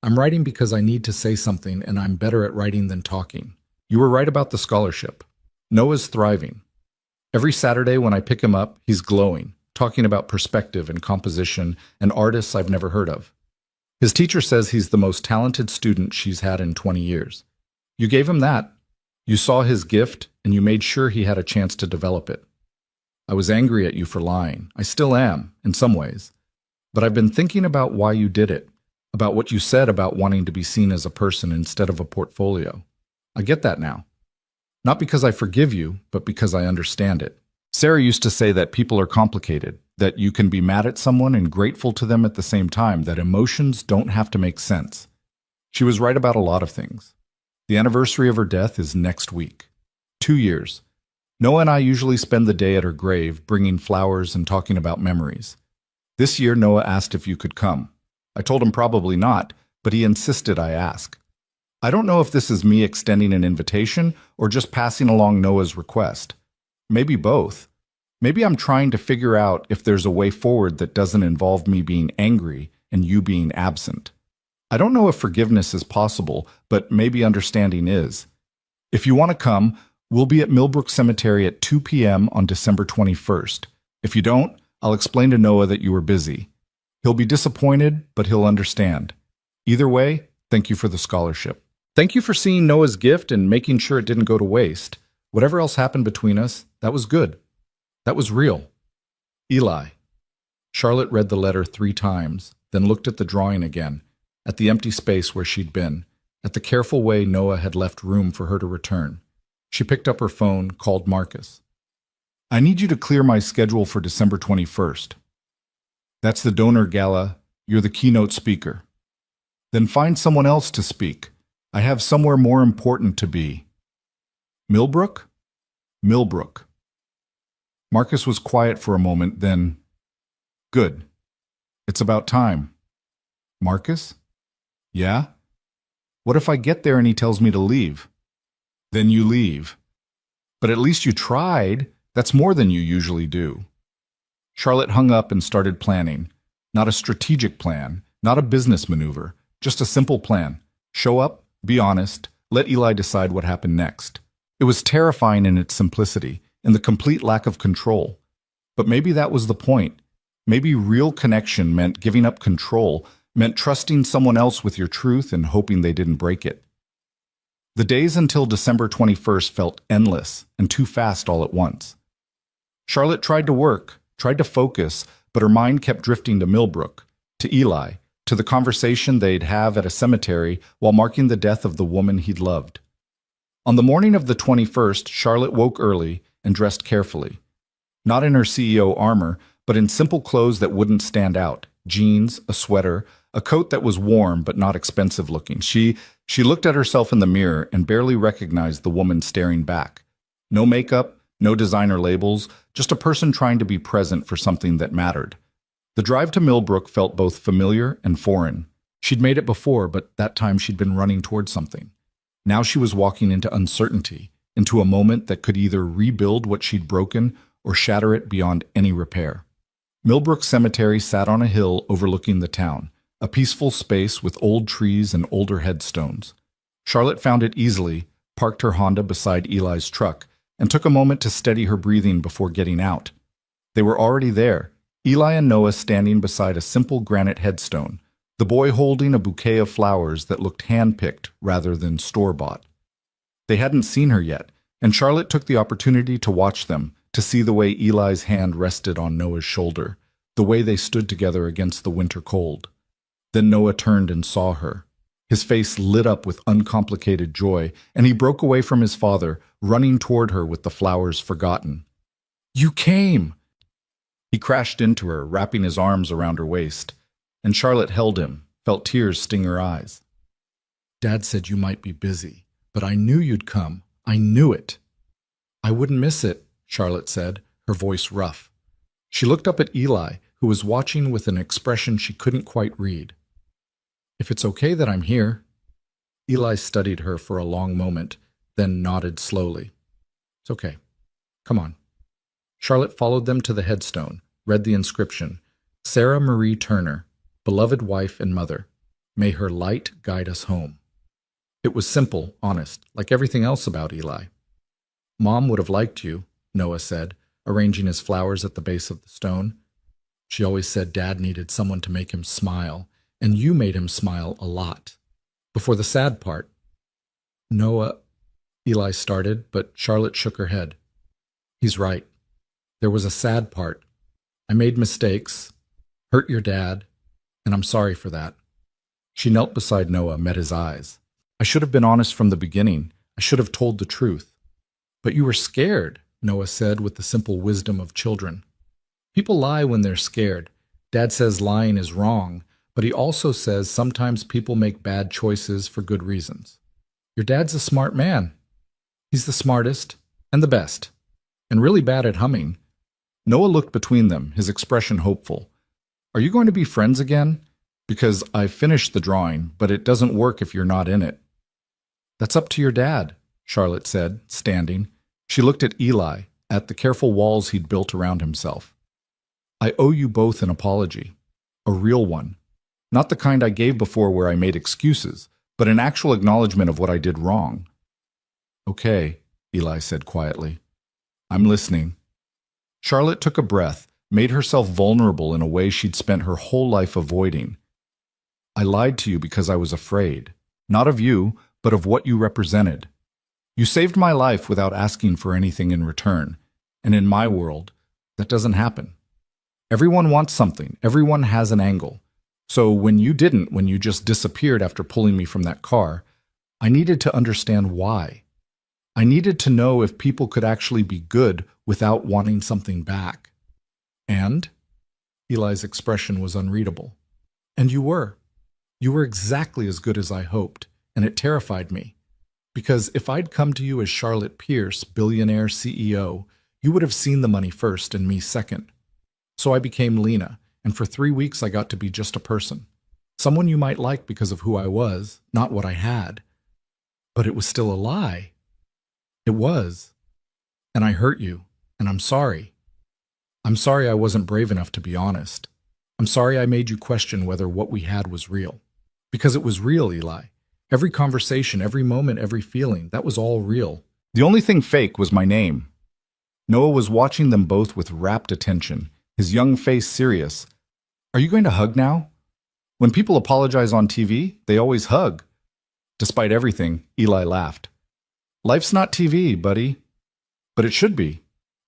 I'm writing because I need to say something, and I'm better at writing than talking. You were right about the scholarship. Noah's thriving. Every Saturday when I pick him up, he's glowing, talking about perspective and composition and artists I've never heard of. His teacher says he's the most talented student she's had in 20 years. You gave him that. You saw his gift, and you made sure he had a chance to develop it. I was angry at you for lying. I still am, in some ways. But I've been thinking about why you did it, about what you said about wanting to be seen as a person instead of a portfolio. I get that now. Not because I forgive you, but because I understand it. Sarah used to say that people are complicated, that you can be mad at someone and grateful to them at the same time, that emotions don't have to make sense. She was right about a lot of things. The anniversary of her death is next week. 2 years. Noah and I usually spend the day at her grave, bringing flowers and talking about memories. This year, Noah asked if you could come. I told him probably not, but he insisted I ask. I don't know if this is me extending an invitation or just passing along Noah's request. Maybe both. Maybe I'm trying to figure out if there's a way forward that doesn't involve me being angry and you being absent. I don't know if forgiveness is possible, but maybe understanding is. If you want to come, we'll be at Millbrook Cemetery at 2 p.m. on December 21st. If you don't, I'll explain to Noah that you were busy. He'll be disappointed, but he'll understand. Either way, thank you for the scholarship. Thank you for seeing Noah's gift and making sure it didn't go to waste. Whatever else happened between us, that was good. That was real. Eli. Charlotte read the letter 3 times, then looked at the drawing again, at the empty space where she'd been, at the careful way Noah had left room for her to return. She picked up her phone, called Marcus. I need you to clear my schedule for December 21st. That's the donor gala. You're the keynote speaker. Then find someone else to speak. I have somewhere more important to be. Millbrook? Millbrook. Marcus was quiet for a moment, then, good. It's about time. Marcus? Yeah? What if I get there and he tells me to leave? Then you leave. But at least you tried. That's more than you usually do. Charlotte hung up and started planning. Not a strategic plan, not a business maneuver, just a simple plan. Show up, be honest, let Eli decide what happened next. It was terrifying in its simplicity, in the complete lack of control. But maybe that was the point. Maybe real connection meant giving up control, meant trusting someone else with your truth and hoping they didn't break it. The days until December 21st felt endless and too fast all at once. Charlotte tried to work, tried to focus, but her mind kept drifting to Millbrook, to Eli, to the conversation they'd have at a cemetery while marking the death of the woman he'd loved. On the morning of the 21st, Charlotte woke early and dressed carefully. Not in her CEO armor, but in simple clothes that wouldn't stand out. Jeans, a sweater, a coat that was warm but not expensive looking. She looked at herself in the mirror and barely recognized the woman staring back. No makeup, no designer labels, just a person trying to be present for something that mattered. The drive to Millbrook felt both familiar and foreign. She'd made it before, but that time she'd been running towards something. Now she was walking into uncertainty, into a moment that could either rebuild what she'd broken or shatter it beyond any repair. Millbrook Cemetery sat on a hill overlooking the town, a peaceful space with old trees and older headstones. Charlotte found it easily, parked her Honda beside Eli's truck, and took a moment to steady her breathing before getting out. They were already there, Eli and Noah standing beside a simple granite headstone, the boy holding a bouquet of flowers that looked hand-picked rather than store-bought. They hadn't seen her yet, and Charlotte took the opportunity to watch them, to see the way Eli's hand rested on Noah's shoulder, the way they stood together against the winter cold. Then Noah turned and saw her. His face lit up with uncomplicated joy, and he broke away from his father, running toward her with the flowers forgotten. "You came!" He crashed into her, wrapping his arms around her waist, and Charlotte held him, felt tears sting her eyes. "Dad said you might be busy, but I knew you'd come. I knew it." "I wouldn't miss it," Charlotte said, her voice rough. She looked up at Eli, who was watching with an expression she couldn't quite read. "If it's okay that I'm here." Eli studied her for a long moment, then nodded slowly. "It's okay. Come on." Charlotte followed them to the headstone, read the inscription, "Sarah Marie Turner, beloved wife and mother. May her light guide us home." It was simple, honest, like everything else about Eli. "Mom would have liked you," Noah said, arranging his flowers at the base of the stone. "She always said Dad needed someone to make him smile, and you made him smile a lot. Before the sad part." "Noah," Eli started, but Charlotte shook her head. "He's right. There was a sad part. I made mistakes, hurt your dad, and I'm sorry for that." She knelt beside Noah, met his eyes. "I should have been honest from the beginning. I should have told the truth." "But you were scared," Noah said with the simple wisdom of children. People lie when they're scared. Dad says lying is wrong, but he also says sometimes people make bad choices for good reasons. Your dad's a smart man. He's the smartest and the best, and really bad at humming. Noah looked between them, his expression hopeful. Are you going to be friends again? Because I finished the drawing, but it doesn't work if you're not in it. That's up to your dad, Charlotte said, standing. She looked at Eli, at the careful walls he'd built around himself. I owe you both an apology. A real one. Not the kind I gave before where I made excuses, but an actual acknowledgement of what I did wrong. Okay, Eli said quietly. I'm listening. Charlotte took a breath, made herself vulnerable in a way she'd spent her whole life avoiding. I lied to you because I was afraid. Not of you, but of what you represented. You saved my life without asking for anything in return. And in my world, that doesn't happen. Everyone wants something. Everyone has an angle. So when you didn't, when you just disappeared after pulling me from that car, I needed to understand why. I needed to know if people could actually be good without wanting something back. And? Eli's expression was unreadable. And you were. You were exactly as good as I hoped, and it terrified me. Because if I'd come to you as Charlotte Pierce, billionaire CEO, you would have seen the money first and me second. So I became Lena, and for 3 weeks I got to be just a person. Someone you might like because of who I was, not what I had. But it was still a lie. It was. And I hurt you, and I'm sorry. I'm sorry I wasn't brave enough to be honest. I'm sorry I made you question whether what we had was real. Because it was real, Eli. Every conversation, every moment, every feeling, that was all real. The only thing fake was my name. Noah was watching them both with rapt attention, his young face serious. Are you going to hug now? When people apologize on TV, they always hug. Despite everything, Eli laughed. Life's not TV, buddy. But it should be.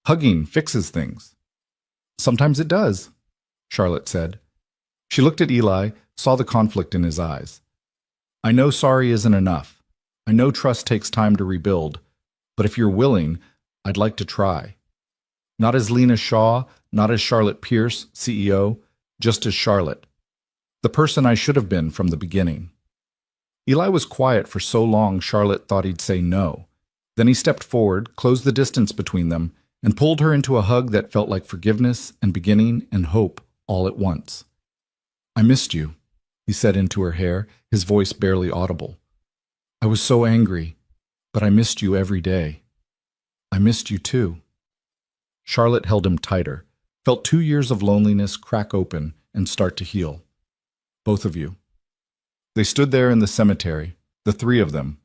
Hugging fixes things. Sometimes it does, Charlotte said. She looked at Eli, saw the conflict in his eyes. I know sorry isn't enough. I know trust takes time to rebuild. But if you're willing, I'd like to try. Not as Lena Shaw, not as Charlotte Pierce, CEO, just as Charlotte. The person I should have been from the beginning. Eli was quiet for so long Charlotte thought he'd say no. Then he stepped forward, closed the distance between them, and pulled her into a hug that felt like forgiveness and beginning and hope all at once. I missed you, he said into her hair, his voice barely audible. I was so angry, but I missed you every day. I missed you too. Charlotte held him tighter, felt 2 years of loneliness crack open and start to heal. Both of you. They stood there in the cemetery, the three of them,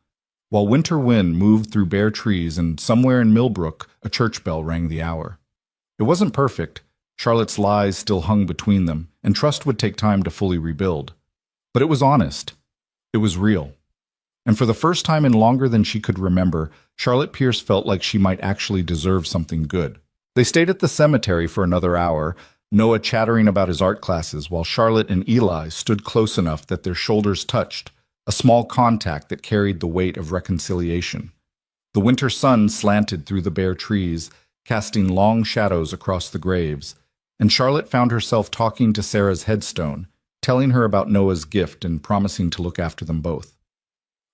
while winter wind moved through bare trees and somewhere in Millbrook a church bell rang the hour. It wasn't perfect. Charlotte's lies still hung between them, and trust would take time to fully rebuild. But it was honest. It was real. And for the first time in longer than she could remember, Charlotte Pierce felt like she might actually deserve something good. They stayed at the cemetery for another hour, Noah chattering about his art classes while Charlotte and Eli stood close enough that their shoulders touched, a small contact that carried the weight of reconciliation. The winter sun slanted through the bare trees, casting long shadows across the graves, and Charlotte found herself talking to Sarah's headstone, telling her about Noah's gift and promising to look after them both.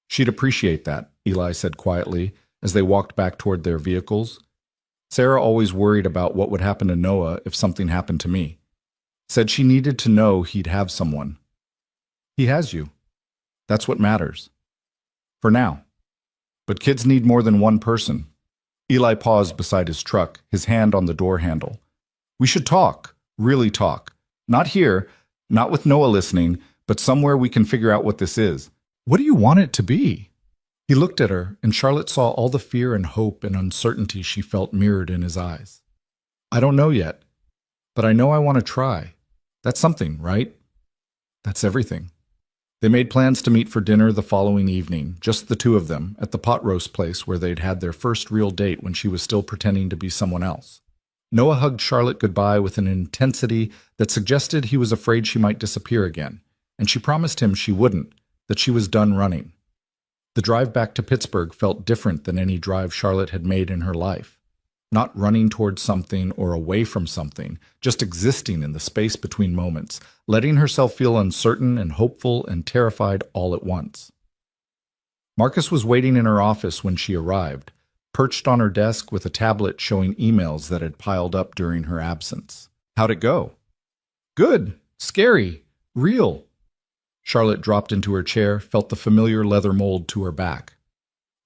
She'd appreciate that, Eli said quietly, as they walked back toward their vehicles. Sarah always worried about what would happen to Noah if something happened to me. Said she needed to know he'd have someone. He has you. That's what matters. For now. But kids need more than one person. Eli paused beside his truck, his hand on the door handle. We should talk, really talk. Not here, not with Noah listening, but somewhere we can figure out what this is. What do you want it to be? He looked at her, and Charlotte saw all the fear and hope and uncertainty she felt mirrored in his eyes. I don't know yet, but I know I want to try. That's something, right? That's everything. They made plans to meet for dinner the following evening, just the two of them, at the pot roast place where they'd had their first real date when she was still pretending to be someone else. Noah hugged Charlotte goodbye with an intensity that suggested he was afraid she might disappear again, and she promised him she wouldn't, that she was done running. The drive back to Pittsburgh felt different than any drive Charlotte had made in her life. not running towards something or away from something, just existing in the space between moments, letting herself feel uncertain and hopeful and terrified all at once. Marcus was waiting in her office when she arrived, perched on her desk with a tablet showing emails that had piled up during her absence. How'd it go? Good. Scary. Real. Charlotte dropped into her chair, felt the familiar leather mold to her back.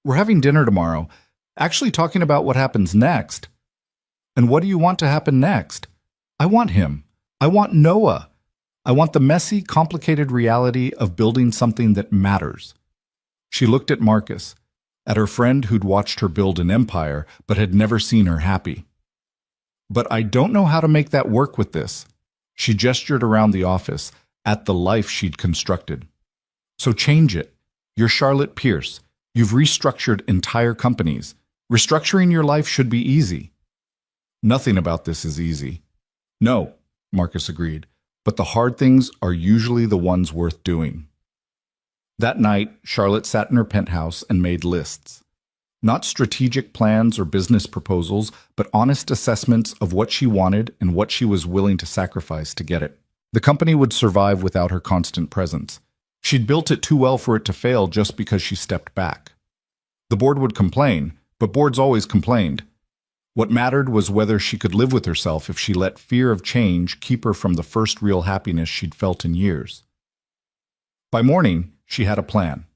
We're having dinner tomorrow, actually talking about what happens next. And what do you want to happen next? I want him. I want Noah. I want the messy, complicated reality of building something that matters. She looked at Marcus, at her friend who'd watched her build an empire but had never seen her happy. But I don't know how to make that work with this. She gestured around the office, at the life she'd constructed. So change it. You're Charlotte Pierce. You've restructured entire companies. Restructuring your life should be easy. Nothing about this is easy. No, Marcus agreed, but the hard things are usually the ones worth doing. That night, Charlotte sat in her penthouse and made lists. Not strategic plans or business proposals, but honest assessments of what she wanted and what she was willing to sacrifice to get it. The company would survive without her constant presence. She'd built it too well for it to fail just because she stepped back. The board would complain, but boards always complained. What mattered was whether she could live with herself if she let fear of change keep her from the first real happiness she'd felt in years. By morning, she had a plan.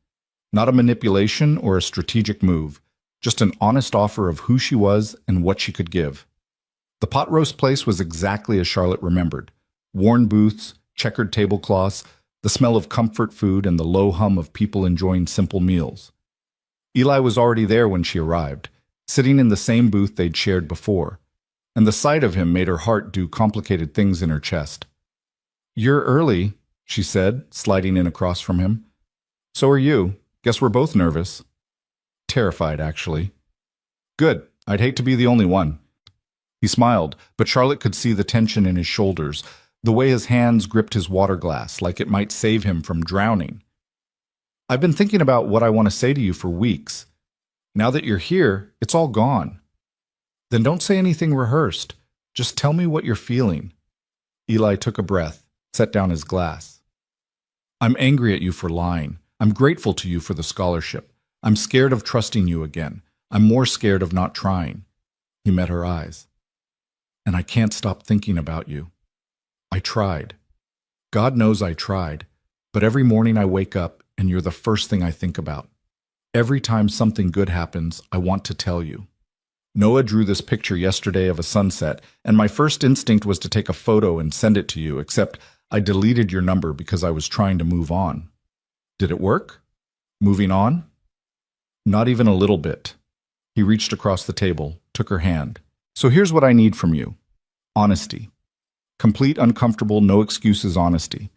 Not a manipulation or a strategic move, just an honest offer of who she was and what she could give. The pot roast place was exactly as Charlotte remembered. Worn booths, checkered tablecloths, the smell of comfort food, and the low hum of people enjoying simple meals. Eli was already there when she arrived, sitting in the same booth they'd shared before, and the sight of him made her heart do complicated things in her chest. "You're early," she said, sliding in across from him. "So are you. Guess we're both nervous." Terrified, actually. "Good. I'd hate to be the only one." He smiled, but Charlotte could see the tension in his shoulders, the way his hands gripped his water glass, like it might save him from drowning. "I've been thinking about what I want to say to you for weeks. Now that you're here, it's all gone." "Then don't say anything rehearsed. Just tell me what you're feeling." Eli took a breath, set down his glass. "I'm angry at you for lying. I'm grateful to you for the scholarship. I'm scared of trusting you again. I'm more scared of not trying." He met her eyes. "And I can't stop thinking about you. I tried. God knows I tried. But every morning I wake up and you're the first thing I think about. Every time something good happens, I want to tell you. Noah drew this picture yesterday of a sunset, and my first instinct was to take a photo and send it to you, except I deleted your number because I was trying to move on. Did it work? Moving on?" "Not even a little bit." He reached across the table, took her hand. "So here's what I need from you. Honesty. Complete, uncomfortable, no excuses honesty.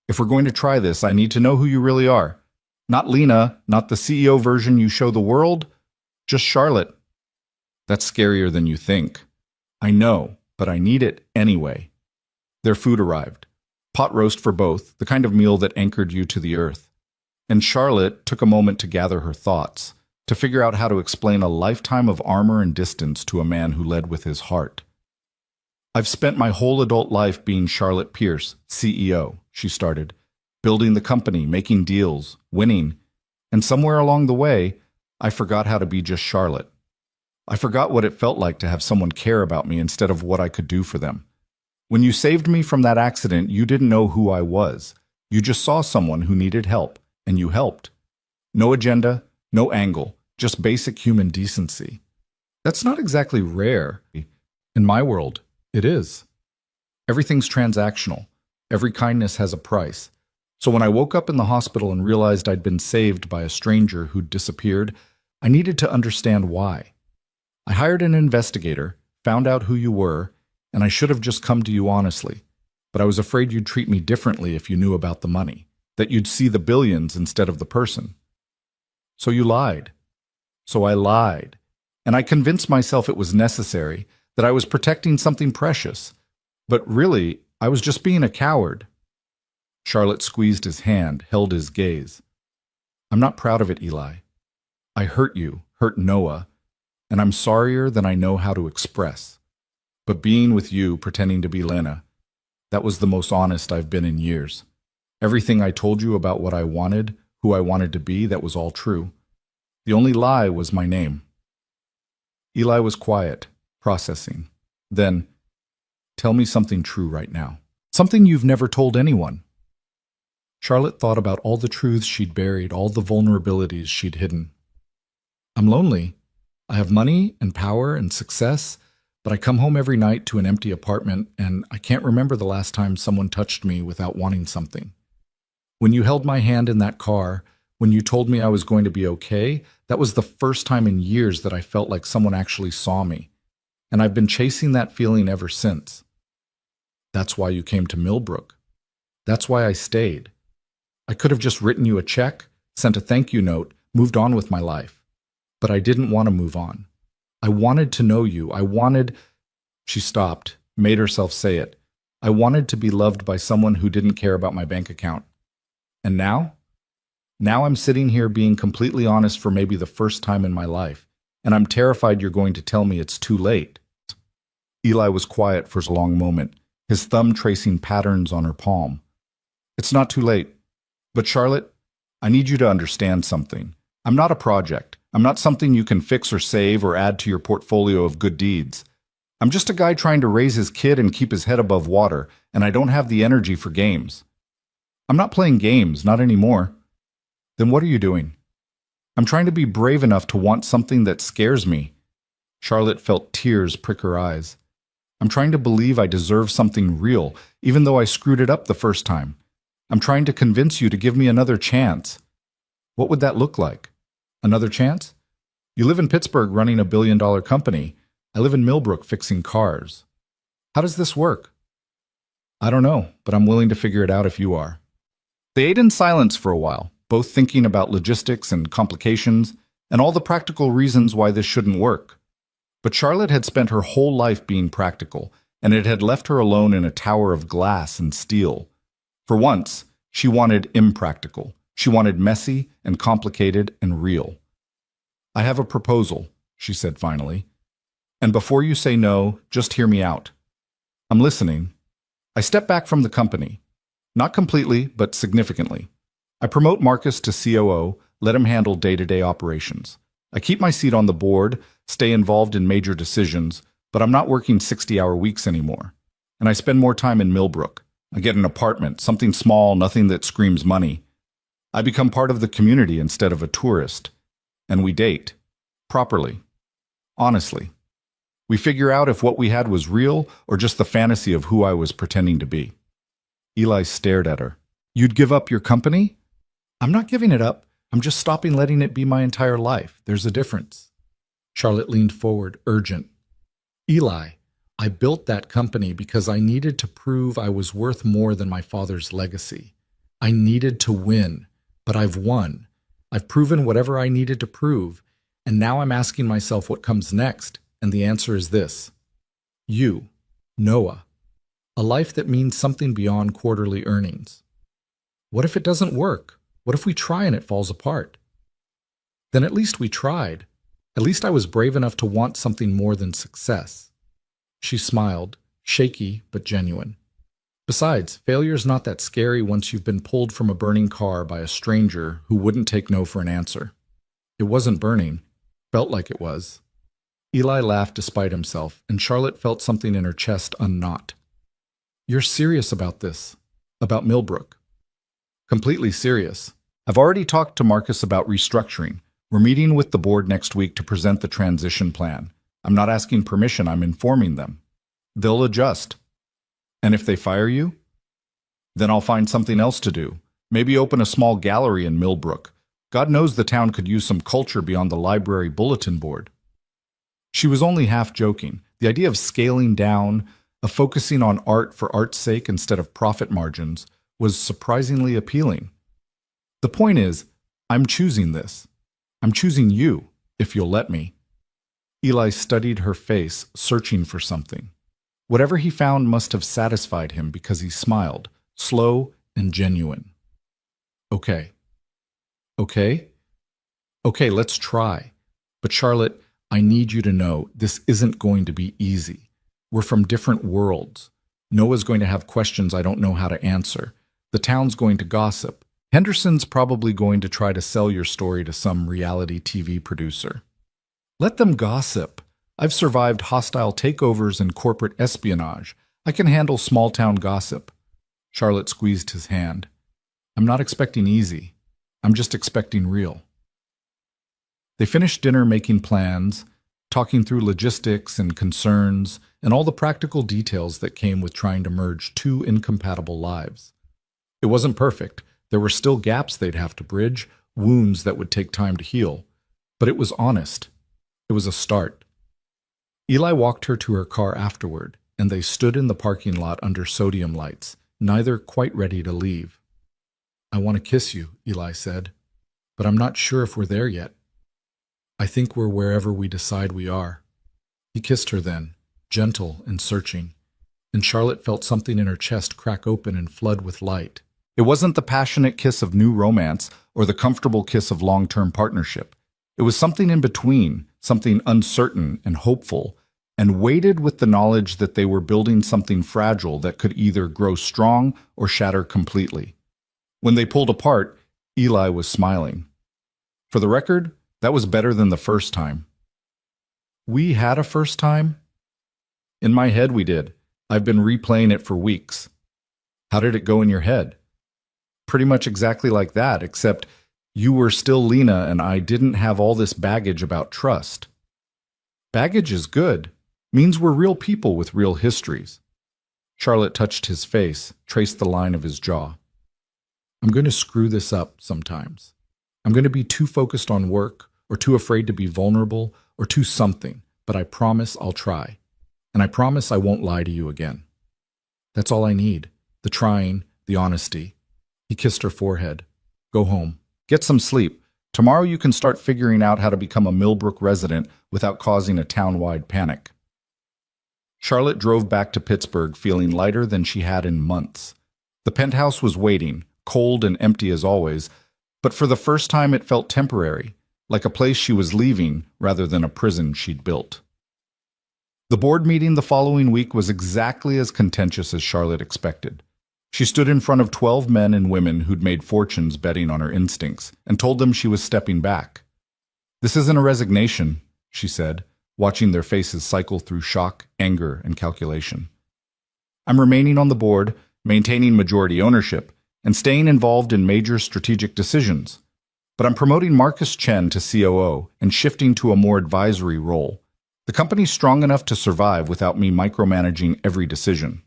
If we're going to try this, I need to know who you really are. Not Lena, not the CEO version you show the world, just Charlotte." "That's scarier than you think." "I know, but I need it anyway." Their food arrived. Pot roast for both, the kind of meal that anchored you to the earth. And Charlotte took a moment to gather her thoughts, to figure out how to explain a lifetime of armor and distance to a man who led with his heart. "I've spent my whole adult life being Charlotte Pierce, CEO," she started, "building the company, making deals, winning. And somewhere along the way, I forgot how to be just Charlotte. I forgot what it felt like to have someone care about me instead of what I could do for them. When you saved me from that accident, you didn't know who I was. You just saw someone who needed help, and you helped. No agenda, no angle, just basic human decency. That's not exactly rare. In my world, it is. Everything's transactional. Every kindness has a price. So when I woke up in the hospital and realized I'd been saved by a stranger who'd disappeared, I needed to understand why. I hired an investigator, found out who you were, and I should have just come to you honestly. But I was afraid you'd treat me differently if you knew about the money, that you'd see the billions instead of the person. So you lied. So I lied. And I convinced myself it was necessary, that I was protecting something precious. But really, I was just being a coward." Charlotte squeezed his hand, held his gaze. "I'm not proud of it, Eli. I hurt you, hurt Noah, and I'm sorrier than I know how to express. But being with you, pretending to be Lena, that was the most honest I've been in years. Everything I told you about what I wanted, who I wanted to be, that was all true. The only lie was my name. Eli was quiet, processing. Then, tell me something true right now. Something you've never told anyone. Charlotte thought about all the truths she'd buried, all the vulnerabilities she'd hidden. I'm lonely. I have money and power and success, but I come home every night to an empty apartment, and I can't remember the last time someone touched me without wanting something. When you held my hand in that car, when you told me I was going to be okay, that was the first time in years that I felt like someone actually saw me. And I've been chasing that feeling ever since. That's why you came to Millbrook. That's why I stayed. I could have just written you a check, sent a thank you note, moved on with my life. But I didn't want to move on. I wanted to know you. I wanted... She stopped, made herself say it. I wanted to be loved by someone who didn't care about my bank account. And now? Now I'm sitting here being completely honest for maybe the first time in my life, and I'm terrified you're going to tell me it's too late. Eli was quiet for a long moment, his thumb tracing patterns on her palm. It's not too late. But Charlotte, I need you to understand something. I'm not a project. I'm not something you can fix or save or add to your portfolio of good deeds. I'm just a guy trying to raise his kid and keep his head above water, and I don't have the energy for games. I'm not playing games, not anymore. Then what are you doing? I'm trying to be brave enough to want something that scares me. Charlotte felt tears prick her eyes. I'm trying to believe I deserve something real, even though I screwed it up the first time. I'm trying to convince you to give me another chance. What would that look like? Another chance? You live in Pittsburgh running a billion-dollar company. I live in Millbrook fixing cars. How does this work? I don't know, but I'm willing to figure it out if you are. They ate in silence for a while, both thinking about logistics and complications and all the practical reasons why this shouldn't work. But Charlotte had spent her whole life being practical, and it had left her alone in a tower of glass and steel. For once, she wanted impractical. She wanted messy and complicated and real. I have a proposal, she said finally. And before you say no, just hear me out. I'm listening. I step back from the company. Not completely, but significantly. I promote Marcus to COO, let him handle day-to-day operations. I keep my seat on the board, stay involved in major decisions, but I'm not working 60-hour weeks anymore. And I spend more time in Millbrook. I get an apartment, something small, nothing that screams money. I become part of the community instead of a tourist. And we date. Properly. Honestly. We figure out if what we had was real or just the fantasy of who I was pretending to be. Eli stared at her. You'd give up your company? I'm not giving it up. I'm just stopping letting it be my entire life. There's a difference. Charlotte leaned forward, urgent. Eli, I built that company because I needed to prove I was worth more than my father's legacy. I needed to win, but I've won. I've proven whatever I needed to prove, and now I'm asking myself what comes next, and the answer is this. You, Noah. A life that means something beyond quarterly earnings. What if it doesn't work? What if we try and it falls apart? Then at least we tried. At least I was brave enough to want something more than success. She smiled, shaky but genuine. Besides, failure's not that scary once you've been pulled from a burning car by a stranger who wouldn't take no for an answer. It wasn't burning. Felt like it was. Eli laughed despite himself, and Charlotte felt something in her chest unknot. You're serious about this? About Millbrook? Completely serious. I've already talked to Marcus about restructuring. We're meeting with the board next week to present the transition plan. I'm not asking permission, I'm informing them. They'll adjust. And if they fire you? Then I'll find something else to do. Maybe open a small gallery in Millbrook. God knows the town could use some culture beyond the library bulletin board. She was only half joking. The idea of scaling down, of focusing on art for art's sake instead of profit margins, was surprisingly appealing. The point is, I'm choosing this. I'm choosing you, if you'll let me. Eli studied her face, searching for something. Whatever he found must have satisfied him because he smiled, slow and genuine. Okay. Okay? Okay, let's try. But Charlotte, I need you to know this isn't going to be easy. We're from different worlds. Noah's going to have questions I don't know how to answer. The town's going to gossip. Henderson's probably going to try to sell your story to some reality TV producer. Let them gossip. I've survived hostile takeovers and corporate espionage. I can handle small-town gossip. Charlotte squeezed his hand. I'm not expecting easy. I'm just expecting real. They finished dinner making plans, talking through logistics and concerns, and all the practical details that came with trying to merge two incompatible lives. It wasn't perfect. There were still gaps they'd have to bridge, wounds that would take time to heal. But it was honest. It was a start. Eli walked her to her car afterward, and they stood in the parking lot under sodium lights, neither quite ready to leave. I want to kiss you, Eli said, but I'm not sure if we're there yet. I think we're wherever we decide we are. He kissed her then, gentle and searching, and Charlotte felt something in her chest crack open and flood with light. It wasn't the passionate kiss of new romance or the comfortable kiss of long-term partnership. It was something in between, something uncertain and hopeful, and weighted with the knowledge that they were building something fragile that could either grow strong or shatter completely. When they pulled apart, Eli was smiling. For the record, that was better than the first time. We had a first time? In my head we did. I've been replaying it for weeks. How did it go in your head? Pretty much exactly like that, except you were still Lena and I didn't have all this baggage about trust. Baggage is good. Means we're real people with real histories. Charlotte touched his face, traced the line of his jaw. I'm going to screw this up sometimes. I'm going to be too focused on work, or too afraid to be vulnerable, or too something, but I promise I'll try. And I promise I won't lie to you again. That's all I need. The trying, the honesty. He kissed her forehead. Go home. Get some sleep. Tomorrow you can start figuring out how to become a Millbrook resident without causing a town-wide panic. Charlotte drove back to Pittsburgh feeling lighter than she had in months. The penthouse was waiting, cold and empty as always, but for the first time it felt temporary, like a place she was leaving rather than a prison she'd built. The board meeting the following week was exactly as contentious as Charlotte expected. She stood in front of 12 men and women who'd made fortunes betting on her instincts and told them she was stepping back. This isn't a resignation, she said, watching their faces cycle through shock, anger, and calculation. I'm remaining on the board, maintaining majority ownership, and staying involved in major strategic decisions. But I'm promoting Marcus Chen to COO and shifting to a more advisory role. The company's strong enough to survive without me micromanaging every decision.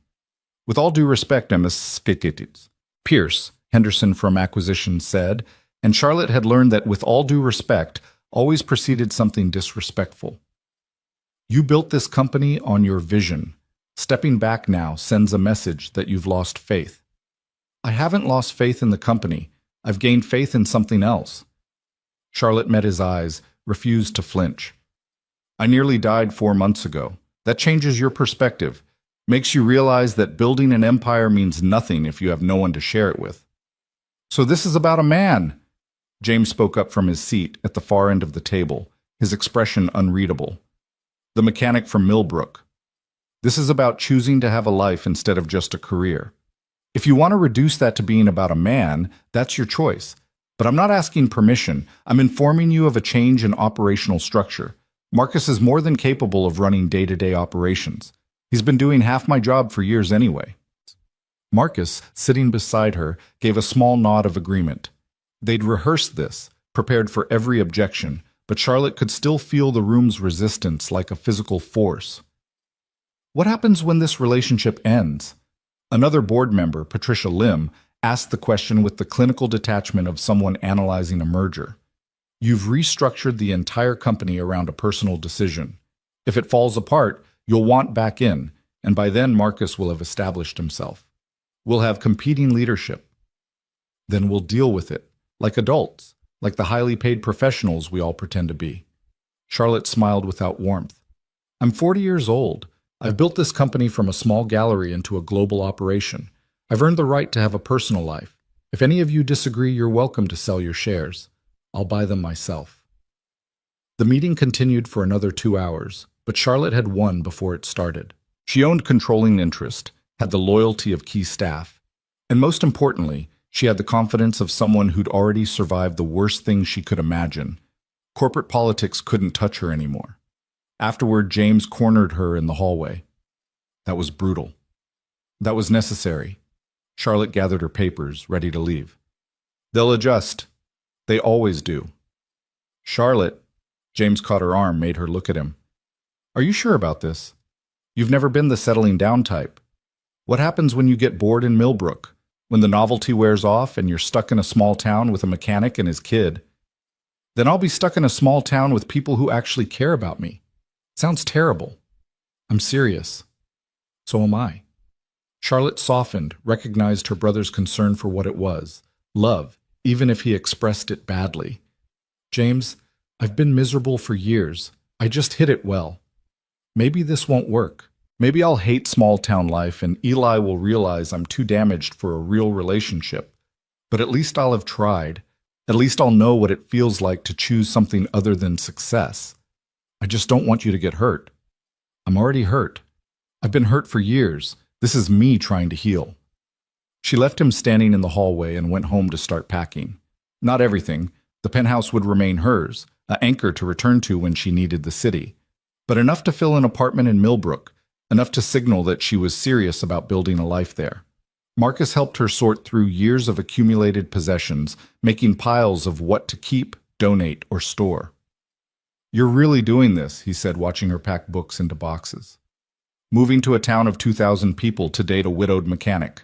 With all due respect, Ms. Pierce, Henderson from Acquisition said, and Charlotte had learned that with all due respect always preceded something disrespectful. You built this company on your vision. Stepping back now sends a message that you've lost faith. I haven't lost faith in the company. I've gained faith in something else. Charlotte met his eyes, refused to flinch. I nearly died 4 months ago. That changes your perspective. Makes you realize that building an empire means nothing if you have no one to share it with. So this is about a man. James spoke up from his seat at the far end of the table, his expression unreadable. The mechanic from Millbrook. This is about choosing to have a life instead of just a career. If you want to reduce that to being about a man, that's your choice. But I'm not asking permission. I'm informing you of a change in operational structure. Marcus is more than capable of running day-to-day operations. He's been doing half my job for years anyway. Marcus, sitting beside her, gave a small nod of agreement. They'd rehearsed this, prepared for every objection, but Charlotte could still feel the room's resistance like a physical force. What happens when this relationship ends? Another board member, Patricia Lim, asked the question with the clinical detachment of someone analyzing a merger. You've restructured the entire company around a personal decision. If it falls apart, you'll want back in, and by then Marcus will have established himself. We'll have competing leadership. Then we'll deal with it, like adults, like the highly paid professionals we all pretend to be. Charlotte smiled without warmth. I'm 40 years old. I've built this company from a small gallery into a global operation. I've earned the right to have a personal life. If any of you disagree, you're welcome to sell your shares. I'll buy them myself. The meeting continued for another 2 hours, but Charlotte had won before it started. She owned controlling interest, had the loyalty of key staff, and most importantly, she had the confidence of someone who'd already survived the worst things she could imagine. Corporate politics couldn't touch her anymore. Afterward, James cornered her in the hallway. That was brutal. That was necessary. Charlotte gathered her papers, ready to leave. They'll adjust. They always do. Charlotte, James caught her arm, made her look at him. Are you sure about this? You've never been the settling down type. What happens when you get bored in Millbrook? When the novelty wears off and you're stuck in a small town with a mechanic and his kid? Then I'll be stuck in a small town with people who actually care about me. Sounds terrible. I'm serious. So am I. Charlotte softened, recognized her brother's concern for what it was. Love, even if he expressed it badly. James, I've been miserable for years. I just hid it well. Maybe this won't work. Maybe I'll hate small-town life and Eli will realize I'm too damaged for a real relationship. But at least I'll have tried. At least I'll know what it feels like to choose something other than success. I just don't want you to get hurt. I'm already hurt. I've been hurt for years. This is me trying to heal. She left him standing in the hallway and went home to start packing. Not everything. The penthouse would remain hers, an anchor to return to when she needed the city. But enough to fill an apartment in Millbrook, enough to signal that she was serious about building a life there. Marcus helped her sort through years of accumulated possessions, making piles of what to keep, donate, or store. You're really doing this, he said, watching her pack books into boxes. Moving to a town of 2,000 people to date a widowed mechanic.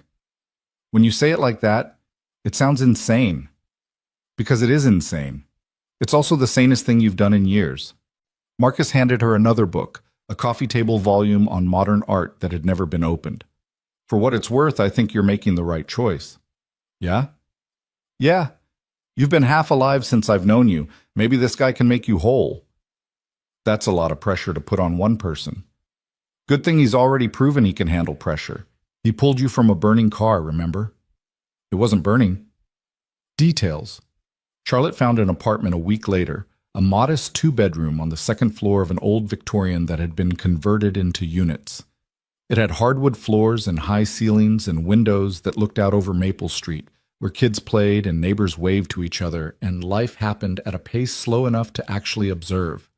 When you say it like that, it sounds insane. Because it is insane. It's also the sanest thing you've done in years. Marcus handed her another book, a coffee table volume on modern art that had never been opened. For what it's worth, I think you're making the right choice. Yeah? Yeah. You've been half alive since I've known you. Maybe this guy can make you whole. That's a lot of pressure to put on one person. Good thing he's already proven he can handle pressure. He pulled you from a burning car, remember? It wasn't burning. Details. Charlotte found an apartment a week later, a modest 2-bedroom on the second floor of an old Victorian that had been converted into units. It had hardwood floors and high ceilings and windows that looked out over Maple Street, where kids played and neighbors waved to each other, and life happened at a pace slow enough to actually observe.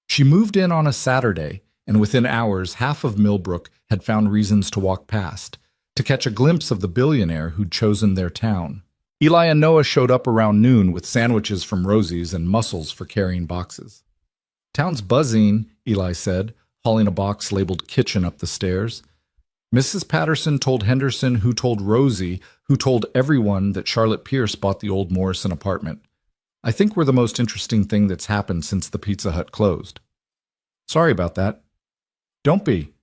She moved in on a Saturday, and within hours, half of Millbrook had found reasons to walk past, to catch a glimpse of the billionaire who'd chosen their town. Eli and Noah showed up around noon with sandwiches from Rosie's and mussels for carrying boxes. Town's buzzing, Eli said, hauling a box labeled kitchen up the stairs. Mrs. Patterson told Henderson, who told Rosie, who told everyone that Charlotte Pierce bought the old Morrison apartment. I think we're the most interesting thing that's happened since the Pizza Hut closed. Sorry about that. Don't be.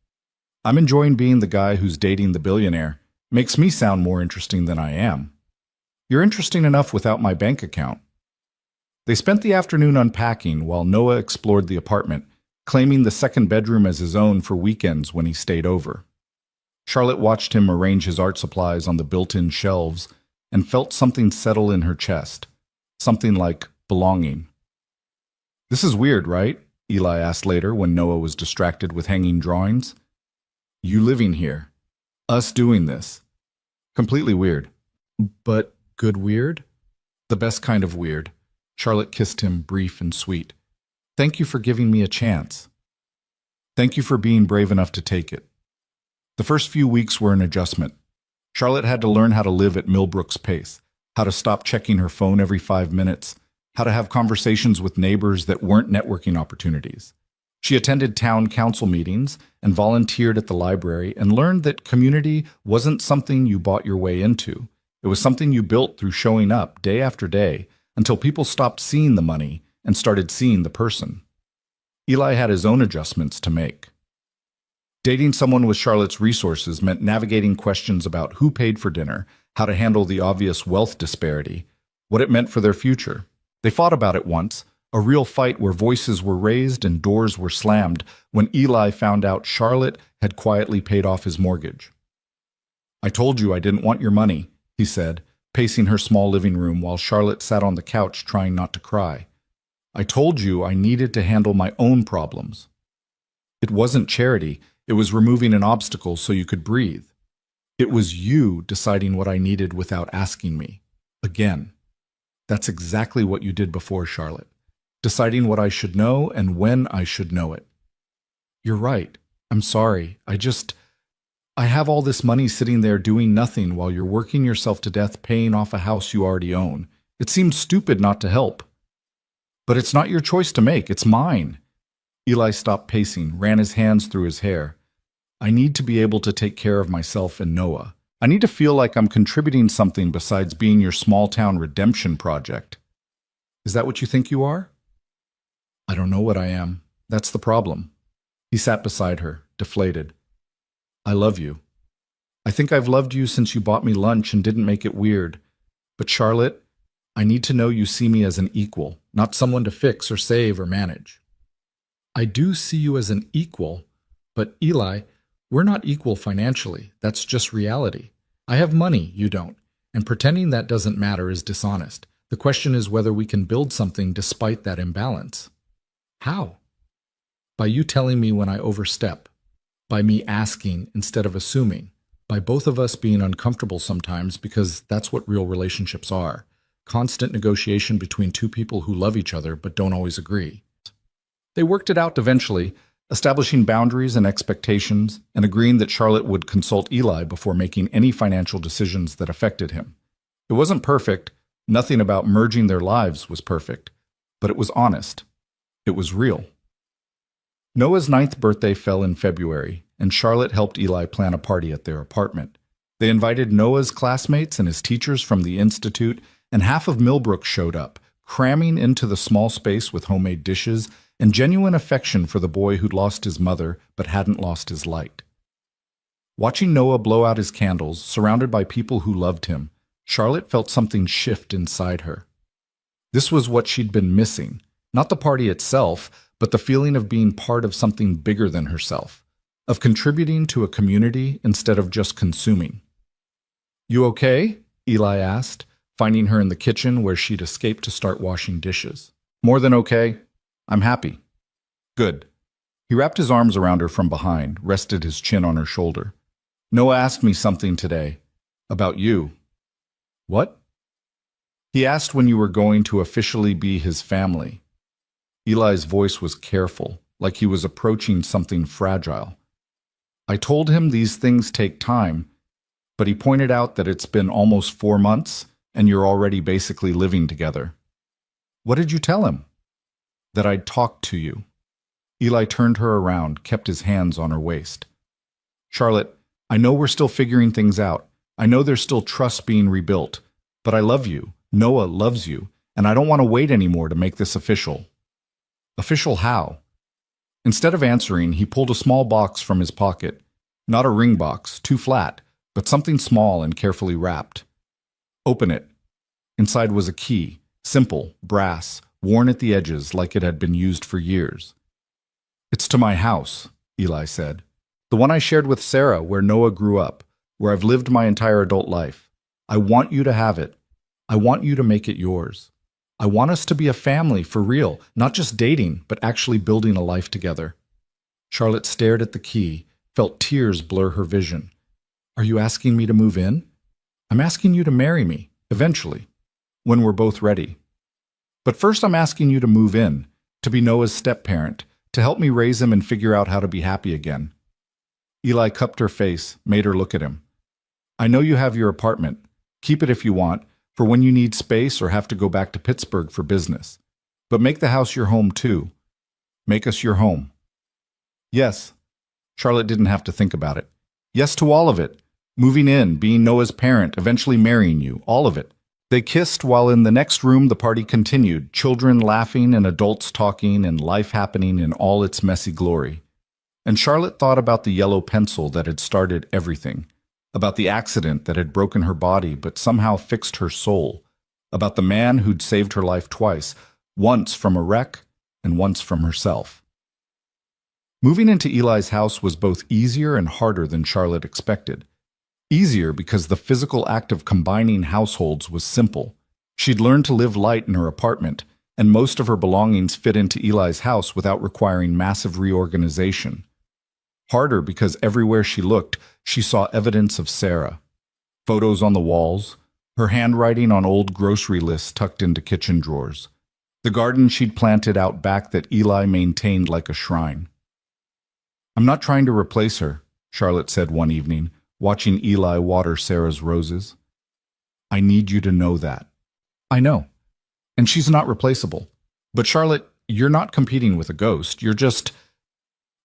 I'm enjoying being the guy who's dating the billionaire. Makes me sound more interesting than I am. You're interesting enough without my bank account. They spent the afternoon unpacking while Noah explored the apartment, claiming the second bedroom as his own for weekends when he stayed over. Charlotte watched him arrange his art supplies on the built-in shelves and felt something settle in her chest, something like belonging. This is weird, right? Eli asked later when Noah was distracted with hanging drawings. You living here. Us doing this. Completely weird. But good weird? The best kind of weird. Charlotte kissed him, brief and sweet. Thank you for giving me a chance. Thank you for being brave enough to take it. The first few weeks were an adjustment. Charlotte had to learn how to live at Millbrook's pace, how to stop checking her phone every 5 minutes, how to have conversations with neighbors that weren't networking opportunities. She attended town council meetings and volunteered at the library and learned that community wasn't something you bought your way into. It was something you built through showing up day after day until people stopped seeing the money and started seeing the person. Eli had his own adjustments to make. Dating someone with Charlotte's resources meant navigating questions about who paid for dinner, how to handle the obvious wealth disparity, what it meant for their future. They fought about it once, a real fight where voices were raised and doors were slammed when Eli found out Charlotte had quietly paid off his mortgage. I told you I didn't want your money, he said, pacing her small living room while Charlotte sat on the couch trying not to cry. I told you I needed to handle my own problems. It wasn't charity, it was removing an obstacle so you could breathe. It was you deciding what I needed without asking me. Again. That's exactly what you did before, Charlotte. Deciding what I should know and when I should know it. You're right. I'm sorry. I have all this money sitting there doing nothing while you're working yourself to death paying off a house you already own. It seems stupid not to help. But it's not your choice to make. It's mine. Eli stopped pacing, ran his hands through his hair. I need to be able to take care of myself and Noah. I need to feel like I'm contributing something besides being your small-town redemption project. Is that what you think you are? I don't know what I am. That's the problem. He sat beside her, deflated. I love you. I think I've loved you since you bought me lunch and didn't make it weird. But Charlotte, I need to know you see me as an equal, not someone to fix or save or manage. I do see you as an equal, but Eli, we're not equal financially. That's just reality. I have money, you don't, and pretending that doesn't matter is dishonest. The question is whether we can build something despite that imbalance. How? By you telling me when I overstep, by me asking instead of assuming, by both of us being uncomfortable sometimes because that's what real relationships are. Constant negotiation between two people who love each other but don't always agree. They worked it out eventually, establishing boundaries and expectations, and agreeing that Charlotte would consult Eli before making any financial decisions that affected him. It wasn't perfect, nothing about merging their lives was perfect, but it was honest. It was real. Noah's 9th birthday fell in February, and Charlotte helped Eli plan a party at their apartment. They invited Noah's classmates and his teachers from the institute, and half of Millbrook showed up, cramming into the small space with homemade dishes and genuine affection for the boy who'd lost his mother but hadn't lost his light. Watching Noah blow out his candles, surrounded by people who loved him, Charlotte felt something shift inside her. This was what she'd been missing, not the party itself, but the feeling of being part of something bigger than herself, of contributing to a community instead of just consuming. You okay? Eli asked, finding her in the kitchen where she'd escaped to start washing dishes. More than okay. I'm happy. Good. He wrapped his arms around her from behind, rested his chin on her shoulder. Noah asked me something today. About you. What? He asked when you were going to officially be his family. Eli's voice was careful, like he was approaching something fragile. I told him these things take time, but he pointed out that it's been almost 4 months, and you're already basically living together. What did you tell him? That I'd talk to you. Eli turned her around, kept his hands on her waist. Charlotte, I know we're still figuring things out. I know there's still trust being rebuilt. But I love you. Noah loves you. And I don't want to wait anymore to make this official. Official how? Instead of answering, he pulled a small box from his pocket. Not a ring box, too flat, but something small and carefully wrapped. Open it. Inside was a key, simple, brass, worn at the edges like it had been used for years. It's to my house, Eli said. The one I shared with Sarah where Noah grew up, where I've lived my entire adult life. I want you to have it. I want you to make it yours. I want us to be a family for real, not just dating, but actually building a life together. Charlotte stared at the key, felt tears blur her vision. Are you asking me to move in? I'm asking you to marry me, eventually, when we're both ready. But first I'm asking you to move in, to be Noah's step-parent, to help me raise him and figure out how to be happy again. Eli cupped her face, made her look at him. I know you have your apartment. Keep it if you want, for when you need space or have to go back to Pittsburgh for business. But make the house your home too. Make us your home. Yes. Charlotte didn't have to think about it. Yes to all of it. Moving in, being Noah's parent, eventually marrying you, all of it. They kissed while in the next room the party continued, children laughing and adults talking and life happening in all its messy glory. And Charlotte thought about the yellow pencil that had started everything, about the accident that had broken her body but somehow fixed her soul, about the man who'd saved her life twice, once from a wreck and once from herself. Moving into Eli's house was both easier and harder than Charlotte expected. Easier because the physical act of combining households was simple. She'd learned to live light in her apartment, and most of her belongings fit into Eli's house without requiring massive reorganization. Harder because everywhere she looked, she saw evidence of Sarah. Photos on the walls, her handwriting on old grocery lists tucked into kitchen drawers, the garden she'd planted out back that Eli maintained like a shrine. "I'm not trying to replace her," Charlotte said one evening, watching Eli water Sarah's roses. "I need you to know that." "I know. And she's not replaceable. But Charlotte, you're not competing with a ghost. You're just—"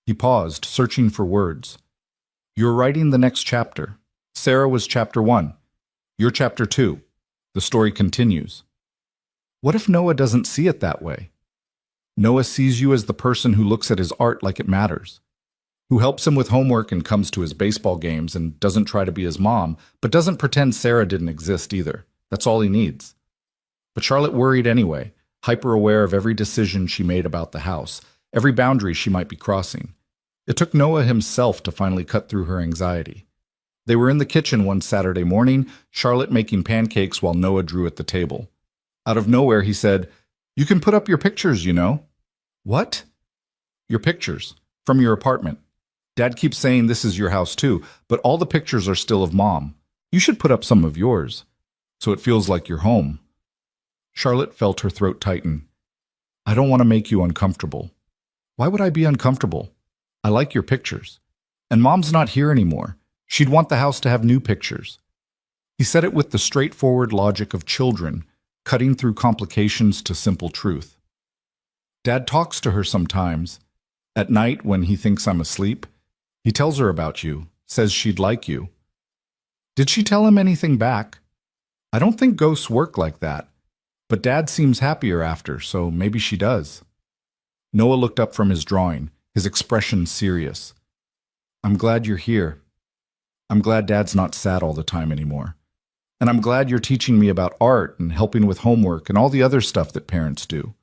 He paused, searching for words. "You're writing the next chapter. Sarah was chapter 1. You're chapter 2. The story continues." What if Noah doesn't see it that way? Noah sees you as the person who looks at his art like it matters, who helps him with homework and comes to his baseball games and doesn't try to be his mom, but doesn't pretend Sarah didn't exist either. That's all he needs. But Charlotte worried anyway, hyper-aware of every decision she made about the house, every boundary she might be crossing. It took Noah himself to finally cut through her anxiety. They were in the kitchen one Saturday morning, Charlotte making pancakes while Noah drew at the table. Out of nowhere, he said, "You can put up your pictures, you know." "What?" "Your pictures. From your apartment. Dad keeps saying this is your house too, but all the pictures are still of Mom. You should put up some of yours, so it feels like you're home." Charlotte felt her throat tighten. "I don't want to make you uncomfortable." "Why would I be uncomfortable? I like your pictures. And Mom's not here anymore. She'd want the house to have new pictures." He said it with the straightforward logic of children, cutting through complications to simple truth. "Dad talks to her sometimes. At night, when he thinks I'm asleep, he tells her about you, says she'd like you." "Did she tell him anything back?" "I don't think ghosts work like that. But Dad seems happier after, so maybe she does." Noah looked up from his drawing, his expression serious. "I'm glad you're here. I'm glad Dad's not sad all the time anymore. And I'm glad you're teaching me about art and helping with homework and all the other stuff that parents do."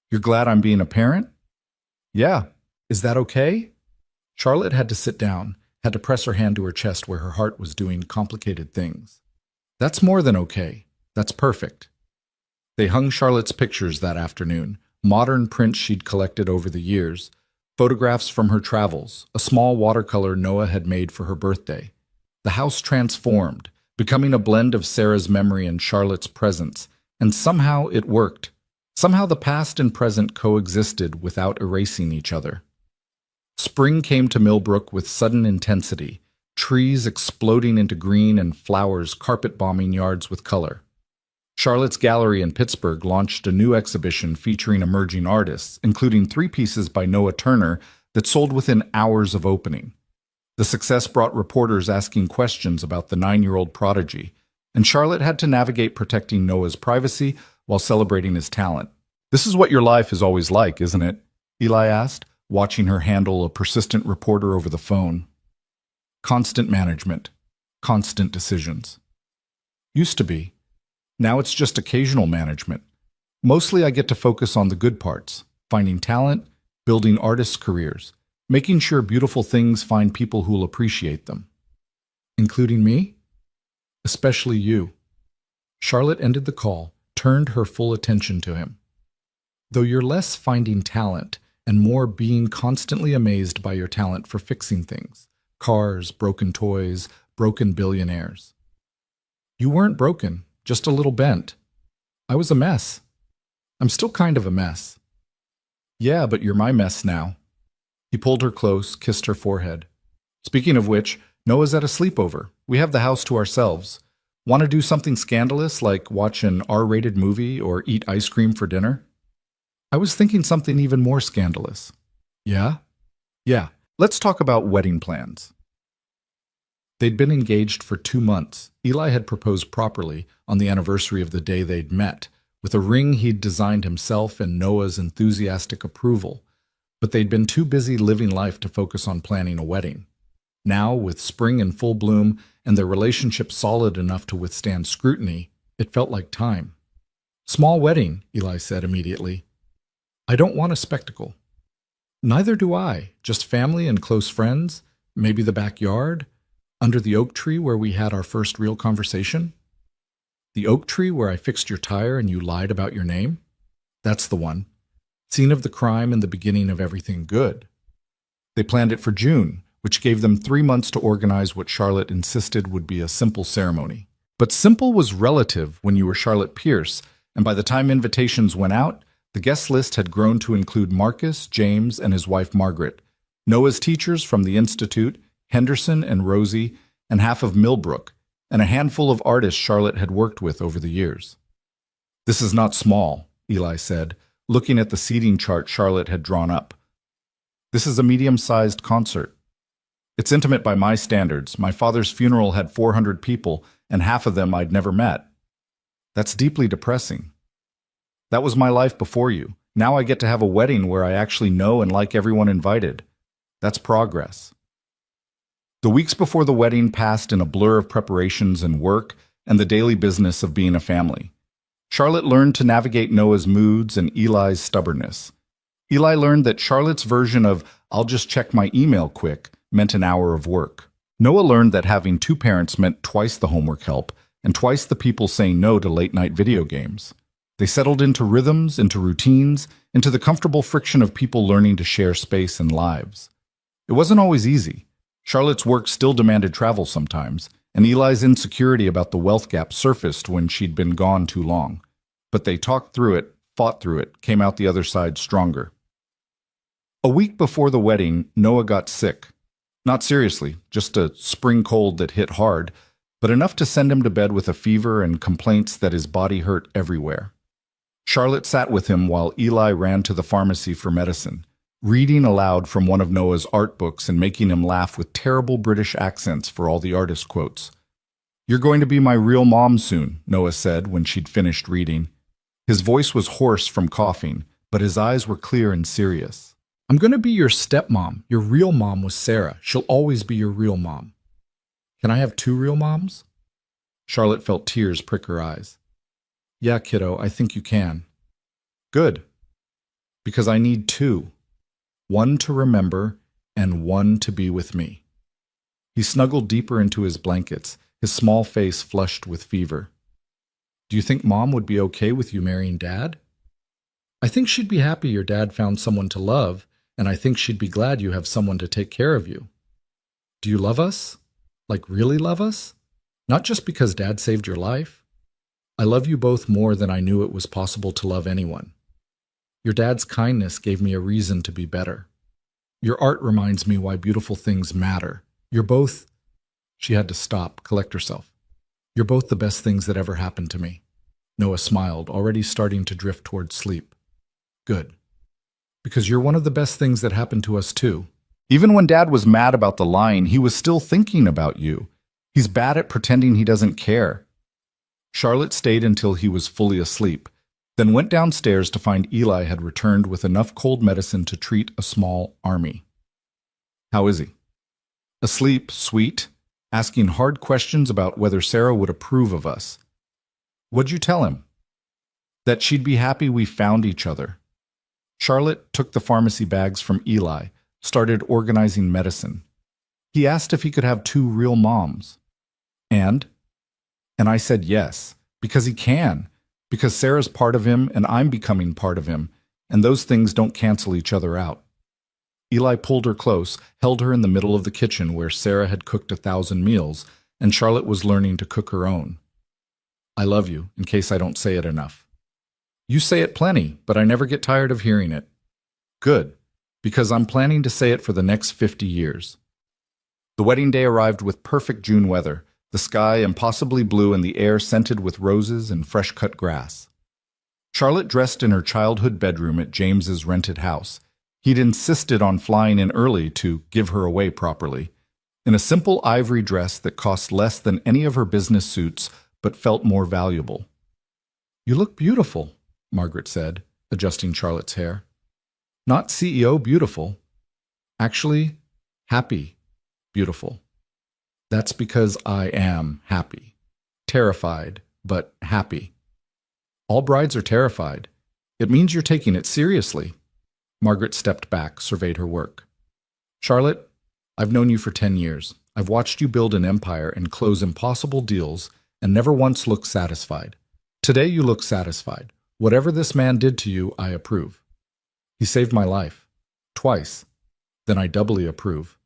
"You're glad I'm being a parent?" "Yeah. Is that okay?" Charlotte had to sit down, had to press her hand to her chest where her heart was doing complicated things. "That's more than okay. That's perfect." They hung Charlotte's pictures that afternoon, modern prints she'd collected over the years, photographs from her travels, a small watercolor Noah had made for her birthday. The house transformed, becoming a blend of Sarah's memory and Charlotte's presence, and somehow it worked. Somehow the past and present coexisted without erasing each other. Spring came to Millbrook with sudden intensity, trees exploding into green and flowers carpet-bombing yards with color. Charlotte's Gallery in Pittsburgh launched a new exhibition featuring emerging artists, including 3 pieces by Noah Turner that sold within hours of opening. The success brought reporters asking questions about the 9-year-old prodigy, and Charlotte had to navigate protecting Noah's privacy while celebrating his talent. "This is what your life is always like, isn't it?" Eli asked, watching her handle a persistent reporter over the phone. "Constant management. Constant decisions." "Used to be. Now it's just occasional management. Mostly I get to focus on the good parts, finding talent, building artists' careers, making sure beautiful things find people who'll appreciate them." "Including me?" "Especially you." Charlotte ended the call, turned her full attention to him. "Though you're less finding talent and more being constantly amazed by your talent for fixing things. Cars, broken toys, broken billionaires." "You weren't broken. Just a little bent. I was a mess. I'm still kind of a mess." "Yeah, but you're my mess now." He pulled her close, kissed her forehead. "Speaking of which, Noah's at a sleepover. We have the house to ourselves. Want to do something scandalous like watch an R-rated movie or eat ice cream for dinner?" "I was thinking something even more scandalous." "Yeah?" "Yeah. Let's talk about wedding plans." They'd been engaged for 2 months. Eli had proposed properly on the anniversary of the day they'd met, with a ring he'd designed himself and Noah's enthusiastic approval. But they'd been too busy living life to focus on planning a wedding. Now, with spring in full bloom and their relationship solid enough to withstand scrutiny, it felt like time. "Small wedding," Eli said immediately. "I don't want a spectacle." "Neither do I. Just family and close friends, maybe the backyard. Under the oak tree where we had our first real conversation?" "The oak tree where I fixed your tire and you lied about your name?" That's the one. Scene of the crime and the beginning of everything good. They planned it for June, which gave them 3 months to organize what Charlotte insisted would be a simple ceremony. But simple was relative when you were Charlotte Pierce, and by the time invitations went out, the guest list had grown to include Marcus, James, and his wife Margaret, Noah's teachers from the Institute, Henderson and Rosie, and half of Millbrook, and a handful of artists Charlotte had worked with over the years. "This is not small," Eli said, looking at the seating chart Charlotte had drawn up. "This is a medium-sized concert. It's intimate by my standards. My father's funeral had 400 people, and half of them I'd never met. That's deeply depressing. That was my life before you. Now I get to have a wedding where I actually know and like everyone invited. That's progress." The weeks before the wedding passed in a blur of preparations and work and the daily business of being a family. Charlotte learned to navigate Noah's moods and Eli's stubbornness. Eli learned that Charlotte's version of "I'll just check my email quick" meant an hour of work. Noah learned that having two parents meant twice the homework help and twice the people saying no to late-night video games. They settled into rhythms, into routines, into the comfortable friction of people learning to share space and lives. It wasn't always easy. Charlotte's work still demanded travel sometimes, and Eli's insecurity about the wealth gap surfaced when she'd been gone too long. But they talked through it, fought through it, came out the other side stronger. A week before the wedding, Noah got sick. Not seriously, just a spring cold that hit hard, but enough to send him to bed with a fever and complaints that his body hurt everywhere. Charlotte sat with him while Eli ran to the pharmacy for medicine, reading aloud from one of Noah's art books and making him laugh with terrible British accents for all the artist quotes. "You're going to be my real mom soon," Noah said when she'd finished reading. His voice was hoarse from coughing, but his eyes were clear and serious. "I'm going to be your stepmom. Your real mom was Sarah. She'll always be your real mom." "Can I have two real moms?" Charlotte felt tears prick her eyes. "Yeah, kiddo, I think you can." "Good. Because I need two. One to remember and one to be with me." He snuggled deeper into his blankets, his small face flushed with fever. "Do you think Mom would be okay with you marrying Dad?" "I think she'd be happy your dad found someone to love, and I think she'd be glad you have someone to take care of you." "Do you love us? Like really love us? Not just because Dad saved your life?" "I love you both more than I knew it was possible to love anyone. Your dad's kindness gave me a reason to be better. Your art reminds me why beautiful things matter. You're both—" She had to stop, collect herself. "You're both the best things that ever happened to me." Noah smiled, already starting to drift towards sleep. "Good. Because you're one of the best things that happened to us too. Even when Dad was mad about the line, he was still thinking about you. He's bad at pretending he doesn't care." Charlotte stayed until he was fully asleep, then went downstairs to find Eli had returned with enough cold medicine to treat a small army. "How is he?" "Asleep, sweet, asking hard questions about whether Sarah would approve of us." "What'd you tell him?" "That she'd be happy we found each other." Charlotte took the pharmacy bags from Eli, started organizing medicine. He asked if he could have two real moms. And I said yes, because he can. Because Sarah's part of him and I'm becoming part of him, and those things don't cancel each other out. Eli pulled her close, held her in the middle of the kitchen where Sarah had cooked 1,000 meals, and Charlotte was learning to cook her own. "I love you, in case I don't say it enough." "You say it plenty, but I never get tired of hearing it." "Good, because I'm planning to say it for the next 50 years. The wedding day arrived with perfect June weather, the sky impossibly blue and the air scented with roses and fresh-cut grass. Charlotte dressed in her childhood bedroom at James's rented house. He'd insisted on flying in early to give her away properly, in a simple ivory dress that cost less than any of her business suits but felt more valuable. "You look beautiful," Margaret said, adjusting Charlotte's hair. "Not CEO beautiful. Actually, happy beautiful. That's because I am happy. Terrified, but happy. All brides are terrified. It means you're taking it seriously." Margaret stepped back, surveyed her work. "Charlotte, I've known you for 10 years. I've watched you build an empire and close impossible deals and never once looked satisfied. Today you look satisfied, Whatever this man did to you, I approve. He saved my life. Twice. Then I doubly approve.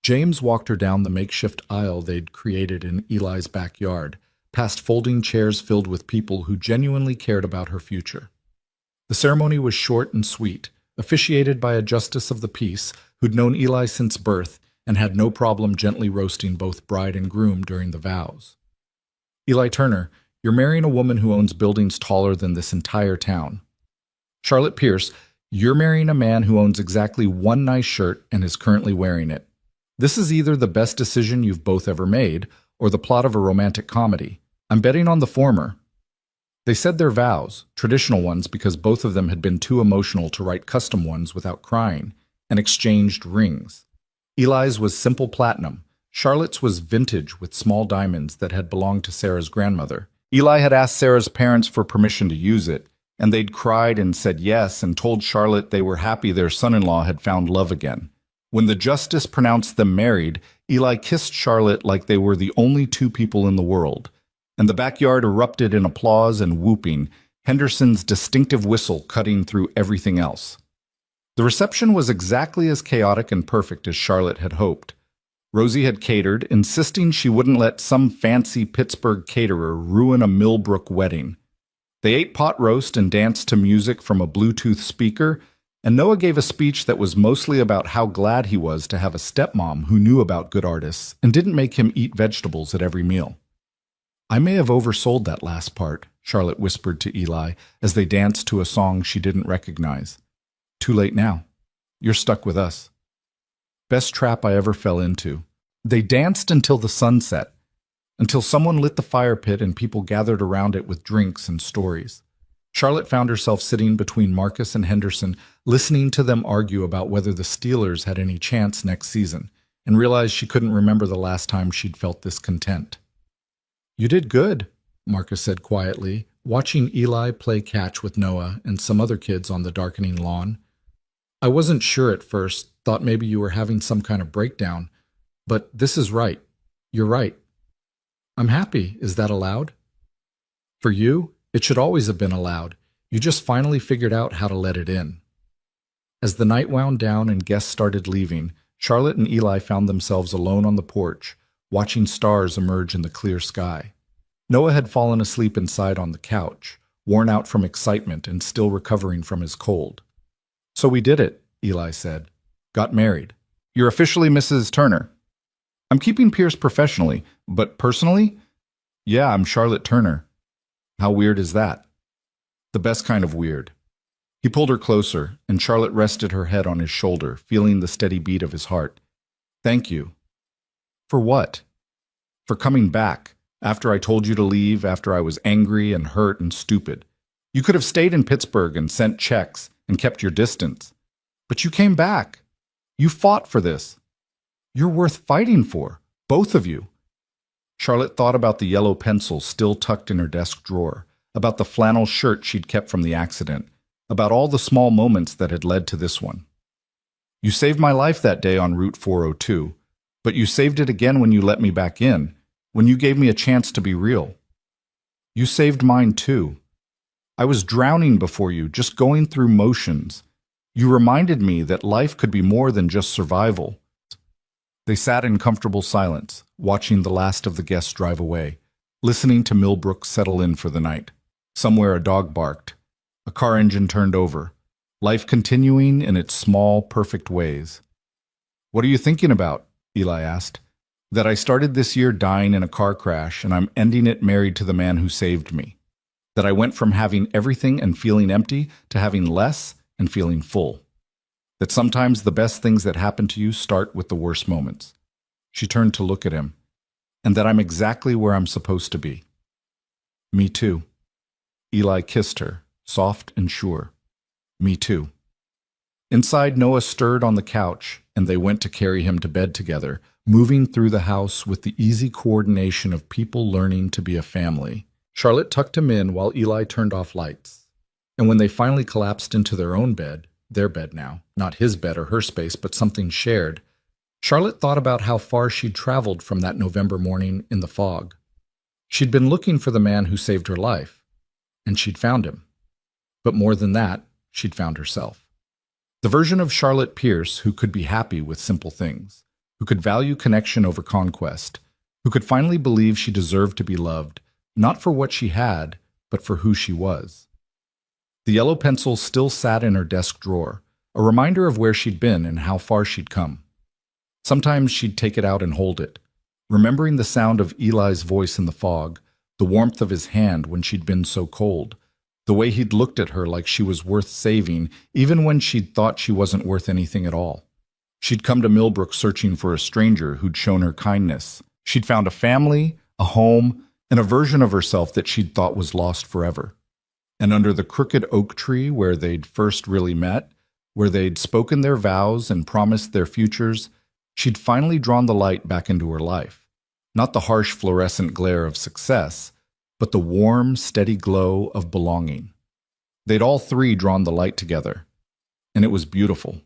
James walked her down the makeshift aisle they'd created in Eli's backyard, past folding chairs filled with people who genuinely cared about her future. The ceremony was short and sweet, officiated by a justice of the peace who'd known Eli since birth and had no problem gently roasting both bride and groom during the vows. Eli Turner, you're marrying a woman who owns buildings taller than this entire town. Charlotte Pierce, you're marrying a man who owns exactly one nice shirt and is currently wearing it. This is either the best decision you've both ever made or the plot of a romantic comedy. I'm betting on the former. They said their vows, traditional ones because both of them had been too emotional to write custom ones without crying, and exchanged rings. Eli's was simple platinum. Charlotte's was vintage with small diamonds that had belonged to Sarah's grandmother. Eli had asked Sarah's parents for permission to use it, and they'd cried and said yes and told Charlotte they were happy their son-in-law had found love again. When the justice pronounced them married, Eli kissed Charlotte like they were the only two people in the world, and the backyard erupted in applause and whooping, Henderson's distinctive whistle cutting through everything else. The reception was exactly as chaotic and perfect as Charlotte had hoped. Rosie had catered, insisting she wouldn't let some fancy Pittsburgh caterer ruin a Millbrook wedding. They ate pot roast and danced to music from a Bluetooth speaker, and Noah gave a speech that was mostly about how glad he was to have a stepmom who knew about good artists and didn't make him eat vegetables at every meal. I may have oversold that last part, Charlotte whispered to Eli as they danced to a song she didn't recognize. Too late now. You're stuck with us. Best trap I ever fell into. They danced until the sun set, until someone lit the fire pit and people gathered around it with drinks and stories. Charlotte found herself sitting between Marcus and Henderson, listening to them argue about whether the Steelers had any chance next season, and realized she couldn't remember the last time she'd felt this content. You did good, Marcus said quietly, watching Eli play catch with Noah and some other kids on the darkening lawn. I wasn't sure at first, thought maybe you were having some kind of breakdown, but this is right. You're right. I'm happy. Is that allowed? For you, it should always have been allowed. You just finally figured out how to let it in. As the night wound down and guests started leaving, Charlotte and Eli found themselves alone on the porch, watching stars emerge in the clear sky. Noah had fallen asleep inside on the couch, worn out from excitement and still recovering from his cold. So we did it, Eli said. Got married. You're officially Mrs. Turner. I'm keeping Pierce professionally, but personally? Yeah, I'm Charlotte Turner. How weird is that? The best kind of weird. He pulled her closer, and Charlotte rested her head on his shoulder, feeling the steady beat of his heart. Thank you. For what? For coming back, after I told you to leave, after I was angry and hurt and stupid. You could have stayed in Pittsburgh and sent checks and kept your distance. But you came back. You fought for this. You're worth fighting for, both of you. Charlotte thought about the yellow pencil still tucked in her desk drawer, about the flannel shirt she'd kept from the accident, about all the small moments that had led to this one. You saved my life that day on Route 402, but you saved it again when you let me back in, when you gave me a chance to be real. You saved mine too. I was drowning before you, just going through motions. You reminded me that life could be more than just survival. They sat in comfortable silence, watching the last of the guests drive away, listening to Millbrook settle in for the night. Somewhere a dog barked. A car engine turned over. Life continuing in its small, perfect ways. What are you thinking about? Eli asked. That I started this year dying in a car crash, and I'm ending it married to the man who saved me. That I went from having everything and feeling empty to having less and feeling full. That sometimes the best things that happen to you start with the worst moments. She turned to look at him. And that I'm exactly where I'm supposed to be. Me too. Eli kissed her, soft and sure. Me too. Inside, Noah stirred on the couch, and they went to carry him to bed together, moving through the house with the easy coordination of people learning to be a family. Charlotte tucked him in while Eli turned off lights. And when they finally collapsed into their own bed, their bed now, not his bed or her space, but something shared, Charlotte thought about how far she'd traveled from that November morning in the fog. She'd been looking for the man who saved her life, and she'd found him. But more than that, she'd found herself. The version of Charlotte Pierce who could be happy with simple things, who could value connection over conquest, who could finally believe she deserved to be loved, not for what she had, but for who she was. The yellow pencil still sat in her desk drawer, a reminder of where she'd been and how far she'd come. Sometimes she'd take it out and hold it, remembering the sound of Eli's voice in the fog, the warmth of his hand when she'd been so cold, the way he'd looked at her like she was worth saving, even when she'd thought she wasn't worth anything at all. She'd come to Millbrook searching for a stranger who'd shown her kindness. She'd found a family, a home, and a version of herself that she'd thought was lost forever. And under the crooked oak tree where they'd first really met, where they'd spoken their vows and promised their futures, she'd finally drawn the light back into her life. Not the harsh fluorescent glare of success, but the warm, steady glow of belonging. They'd all three drawn the light together, and it was beautiful.